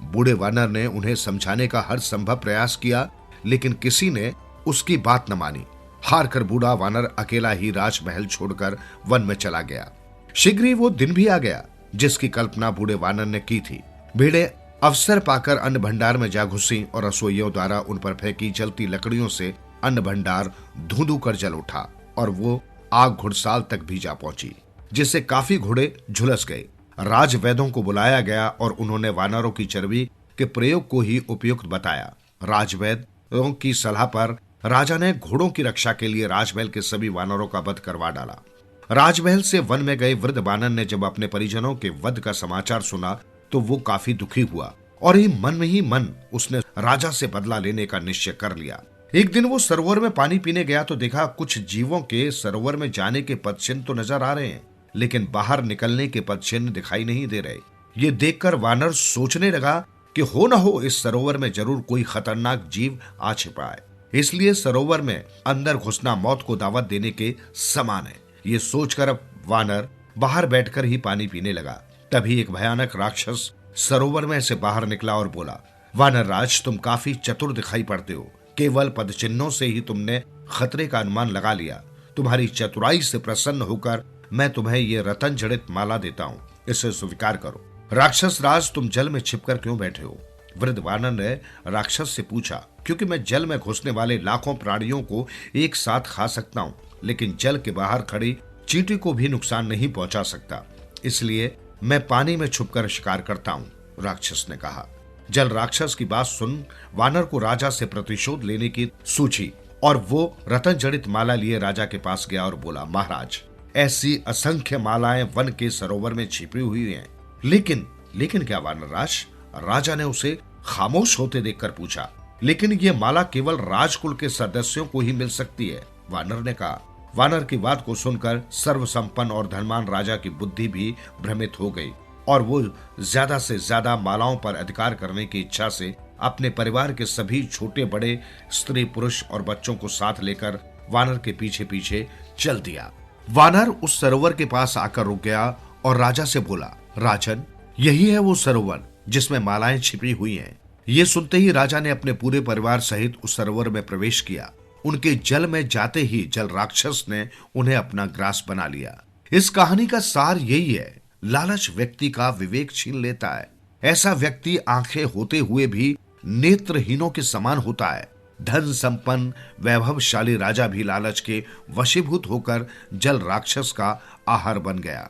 बूढ़े वानर ने उन्हें समझाने का हर संभव प्रयास किया, लेकिन किसी ने उसकी बात न मानी। हार कर बूढ़ा वानर अकेला ही राजमहल छोड़कर वन में चला गया। शीघ्र ही वो दिन भी आ गया जिसकी कल्पना बूढ़े वानर ने की थी। भेड़ें अवसर पाकर अन्न भंडार में जा घुसी और रसोइयों द्वारा उन पर फेंकी जलती लकड़ियों से अन्न भंडार धुंधु कर जल उठा और वो आग घुड़साल तक भी जा पहुंची, जिससे काफी घोड़े झुलस गए। राजवैद्यों को बुलाया गया और उन्होंने वानरों की चर्बी के प्रयोग को ही उपयुक्त बताया। राजवैद्यों की सलाह पर राजा ने घोड़ों की रक्षा के लिए राजमहल के सभी वानरों का वध करवा डाला। राजमहल से वन में गए वृद्ध वानर ने जब अपने परिजनों के वध का समाचार सुना तो वो काफी दुखी हुआ और ही मन उसने राजा से बदला लेने का निश्चय कर लिया। एक दिन वो सरोवर में पानी पीने गया तो देखा कुछ जीवों के सरोवर में जाने के पदचिन्ह तो नजर आ रहे हैं, लेकिन बाहर निकलने के पदचिन्ह दिखाई नहीं दे रहे। ये देखकर वानर सोचने लगा कि हो न हो इस सरोवर में जरूर कोई खतरनाक जीव आ छिपा है, इसलिए सरोवर में अंदर घुसना मौत को दावत देने के समान है। ये सोचकर अब वानर बाहर बैठकर ही पानी पीने लगा। तभी एक भयानक राक्षस सरोवर में से बाहर निकला और बोला, वानर राज, तुम काफी चतुर दिखाई पड़ते हो। केवल पदचिन्हों से ही तुमने खतरे का अनुमान लगा लिया। तुम्हारी चतुराई से प्रसन्न होकर मैं तुम्हें ये रतन जड़ित माला देता हूँ, इसे स्वीकार करो। राक्षस राज, तुम जल में छिपकर क्यों बैठे हो? वृद्ध वानर ने राक्षस से पूछा, क्योंकि मैं जल में घुसने वाले लाखों प्राणियों को एक साथ खा सकता हूँ, लेकिन जल के बाहर खड़ी चींटी को भी नुकसान नहीं पहुंचा सकता, इसलिए मैं पानी में छुपकर शिकार करता हूँ, राक्षस ने कहा। जल राक्षस की बात सुन वानर को राजा से प्रतिशोध लेने की सूझी और वो रतन जड़ित माला लिए राजा के पास गया और बोला, महाराज, ऐसी असंख्य मालाएं वन के सरोवर में छिपी हुई हैं, लेकिन क्या वानर राज? राजा ने उसे खामोश होते देखकर पूछा। लेकिन ये माला केवल राजकुल के सदस्यों को ही मिल सकती है, वानर ने कहा। वानर की बात को सुनकर सर्वसंपन्न और धनवान राजा की बुद्धि भी भ्रमित हो गई और वो ज्यादा से ज्यादा मालाओं पर अधिकार करने की इच्छा से अपने परिवार के सभी छोटे बड़े स्त्री पुरुष और बच्चों को साथ लेकर वानर के पीछे पीछे चल दिया। वानर उस सरोवर के पास आकर रुक गया और राजा से बोला, राजन, यही है वो सरोवर जिसमें मालाएं छिपी हुई हैं। ये सुनते ही राजा ने अपने पूरे परिवार सहित उस सरोवर में प्रवेश किया। उनके जल में जाते ही जल राक्षस ने उन्हें अपना ग्रास बना लिया। इस कहानी का सार यही है, लालच व्यक्ति का विवेक छीन लेता है। ऐसा व्यक्ति आंखें होते हुए भी नेत्रहीनों के समान होता है। धन संपन्न वैभवशाली राजा भी लालच के वशीभूत होकर जल राक्षस का आहार बन गया।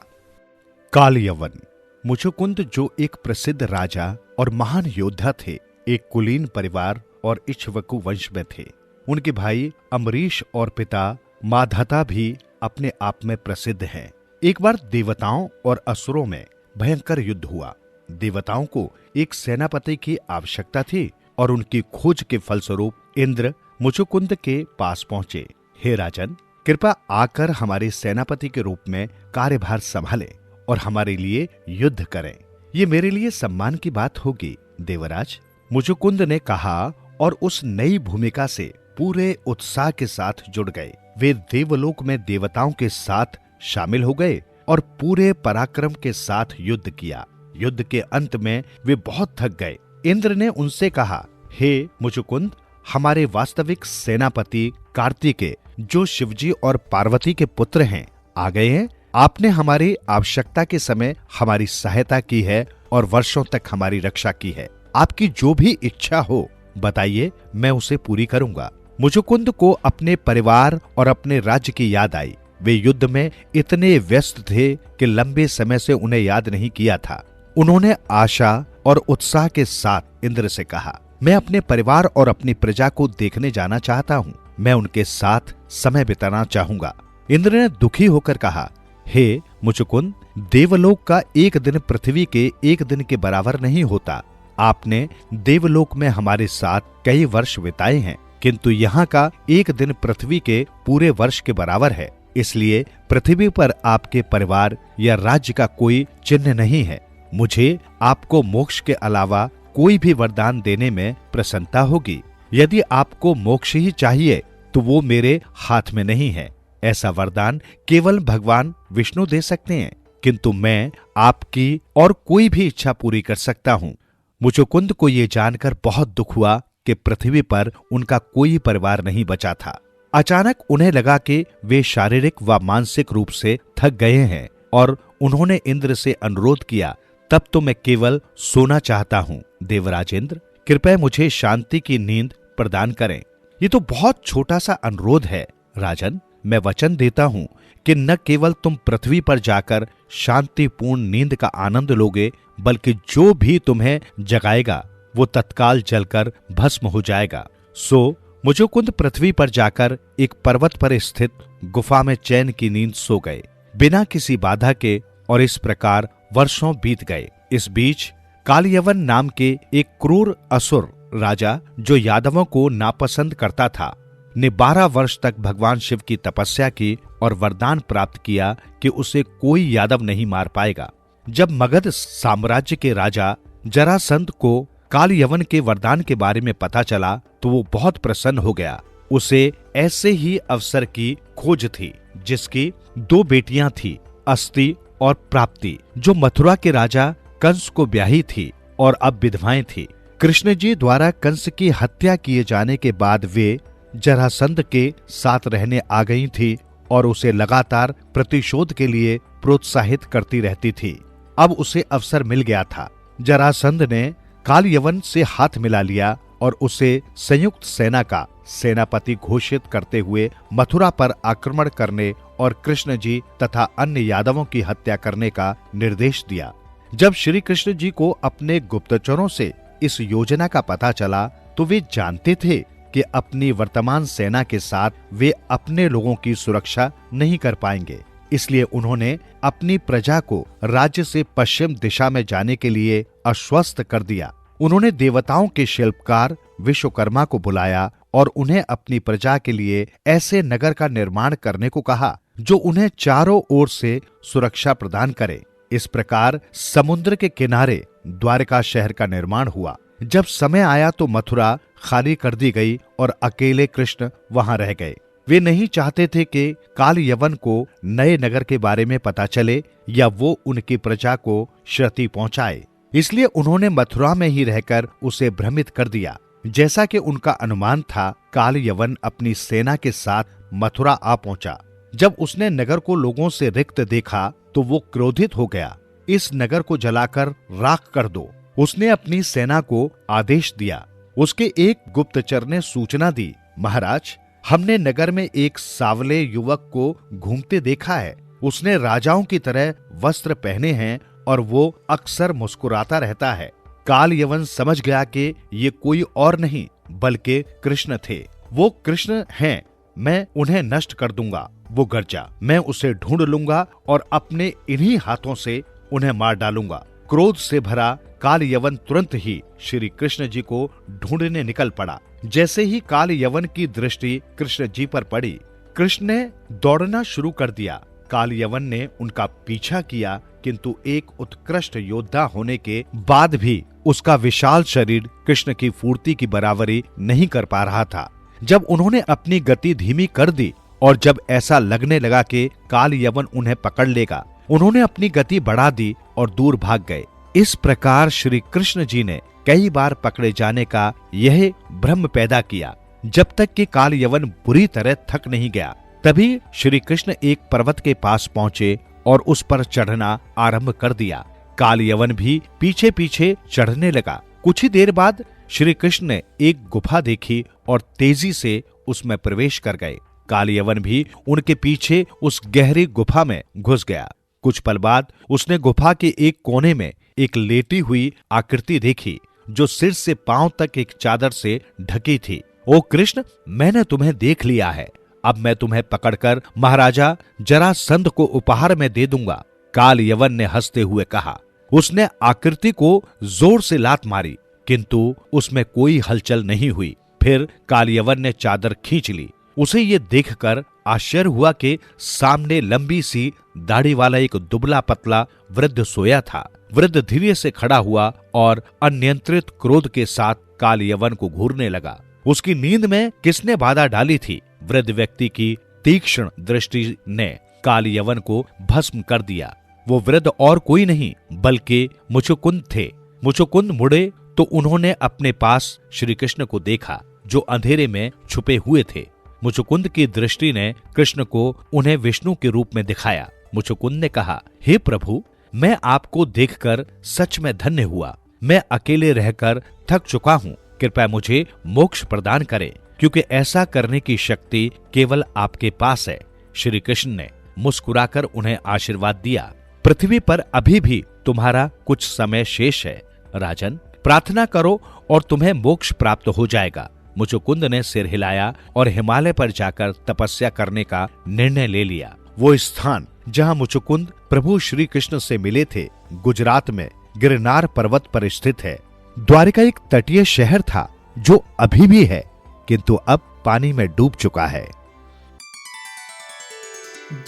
काल यवन। मुचुकुंद जो एक प्रसिद्ध राजा और महान योद्धा थे, एक कुलीन परिवार और इक्ष्वाकु वंश में थे। उनके भाई अम्बरीश और पिता माधाता भी अपने आप में प्रसिद्ध हैं। एक बार देवताओं और असुरों में भयंकर युद्ध हुआ। देवताओं को एक सेनापति की आवश्यकता थी और उनकी खोज के फलस्वरूप इंद्र मुचुकुंद के पास पहुंचे। हे राजन, कृपा आकर हमारे सेनापति के रूप में कार्यभार संभालें और हमारे लिए युद्ध करें। ये मेरे लिए सम्मान की बात होगी, देवराज, मुचुकुंद ने कहा और उस नई भूमिका से पूरे उत्साह के साथ जुड़ गए। वे देवलोक में देवताओं के साथ शामिल हो गए और पूरे पराक्रम के साथ युद्ध किया। युद्ध के अंत में वे बहुत थक गए। इंद्र ने उनसे कहा, हे मुचुकुंद, हमारे वास्तविक सेनापति कार्तिकेय, जो शिवजी और पार्वती के पुत्र हैं, आ गए हैं। आपने हमारी आवश्यकता के समय हमारी सहायता की है और वर्षों तक हमारी रक्षा की है। आपकी जो भी इच्छा हो बताइए, मैं उसे पूरी करूंगा। मुचुकुंद को अपने परिवार और अपने राज्य की याद आई। वे युद्ध में इतने व्यस्त थे कि लंबे समय से उन्हें याद नहीं किया था। उन्होंने आशा और उत्साह के साथ इंद्र से कहा, मैं अपने परिवार और अपनी प्रजा को देखने जाना चाहता हूँ। मैं उनके साथ समय बिताना चाहूंगा। इंद्र ने दुखी होकर कहा, हे मुचुकुंद, देवलोक का एक दिन पृथ्वी के एक दिन के बराबर नहीं होता। आपने देवलोक में हमारे साथ कई वर्ष बिताए हैं। किंतु यहाँ का एक दिन पृथ्वी के पूरे वर्ष के बराबर है। इसलिए पृथ्वी पर आपके परिवार या राज्य का कोई चिन्ह नहीं है। मुझे आपको मोक्ष के अलावा कोई भी वरदान देने में प्रसन्नता होगी। यदि आपको मोक्ष ही चाहिए तो वो मेरे हाथ में नहीं है। ऐसा वरदान केवल भगवान विष्णु दे सकते हैं, किंतु मैं आपकी और कोई भी इच्छा पूरी कर सकता हूँ। मुचुकुंद को ये जानकर बहुत दुख हुआ कि पृथ्वी पर उनका कोई परिवार नहीं बचा था। अचानक उन्हें लगा कि वे शारीरिक व मानसिक रूप से थक गए हैं और उन्होंने इंद्र से अनुरोध किया, तब तो मैं केवल सोना चाहता हूँ। देवराज इंद्र, कृपया मुझे शांति की नींद प्रदान करें। ये तो बहुत छोटा सा अनुरोध है राजन। मैं वचन देता हूँ कि न केवल तुम पृथ्वी पर जाकर शांतिपूर्ण नींद का आनंद लोगे, बल्कि जो भी तुम्हें जगाएगा वो तत्काल जलकर भस्म हो जाएगा। सो मुचुकुंद पृथ्वी पर जाकर एक पर्वत पर स्थित गुफा में चैन की नींद सो गए, बिना किसी बाधा के, और इस प्रकार वर्षों बीत गए। इस बीच कालयवन नाम के एक क्रूर असुर राजा, जो यादवों को नापसंद करता था, ने 12 वर्ष तक भगवान शिव की तपस्या की और वरदान प्राप्त किया कि उसे कोई यादव नहीं मार पाएगा। जब मगध साम्राज्य के राजा जरासंध को कालयवन के वरदान के बारे में पता चला तो वो बहुत प्रसन्न हो गया। उसे ऐसे ही अवसर की खोज थी जिसकी 2 बेटियां थी, अस्ति और प्राप्ति, जो मथुरा के राजा कंस को ब्याही थी और अब विधवाएं थी। कृष्ण जी द्वारा कंस की हत्या किए जाने के बाद वे जरासंध के साथ रहने आ गई थी और उसे लगातार प्रतिशोध के लिए प्रोत्साहित करती रहती थी। अब उसे अवसर मिल गया था। जरासंध ने कालयवन से हाथ मिला लिया और उसे संयुक्त सेना का सेनापति घोषित करते हुए मथुरा पर आक्रमण करने और कृष्ण जी तथा अन्य यादवों की हत्या करने का निर्देश दिया। जब श्री कृष्ण जी को अपने गुप्तचरों से इस योजना का पता चला तो वे जानते थे कि अपनी वर्तमान सेना के साथ वे अपने लोगों की सुरक्षा नहीं कर पाएंगे। इसलिए उन्होंने अपनी प्रजा को राज्य से पश्चिम दिशा में जाने के लिए आश्वस्त कर दिया। उन्होंने देवताओं के शिल्पकार विश्वकर्मा को बुलाया और उन्हें अपनी प्रजा के लिए ऐसे नगर का निर्माण करने को कहा जो उन्हें चारों ओर से सुरक्षा प्रदान करे। इस प्रकार समुद्र के किनारे द्वारका शहर का निर्माण हुआ। जब समय आया तो मथुरा खाली कर दी गई और अकेले कृष्ण वहां रह गए। वे नहीं चाहते थे कि कालयवन को नए नगर के बारे में पता चले या वो उनकी प्रजा को क्षति पहुंचाए। इसलिए उन्होंने मथुरा में ही रहकर उसे भ्रमित कर दिया। जैसा कि उनका अनुमान था, कालयवन अपनी सेना के साथ मथुरा आ पहुंचा। जब उसने नगर को लोगों से रिक्त देखा तो वो क्रोधित हो गया। इस नगर को जलाकर राख कर दो, उसने अपनी सेना को आदेश दिया। उसके एक गुप्तचर ने सूचना दी, महाराज, हमने नगर में एक सावले युवक को घूमते देखा है। उसने राजाओं की तरह वस्त्र पहने हैं और वो अक्सर मुस्कुराता रहता है। कालयवन समझ गया कि ये कोई और नहीं बल्कि कृष्ण थे। वो कृष्ण हैं, मैं उन्हें नष्ट कर दूंगा। वो गरजा, मैं उसे ढूंढ लूंगा और अपने इन्हीं हाथों से उन्हें मार डालूंगा। क्रोध से भरा कालयवन तुरंत ही श्री कृष्ण जी को ढूंढने निकल पड़ा। जैसे ही कालयवन की दृष्टि कृष्ण जी पर पड़ी, कृष्ण ने दौड़ना शुरू कर दिया। कालयवन ने उनका पीछा किया, किंतु एक उत्कृष्ट योद्धा होने के बाद भी उसका विशाल शरीर कृष्ण की फुर्ती की बराबरी नहीं कर पा रहा था। जब उन्होंने अपनी गति धीमी कर दी और जब ऐसा लगने लगा कि कालयवन उन्हें पकड़ लेगा, उन्होंने अपनी गति बढ़ा दी और दूर भाग गए। इस प्रकार श्री कृष्ण जी ने कई बार पकड़े जाने का यह भ्रम पैदा किया, जब तक कि कालयवन बुरी तरह थक नहीं गया। तभी श्री कृष्ण एक पर्वत के पास पहुंचे और उस पर चढ़ना आरंभ कर दिया। कालयवन भी पीछे पीछे चढ़ने लगा। कुछ ही देर बाद श्री कृष्ण ने एक गुफा देखी और तेजी से उसमें प्रवेश कर गए। कालयवन भी उनके पीछे उस गहरी गुफा में घुस गया। कुछ पल बाद उसने गुफा के एक कोने में एक लेटी हुई आकृति देखी जो सिर से पांव तक एक चादर से ढकी थी। ओ कृष्ण, मैंने तुम्हें देख लिया है। अब मैं तुम्हें पकड़कर महाराजा जरासंध को उपहार में दे दूंगा। कालयवन ने हंसते हुए कहा। उसने आकृति को जोर से लात मारी, किंतु उसमें कोई हलचल नहीं हुई। फिर कालियवन ने चादर खींच ली। उसे ये देखकर आश्चर्य हुआ कि सामने लंबी सी दाढ़ी वाला एक दुबला पतला वृद्ध सोया था। वृद्ध धीरे से खड़ा हुआ और अनियंत्रित क्रोध के साथ कालियवन को घूरने लगा। उसकी नींद में किसने बाधा डाली थी? वृद्ध व्यक्ति की तीक्ष्ण दृष्टि ने कालियवन को भस्म कर दिया। वो वृद्ध और कोई नहीं बल्कि मुचुकुंद थे। मुचुकुंद मुड़े तो उन्होंने अपने पास श्री कृष्ण को देखा, जो अंधेरे में छुपे हुए थे। मुचुकुंद की दृष्टि ने कृष्ण को उन्हें विष्णु के रूप में दिखाया। मुचुकुंद ने कहा, हे प्रभु, मैं आपको देखकर सच में धन्य हुआ। मैं अकेले रहकर थक चुका हूँ। कृपया मुझे मोक्ष प्रदान करें, क्योंकि ऐसा करने की शक्ति केवल आपके पास है। श्री कृष्ण ने मुस्कुराकर उन्हें आशीर्वाद दिया। पृथ्वी पर अभी भी तुम्हारा कुछ समय शेष है। राजन, प्रार्थना करो और तुम्हें मोक्ष प्राप्त हो जाएगा। मुचुकुंद ने सिर हिलाया और हिमालय पर जाकर तपस्या करने का निर्णय ले लिया। वो स्थान जहाँ मुचुकुंद प्रभु श्री कृष्ण से मिले थे, गुजरात में गिरनार पर्वत पर स्थित है। द्वारिका एक तटीय शहर था जो अभी भी है, किंतु अब पानी में डूब चुका है।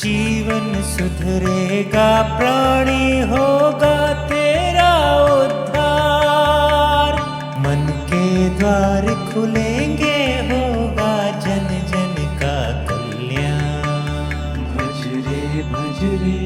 जीवन सुधरेगा, प्राणी होगा तेरा उद्धार। मन के द्वार खुलेंगे, होगा जन जन का कल्याण। भज रे